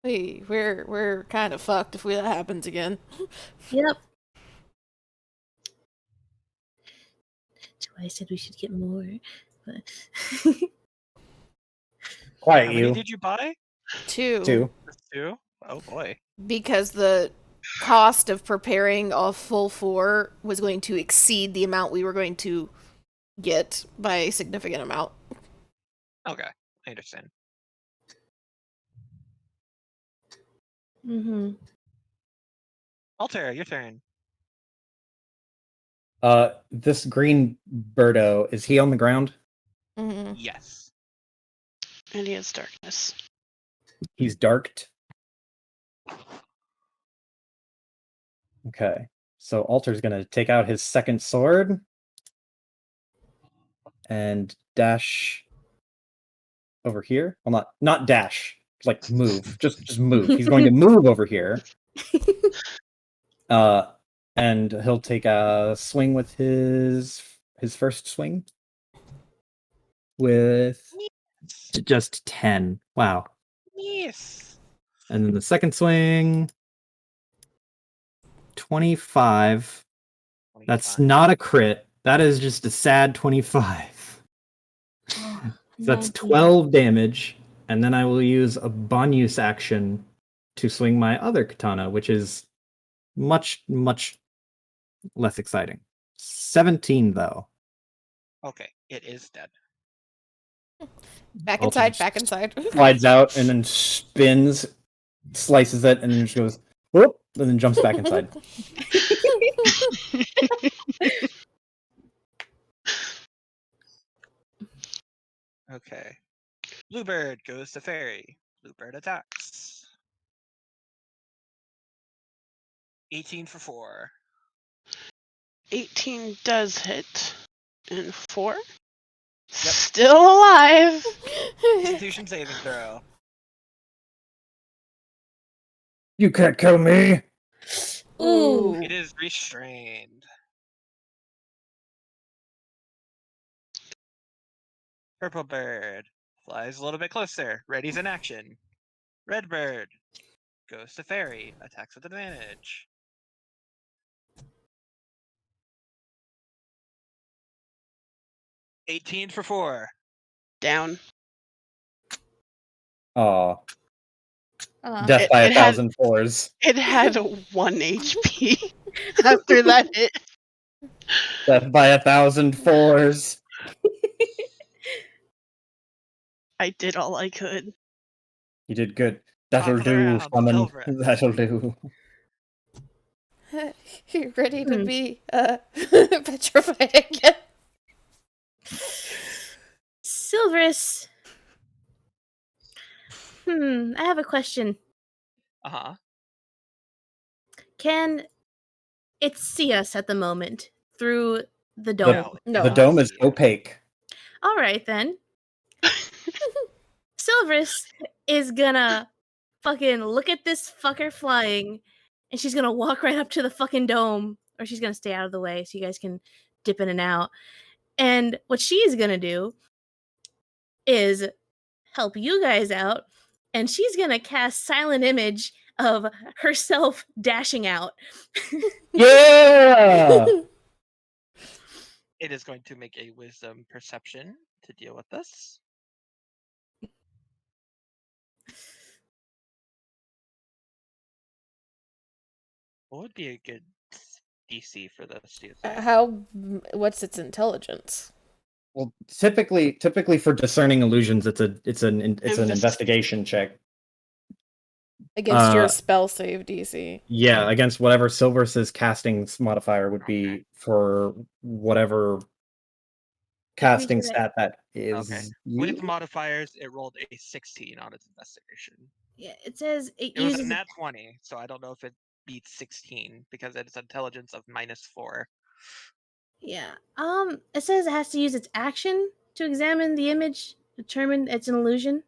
Hey, we're kind of fucked if that happens again. Yep. That's why I said we should get more. But Quiet How many you. did you buy? 2. 2. Just 2? Oh boy. Because the cost of preparing a full 4 was going to exceed the amount we were going to get by a significant amount. Okay, I understand. mm-hmm. Altair, your turn. This green birdo, is he on the ground? Mhm. Yes. And he has darkness. He's darked. Okay. So Alter's gonna take out his second sword and dash over here. Well, not dash. Like move. Just move. He's going to move over here. And he'll take a swing with his first swing with just 10. Wow. Yes. And then the second swing 25. That's 25. not a crit. That is just a sad 25. So that's 12 damage, and then I will use a bonus action to swing my other katana, which is much, much less exciting. 17, though. Okay, it is dead. Back Alter inside, just back inside. Slides out and then spins, slices it, and then just goes, whoop, and then jumps back inside. Okay. Bluebird goes to Fairy. Bluebird attacks. 18 for 4. 18 does hit. And 4? Still alive! Constitution saving throw. You can't kill me! Ooh. It is restrained. Purple bird flies a little bit closer. Ready's in action. Red bird goes to Fairy. Attacks with advantage. $18 for 4. Down. Aw. Uh, Death by it had- 1,000 fours. It had 1 HP after that hit. Death by 1,000 fours. I did all I could. You did good. That'll Top of the do, round, summon. Silver. That'll do. You're ready to Hmm. be petrified again. Silverus. I have a question. Uh-huh. Can it see us at the moment through the dome? No. The No. dome is opaque. All right, then. Silverus is gonna fucking look at this fucker flying, and she's gonna walk right up to the fucking dome, or she's gonna stay out of the way so you guys can dip in and out. And what she is gonna do is help you guys out, and she's gonna cast Silent Image of herself dashing out. Yeah! It is going to make a wisdom perception to deal with this. What would be a good DC for this, do you think? What's its intelligence? Well, typically for discerning illusions, it's an Invest- investigation check. Against your Uh, spell save DC. Yeah, against whatever Silver's casting modifier would be for whatever casting that. stat that is. Okay. With modifiers, it rolled a 16 on its investigation. Yeah, it says it It was a uses nat 20, so I don't know if it beats 16 because it's intelligence of -4. Yeah. It says it has to use its action to examine the image, determine it's an illusion.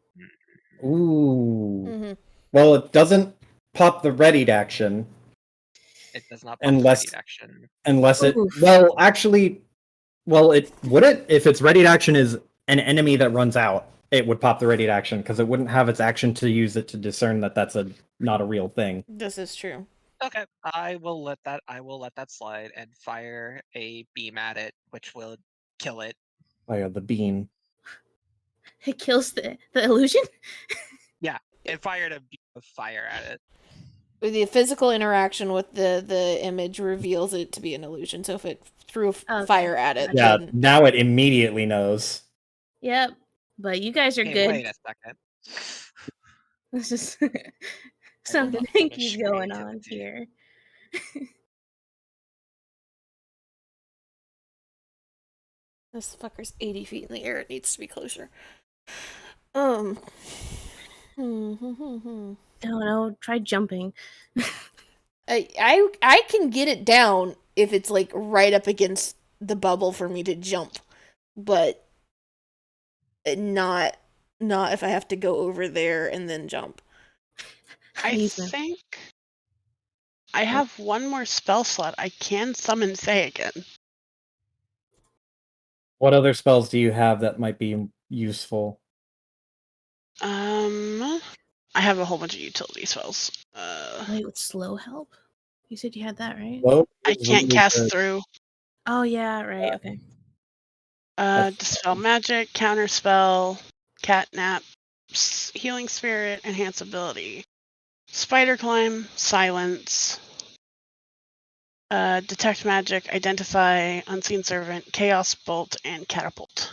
Ooh. Mm-hmm. Well, it doesn't pop the readied action It does not Unless- pop action. unless it. Oof. Well, actually, it would it if its readied action is an enemy that runs out. It would pop the readied action because it wouldn't have its action to use it to discern that that's not a real thing. This is true. Okay, I will let that slide and fire a beam at it, which will kill it. Fire the beam. It kills the illusion. It fired a beam of fire at it. The physical interaction with the image reveals it to be an illusion. So if it threw Okay. fire at it, Yeah, then now it immediately knows. Yep. But you guys are Okay, good. wait a second. This is something love some hanky's going on creativity. here. This fucker's 80 feet in the air. It needs to be closer. Hmm. No, try jumping. I can get it down if it's like right up against the bubble for me to jump, but not if I have to go over there and then jump. I Amazing. think I have one more spell slot. I can summon Fae again. What other spells do you have that might be useful? I have a whole bunch of utility spells. Wait, with slow help? You said you had that, right? Well, I can't cast through. Oh yeah, right. Okay. Dispel magic, counterspell, catnap, healing spirit, enhance ability, spider climb, silence, detect magic, identify, unseen servant, chaos bolt, and catapult.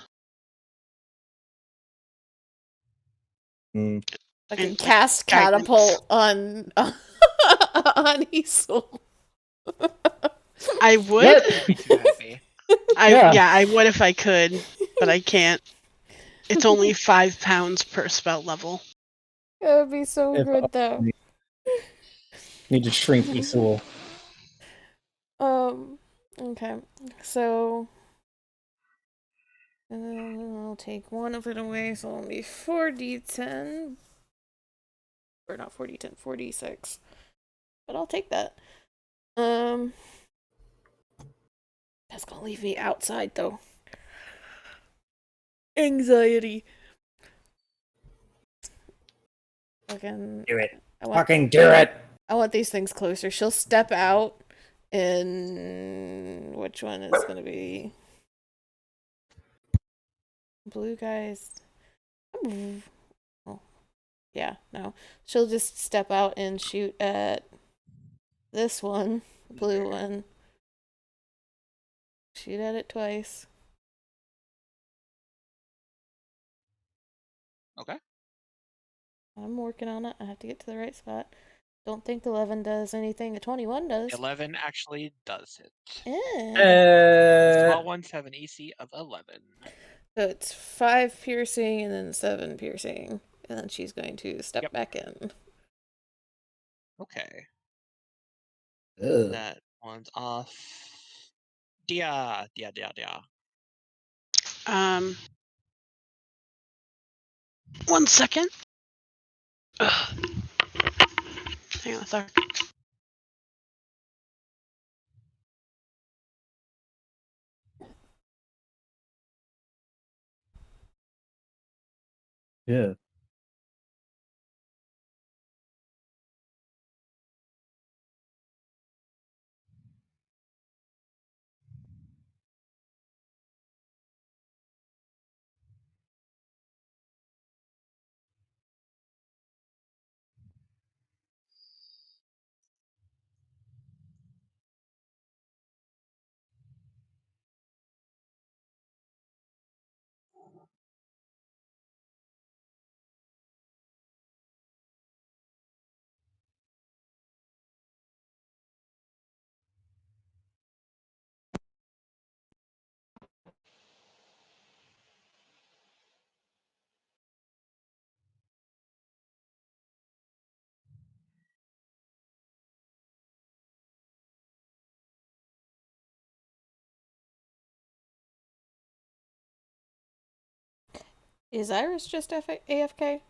I can And, like, cast guidance. catapult on on Isul. I would. What? Be too happy. I would if I could, but I can't. It's only 5 pounds per spell level. That would be so If- good though. Need to shrink Isul. Okay. So I'll take one of it away, so it'll be 4d10. Or not 4d10, 4d6. But I'll take that. That's gonna leave me outside though. Anxiety. Fucking Do it. I want, Fucking do it. I want these things closer. She'll step out, and which one is gonna be blue guys? Oh, yeah, no. She'll just step out and shoot at this one, blue one. Shoot at it twice. Okay. I'm working on it. I have to get to the right spot. Don't think 11 does anything. A 21 does. 11 actually does it. Uh, Small ones have an AC of 11. So it's 5 piercing and then 7 piercing. And then she's going to step Yep. back in. Okay. ugh. That one's off. Dia. 1 second. Ugh. Hang on a sec. Yeah. Is Iris just AFK?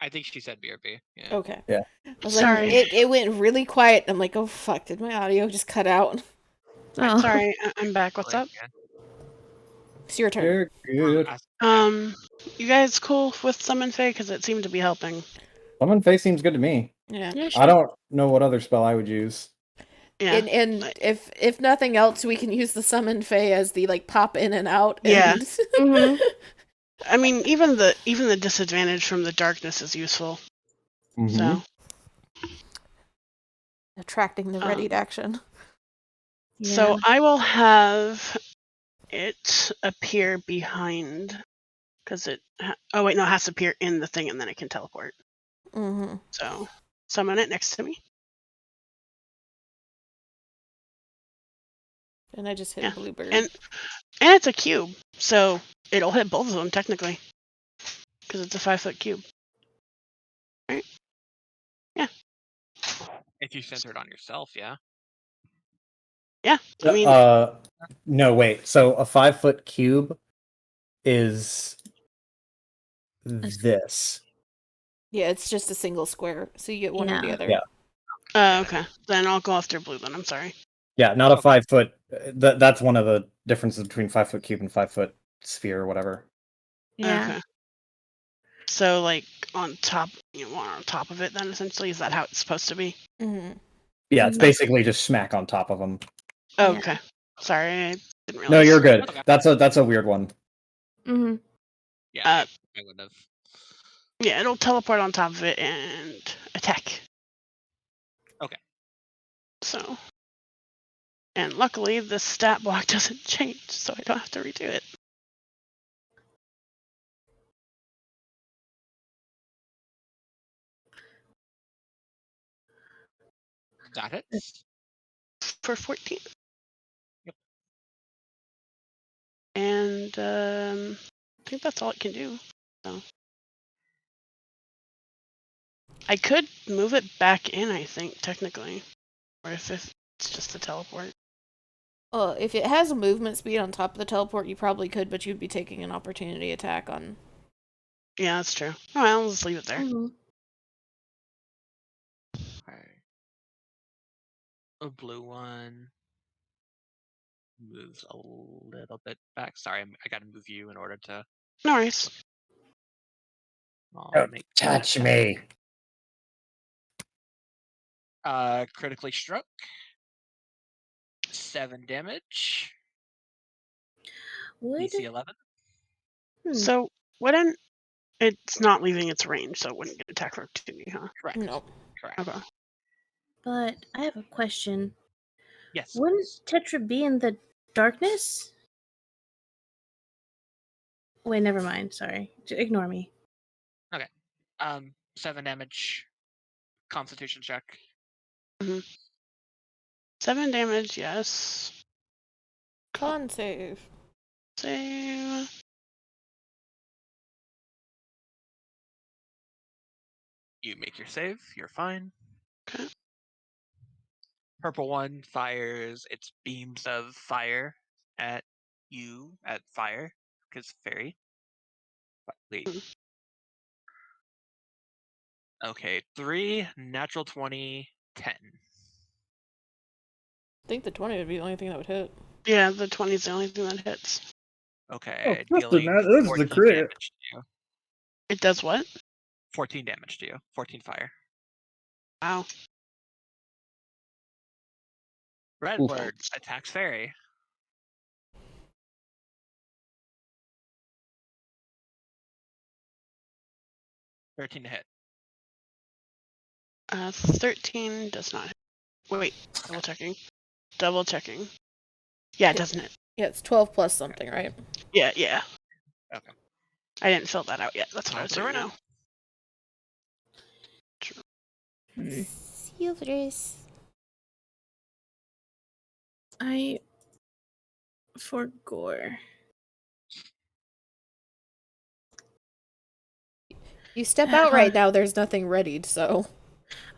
I think she said BRB. Yeah. Okay. Yeah. I was Sorry. like, it went really quiet. I'm like, oh fuck, did my audio just cut out? Oh. Sorry, I'm back. What's up? Yeah. It's your turn. You're good. You guys cool with Summon Fae? Because it seemed to be helping. Summon Face seems good to me. Yeah. Yeah, sure. I don't know what other spell I would use. Yeah. And if nothing else, we can use the summon Fae as the like pop in and out. Yeah. And Mhm. I mean, even the disadvantage from the darkness is useful. Mhm. So attracting the readied action. So Yeah. I will have it appear behind, because it. Oh wait, no, it has to appear in the thing, and then it can teleport. Mm-hmm. So summon it next to me. And I just hit Yeah. Bluebird. And it's a cube, so it'll hit both of them technically, because it's a 5-foot cube. Right? Yeah. If you center it on yourself, yeah. Yeah. I mean, no, wait. So a 5-foot cube is this. Yeah, it's just a single square, so you get one or the Yeah. other. Yeah. okay. Then I'll go after blue. Then I'm sorry. Yeah, not a Okay. 5-foot. That's one of the differences between 5-foot cube and 5-foot sphere or whatever. Yeah. Okay. So like on top, on top of it. Then essentially, is that how it's supposed to be? Mm-hmm. Yeah, it's Mhm. basically just smack on top of them. Oh, Yeah. okay. Sorry, I didn't realize. No, you're good. Okay. That's a weird one. Mm-hmm. Yeah, Uh, I would have. Yeah, it'll teleport on top of it and attack. Okay. So, and luckily the stat block doesn't change, so I don't have to redo it. That hits. For 14. Yep. And I think that's all it can do. So I could move it back in, I think, technically. Or if it's just a teleport. Well, if it has a movement speed on top of the teleport, you probably could, but you'd be taking an opportunity attack on. Yeah, that's true. Oh, I'll just leave it there. Mm-hmm. Okay. A blue one moves a little bit back. Sorry, I got to move you in order to. No worries. I'll make that Touch attack. me. Critically struck. 7 damage. Would DC 11. So, wouldn't it's not leaving its range, so it wouldn't get attack for opportunity, huh? Correct. No. Correct. Okay. but I have a question. Yes. Wouldn't Tetra be in the darkness? Wait, never mind. Sorry. Ignore me. 7 damage. Constitution check. 7 damage, yes. Con save. Save. You make your save. You're fine. Okay. Purple one fires its beams of fire at you at fire because fairy. Wait. Mm. Okay, 3 natural 20 10. I think the 20 would be the only thing that would hit. Yeah, the 20 is the only thing that hits. Okay, that's the dealing that's the 14 crit. damage to you. It does what? 14 damage to you. 14 fire. Wow. Redward attacks fairy. $13 to hit. 13 does not hit. Wait, double checking. Double checking. Yeah, it doesn't hit. Yeah, it's 12 plus something, right? Yeah, yeah. Okay. I didn't fill that out yet. That's what I was I'll do doing it now. Silvers. For gore. You step out right now, there's nothing readied, so.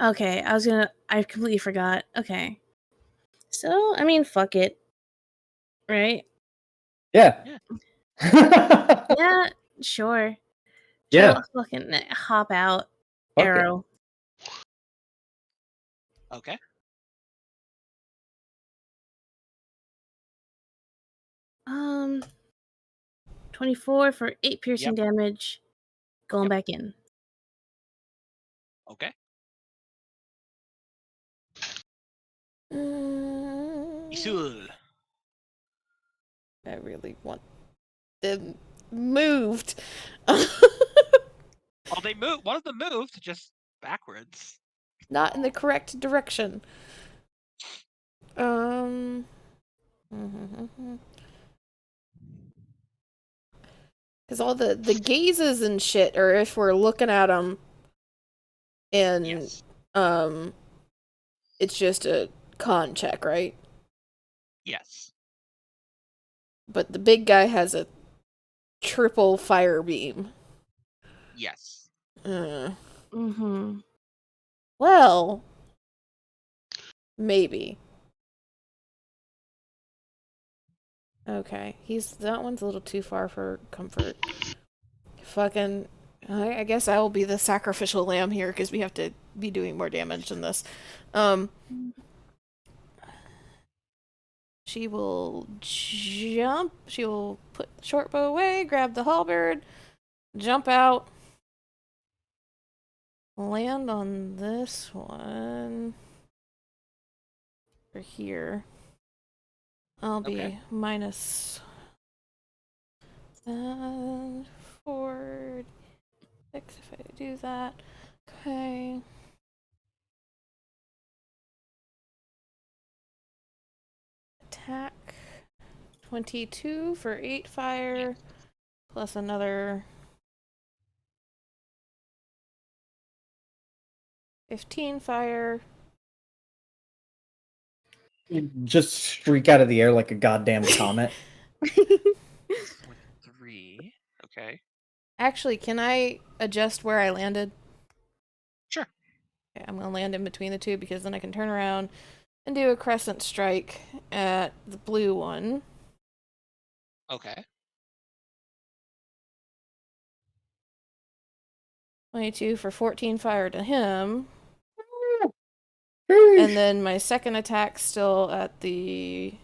Okay, I completely forgot. Okay. So, I mean, fuck it. Right? Yeah. Yeah, sure. Yeah. I'll fucking hop out. Fuck it. Arrow. Okay. Um, 24 for 8 piercing damage. Going Yep. back in. Okay. Mm, Isul. I really want them moved. Oh, they moved. One of them moved just backwards. Not in the correct direction. Because all the gazes and shit are if we're looking at them, and Yes. it's just a con check, right? Yes. but the big guy has a triple fire beam. Yes. Mm-hmm. Well, maybe. Okay, that one's a little too far for comfort. Fucking, I guess I will be the sacrificial lamb here because we have to be doing more damage than this. She will jump. She will put short bow away, grab the halberd, jump out, land on this one. Or here. I'll be Okay. minus 4, 6 if I do that. Okay. Attack 22 for 8 fire, plus another 15 fire. Just streak out of the air like a goddamn comet. With 3. Okay. Actually, can I adjust where I landed? Sure. Okay, I'm gonna land in between the two because then I can turn around and do a crescent strike at the blue one. Okay. 22 for 14 fire to him. And then my second attack still at the...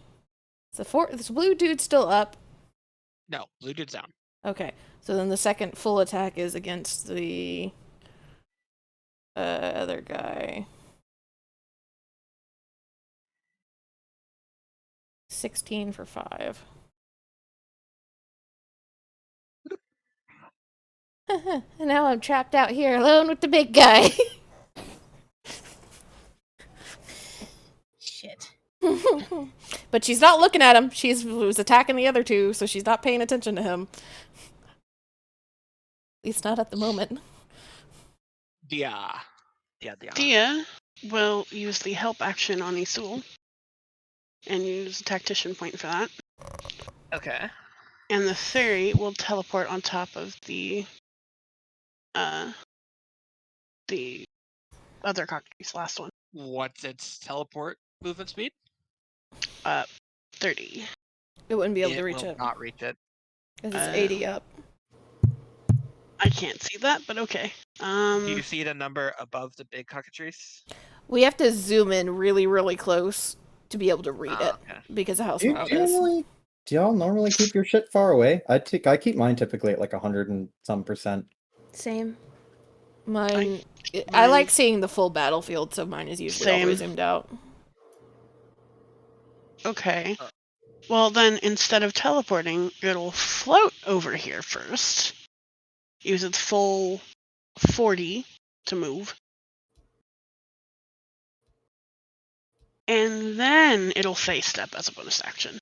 This blue dude's still up. No, blue dude's down. Okay, so then the second full attack is against the other guy. 16 for 5. And now I'm trapped out here alone with the big guy. Shit. But she's not looking at him. She was attacking the other two, so she's not paying attention to him. At least not at the moment. Dia. Dia will use the help action on Isul and use a tactician point for that. Okay. And the fairy will teleport on top of the other cockatrice, last one. What's its teleport movement speed? 30. It wouldn't be able It to reach will it. not reach it. Because it's 80 up. I can't see that, but okay. Do you see the number above the big cockatrice? We have to zoom in really, really close to be able to read it. Okay. Because of how Do, small it is. do y'all normally keep your shit far away? I keep mine typically at like 100 and some %. Same. Mine, I like seeing the full battlefield, so mine is usually all the way Same. zoomed out. Okay. Well, then instead of teleporting, it'll float over here first. Use its full 40 to move. And then it'll face step as a bonus action.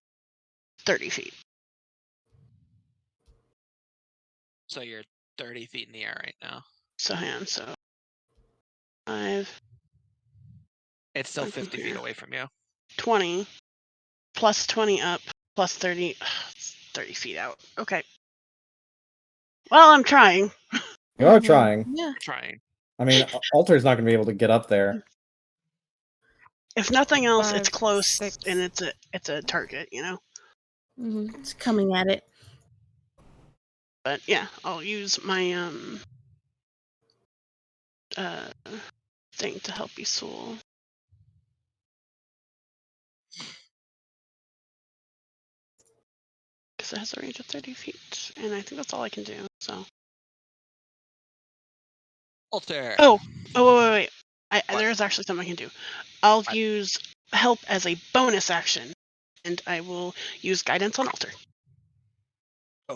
30 feet. So you're 30 feet in the air right now. So hang on, so 5, It's still Like 50 feet here. away from you. 20, plus 20 up, plus 30. It's 30 feet out. Okay. Well, I'm trying. You are Mhm. trying. Yeah. You're trying. I mean, Alter's not going to be able to get up there. If nothing else, it's 5, close 6. and it's a target, you know. Mm-hmm. It's coming at it. But yeah, I'll use my thing to help Isul. Because it has a range of 30 feet, and I think that's all I can do. So. Alter. Oh, wait. What? There is actually something I can do. I'll What? use help as a bonus action, and I will use guidance on Alter.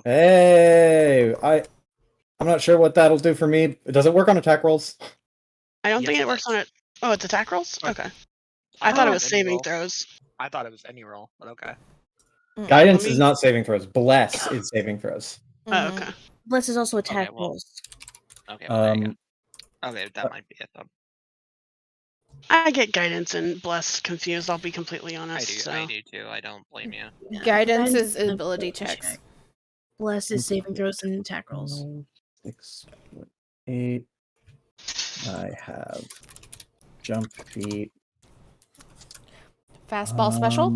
Hey, I'm not sure what that'll do for me. Does it work on attack rolls? I don't Yes, think it it works does. on it. Oh, it's attack rolls? Oh. Okay. I thought it was any saving roll. throws. I thought it was any roll, but okay. Guidance Let is me- not saving throws. Bless is saving throws. Oh, Mhm. okay. Bless is also attack well. rolls. Okay, well, there you Um, go. Okay, that might be it then. I get guidance and bless confused. I'll be completely honest. So. I do too. I don't blame you. Yeah, Guidance is an ability checks. check. Bless is saving throws and attack rolls. 6, 8. I have jump feet. Fastball special.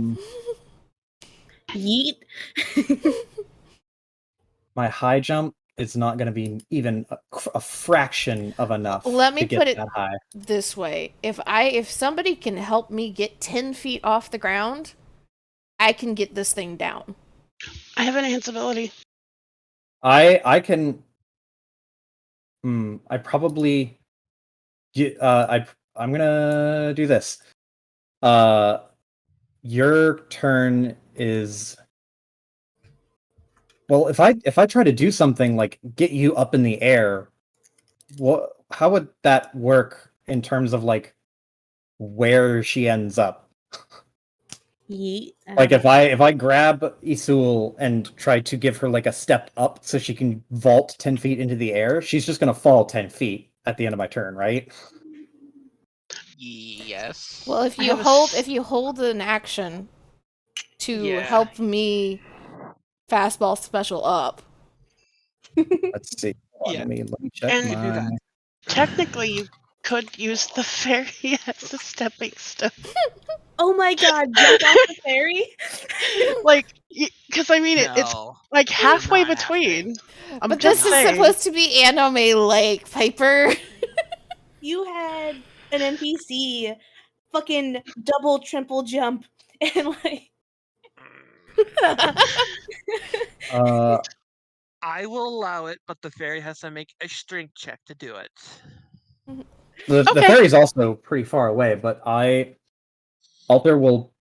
Yeet. My high jump is not going to be even a fraction of enough. Let me to get put it that high. this way: if somebody can help me get 10 feet off the ground, I can get this thing down. I have enhance ability. I can. I probably. I'm gonna do this. Your turn is. Well, if I try to do something like get you up in the air, how would that work in terms of like where she ends up? Yeet. Like if I grab Isul and try to give her like a step up so she can vault 10 feet into the air, she's just gonna fall 10 feet at the end of my turn, right? Yes. Well, if I you have hold an action to Yeah. help me fastball special up. Let's see. Hold on, Yeah. let me check And- You do that. Technically, you could use the fairy as a stepping stone. Oh my god, jump off the ferry? Like, because I mean, it's No. like halfway not between. I'm But just this is saying. supposed to be Anime Lake, Piper. You had an NPC fucking double, triple jump and like. I will allow it, but the fairy has to make a strength check to do it. the Okay. fairy's also pretty far away, but Alter will.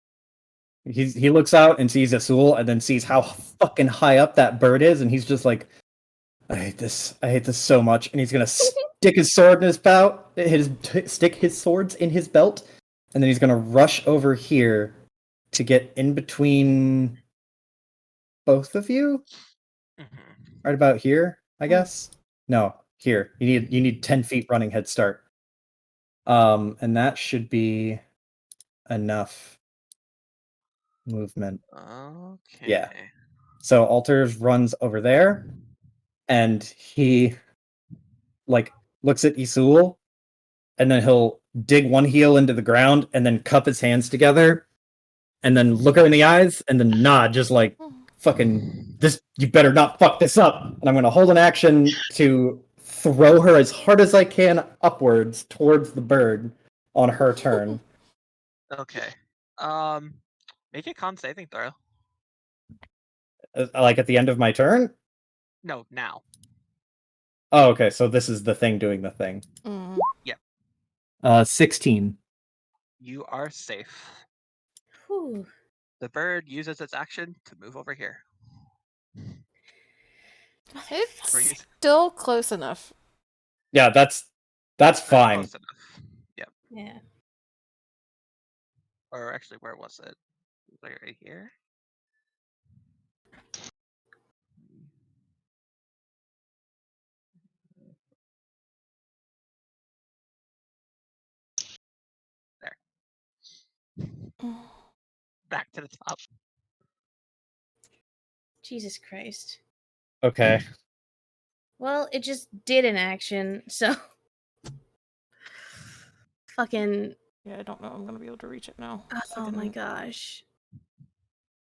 He looks out and sees Isul, and then sees how fucking high up that bird is, and he's just like, I hate this so much, and he's gonna stick his sword in his belt, stick his swords in his belt, and then he's gonna rush over here to get in between both of you, right about here, I guess. No, here. You need 10 feet running head start. And that should be enough movement. Okay. Yeah. So Alters runs over there, and he like looks at Isul, and then he'll dig one heel into the ground, and then cup his hands together, and then look her in the eyes, and then nod, just like fucking this. You better not fuck this up. And I'm gonna hold an action to throw her as hard as I can upwards towards the bird on her turn. Okay. Make a con saving throw. Like at the end of my turn. No, now. Oh, okay. So this is the thing doing the thing. Mm. 16. You are safe. Whew. The bird uses its action to move over here. It's For you. still close enough. Yeah, that's fine. Close enough. Yep. Yeah. Or actually, where was it? Right here. Back to the top. Jesus Christ. Okay. Well, it just did an action, so. Fucking. Yeah, I don't know. I'm gonna be able to reach it now. Oh my gosh.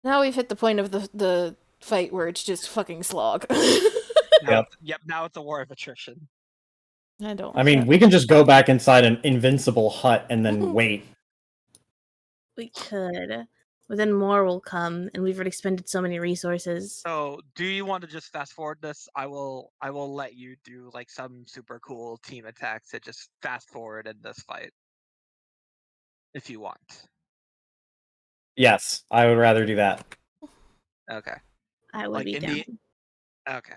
Now we've hit the point of the fight where it's just fucking slog. Yep. Now it's a war of attrition. I don't. I mean, we can just go back inside an invincible hut and then wait. We could. But then more will come, and we've already expended so many resources. So, do you want to just fast forward this? I will let you do like some super cool team attack to just fast forward in this fight, if you want. Yes, I would rather do that. Okay. I would Like be in down. the. Okay.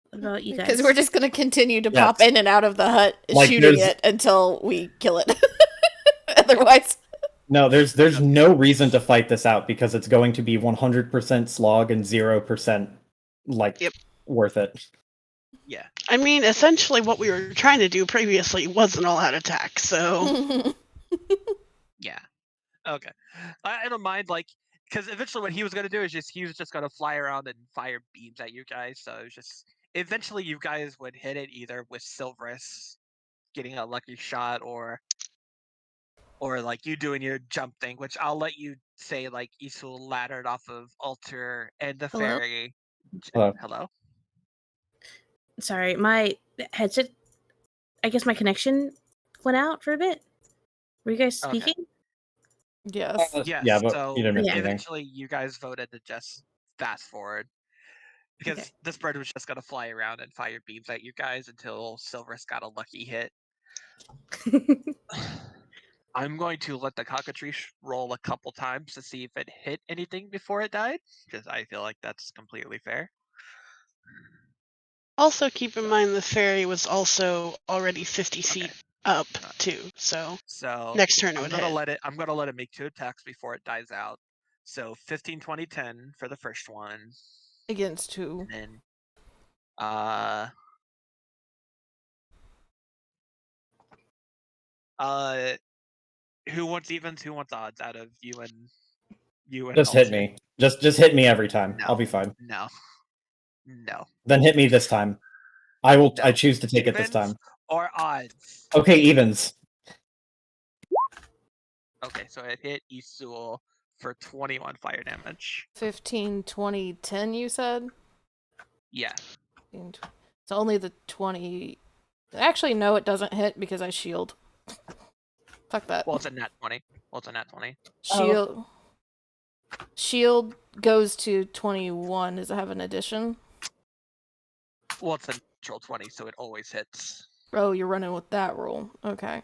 What about you guys? Because we're just gonna continue to Yes. pop in and out of the hut, Like, shooting there's- it until we kill it. Otherwise, No, there's no reason to fight this out because it's going to be 100% slog and 0% like Yep. worth it. Yeah. I mean, essentially what we were trying to do previously was an all-out attack, so... Yeah. Okay. I don't mind, like, because eventually what he was gonna do is he was just gonna fly around and fire beams at you guys. So it was just eventually you guys would hit it either with Silverus getting a lucky shot or like you doing your jump thing, which I'll let you say like Isul laddered off of Alter and the Hello? fairy. Hello. Hello? Sorry, my headset. I guess my connection went out for a bit. Were you guys Okay. speaking? Yes. Yes. Yeah, but So you didn't miss Yeah. anything. eventually you guys voted to just fast forward. Because Okay. this bird was just gonna fly around and fire beams at you guys until Silverus got a lucky hit. I'm going to let the cockatrice roll a couple times to see if it hit anything before it died, because I feel like that's completely fair. Also keep in mind the fairy was also already 50 feet Okay. up, too, so... So Next turn it I'm would gonna hit. let it. I'm gonna let it make 2 attacks before it dies out. So 15, 20, 10 for the first one, Against who? and then uh uh who wants evens? Who wants odds out of you and Just hit Alter? me. Just hit me every time. No. I'll be fine. No. Then hit me this time. I will. I No. choose to take it this Evens time. or odds? Okay, evens. Okay, so it hit Isul for 21 fire damage. 15, 20, 10, you said? Yeah. So only the 20... Actually, no, it doesn't hit because I shield. Fuck that. Well, it's a nat 20. Shield... Shield goes to 21. Does it have an addition? Well, it's a natural 20, so it always hits. Oh, you're running with that rule. Okay.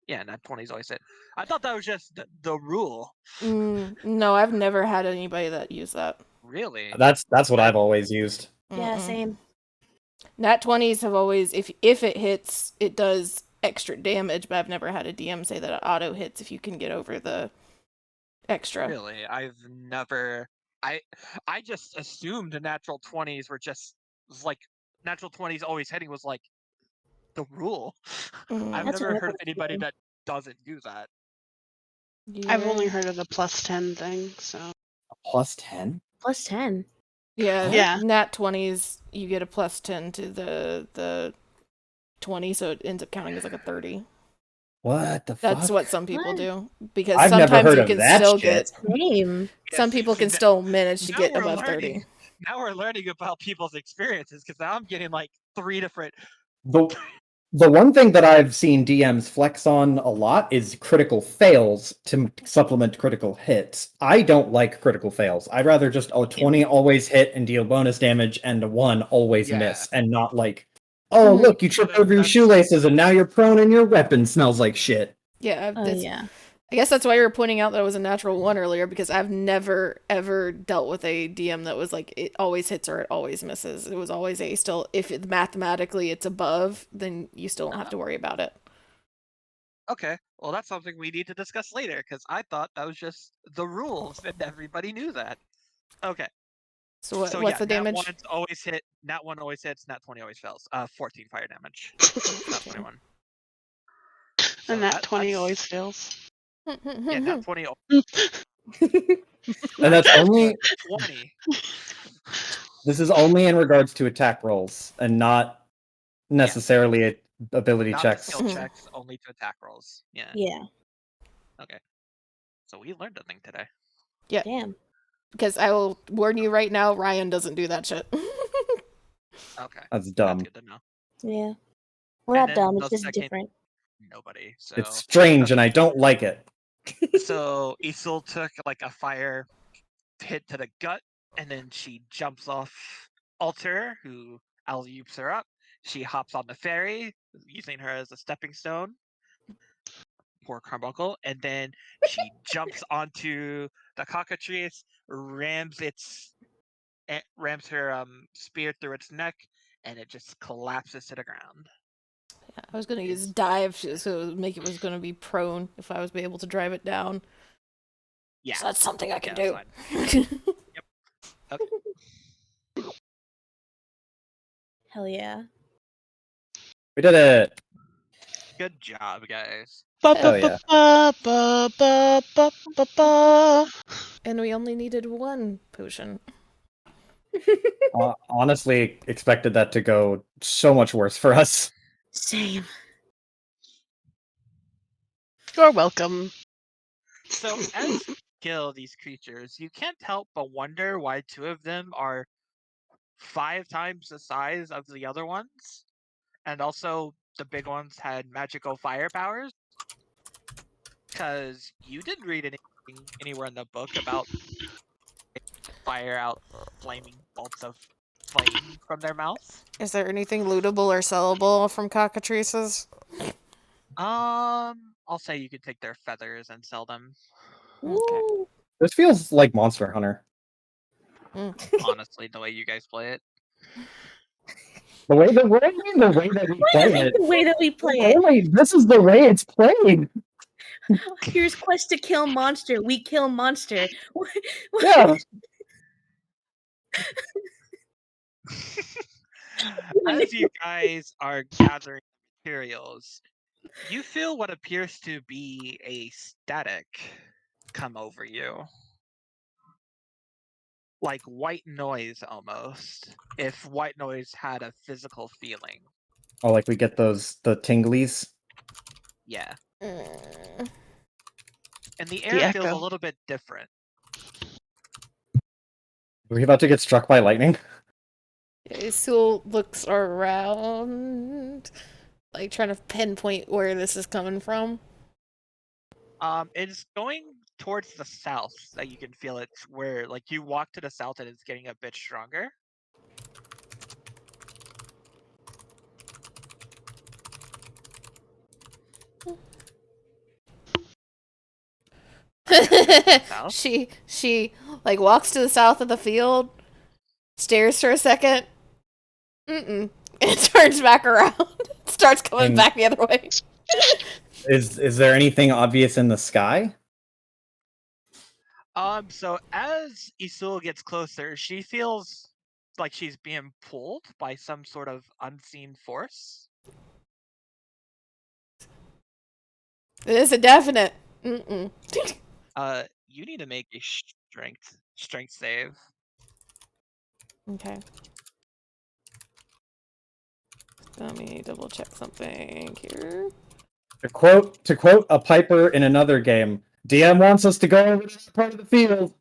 Yeah, nat 20s always hit. I thought that was just the rule. No, I've never had anybody that used that. Really? That's what I've always used. Yeah, Mm-mm. same. Nat 20s have always, if it hits, it does extra damage, but I've never had a DM say that it auto hits if you can get over the extra. Really? I've never. I just assumed the natural 20s were just like natural 20s always hitting was like the rule. I've That's never what heard of I anybody think. that doesn't do that. I've only Yeah. heard of the plus 10 thing, so... Plus 10. Plus 10. Yeah, Yeah. Nat 20s, you get a plus 10 to the 20, so it ends up counting as like a 30. What the That's fuck? what some people What? do. Because I've never sometimes heard you of can that still shit. Same. some see, people can that- still manage to now get we're above learning. 30. Now we're learning about people's experiences because now I'm getting like 3 different. The one thing that I've seen DMs flex on a lot is critical fails to supplement critical hits. I don't like critical fails. I'd rather just a 20 always hit and deal bonus damage and a 1 always Yeah. miss, and not like, oh Mhm. look, you tripped over your That's- shoelaces and now you're prone and your weapon smells like shit. Yeah, Oh, that's- yeah. I guess that's why you were pointing out that it was a natural 1 earlier, because I've never ever dealt with a DM that was like it always hits or it always misses. It was always a still, if it, mathematically it's above, then you still don't have to worry about it. Okay, well that's something we need to discuss later because I thought that was just the rules and everybody knew that. Okay. So what, So what's yeah, the damage? Nat 1 always hit. Nat 1 always hits. Nat 20 always fails. 14 fire damage. Not 21. So And that that- 20 that's- always fails. Yeah, Nat 20. And that's only 20. this is only in regards to attack rolls and not necessarily ability Not checks. the skill checks, only to attack rolls. Yeah. Yeah. Okay. So we learned a thing today. Damn. Because I will warn you right now, Ryan doesn't do that shit. Okay. That's dumb. That's good to know. Yeah. We're And not then dumb. the It's just second- different. Nobody. So It's strange and I don't like it. so Isil took like a fire hit to the gut, and then she jumps off Alter, who alley-oops her up. She hops on the ferry, using her as a stepping stone. Poor Carbuncle. And then she jumps onto the cockatrice, rams her spear through its neck, and it just collapses to the ground. I was gonna use dive, so it would make it was gonna be prone if I was able to drive it down. Yeah. So that's something I can Yeah, do. that's Hell yeah. We did it. Good job, guys. Hell yeah. Ba-ba-ba-ba-ba-ba-ba-ba. And we only needed one potion. Honestly, expected that to go so much worse for us. Same. You're welcome. So as you kill these creatures, you can't help but wonder why 2 of them are 5 times the size of the other ones, and also the big ones had magical fire powers. Because you didn't read anything anywhere in the book about fire out flaming bolts of flame from their mouths. Is there anything lootable or sellable from cockatrices? I'll say you could take their feathers and sell them. Woo. This feels like Monster Hunter. Honestly, the way you guys play it. The way that we play it. The way that we play it. Only this is the way it's played. Here's quest to kill monster. We kill monster. Yeah. As you guys are gathering materials, you feel what appears to be a static come over you. Like white noise almost. If white noise had a physical feeling. Oh, like we get the tinglies. Yeah. Mm. And the air feels a echo. little bit different. Are we about to get struck by lightning? Isul looks around, like trying to pinpoint where this is coming from. It's going towards the south that you can feel it, where like you walk to the south and it's getting a bit stronger. South? She like walks to the south of the field, stares for a second, and turns back around. Starts coming And- back the other way. Is there anything obvious in the sky? So as Isul gets closer, she feels like she's being pulled by some sort of unseen force. It is a definite. You need to make a strength save. Okay. Let me double check something here. To quote a Piper in another game, DM wants us to go over to this part of the field.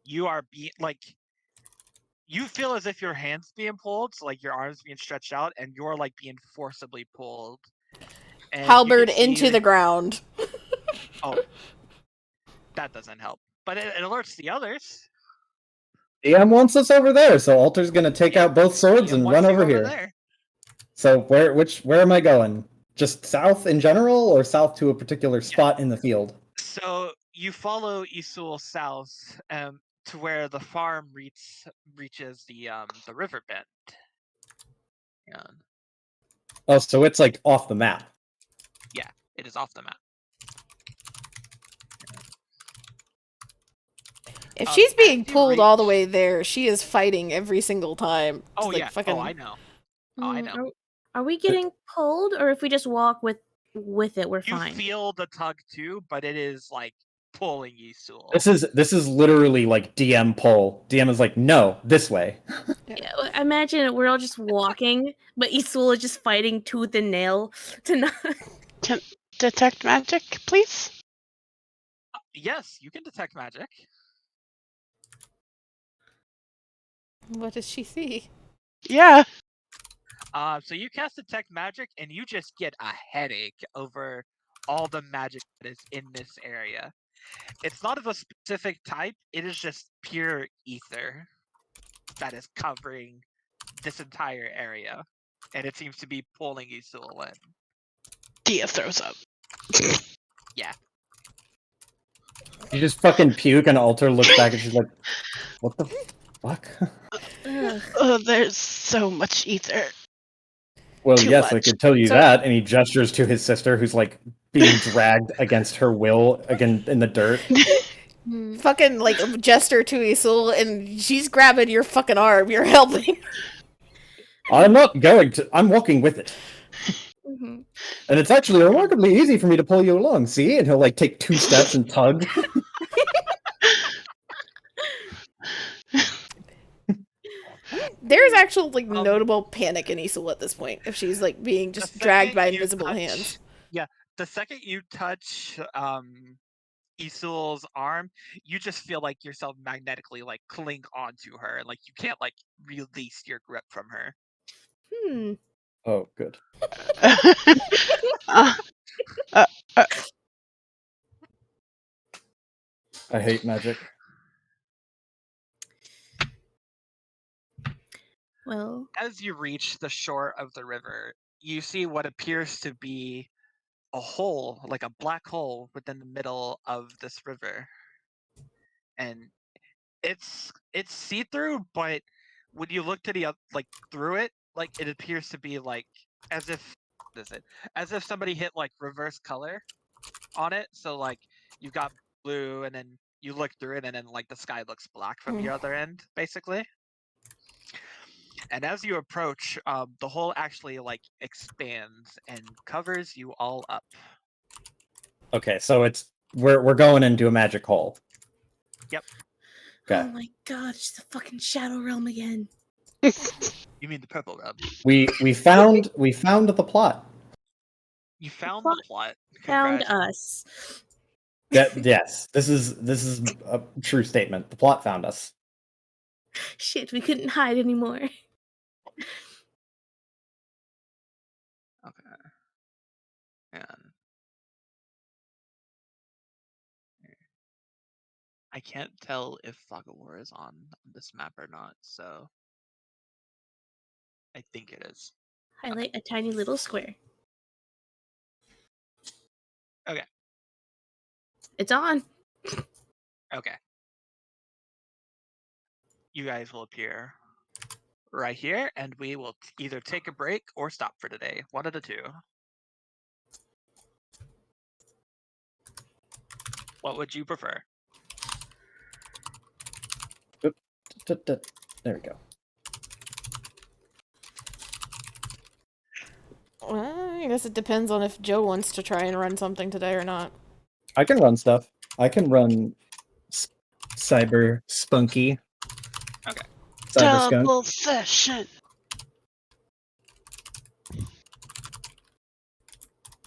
You are you feel as if your hands being pulled, so like your arms being stretched out, and you're like being forcibly pulled. And you Halberd can see into the ground. Oh, that doesn't help. But it alerts the others. DM wants us over there, so Alter's gonna take Yeah, out both swords DM and wants run you over here. there. So where am I going? Just south in general, or south to a particular spot in the field? So you follow Isul south to where the farm reaches the river bend. Yeah, Oh, so it's like off the map. it is off the map. If she's being as you pulled all the reach- way there, she is fighting every single time. It's Oh like yeah. fucking... Oh, I know. Oh, I know. Are we getting pulled, or if we just walk with it, we're You fine? feel the tug too, but it is like pulling Isul. This is literally like DM pull. DM is like, no, this way. Yeah, imagine we're all just walking, but Isul is just fighting tooth and nail to not. Detect magic, please. Yes, you can detect magic. What does she see? Yeah. So you cast detect magic, and you just get a headache over all the magic that is in this area. It's not of a specific type. It is just pure ether that is covering this entire area, and it seems to be pulling Isul in. Dia throws up. You just fucking puke, and Alter looks back, and she's like, what the fuck? Ugh. Oh, there's so much ether. Well, Too yes, I much. could tell you So- that. And he gestures to his sister, who's like being dragged against her will again in the dirt. Fucking like gesture to Isul, and she's grabbing your fucking arm. You're helping. I'm not going to. I'm walking with it, Mhm. and it's actually remarkably easy for me to pull you along. See, and he'll like take 2 steps and tug. There's actual like Um, notable panic in Isul at this point if she's like being The just dragged by second you invisible touch- hands. Yeah, the second you touch Isul's arm, you just feel like yourself magnetically like cling onto her, and like you can't like release your grip from her. Hmm. Oh, good. Uh, I hate magic. Well, As you reach the shore of the river, you see what appears to be a hole, like a black hole within the middle of this river. And it's see-through, but when you look to the like through it, like it appears to be like as if what is it? As if somebody hit like reverse color on it. So like you've got blue and then you look through it and then like the sky looks black from the other end, basically. And as you approach, the hole actually like expands and covers you all up. Okay, so it's we're going into a magic hole. Yep. Okay. oh my god, it's the fucking Shadow Realm again. You mean the purple rub? We found the plot. You found plot the plot. Found Congrats. us. Yes, this is a true statement. The plot found us. Shit, we couldn't hide anymore. Okay. And I can't tell if Fog of War is on this map or not, so I think it is. Highlight a tiny little square. Okay. It's on. Okay. You guys will appear right here, and we will either take a break or stop for today. One of the two. What would you prefer? There we go. Well, I guess it depends on if Joe wants to try and run something today or not. I can run stuff. I can run cyber spunky. Okay. Cyber skunk. double session.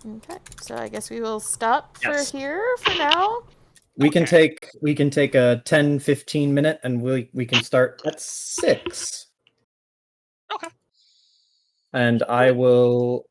Okay, so I guess we will stop Yes. for here for now. We can take a 10-15 minute and we can start at 6. Okay. And I will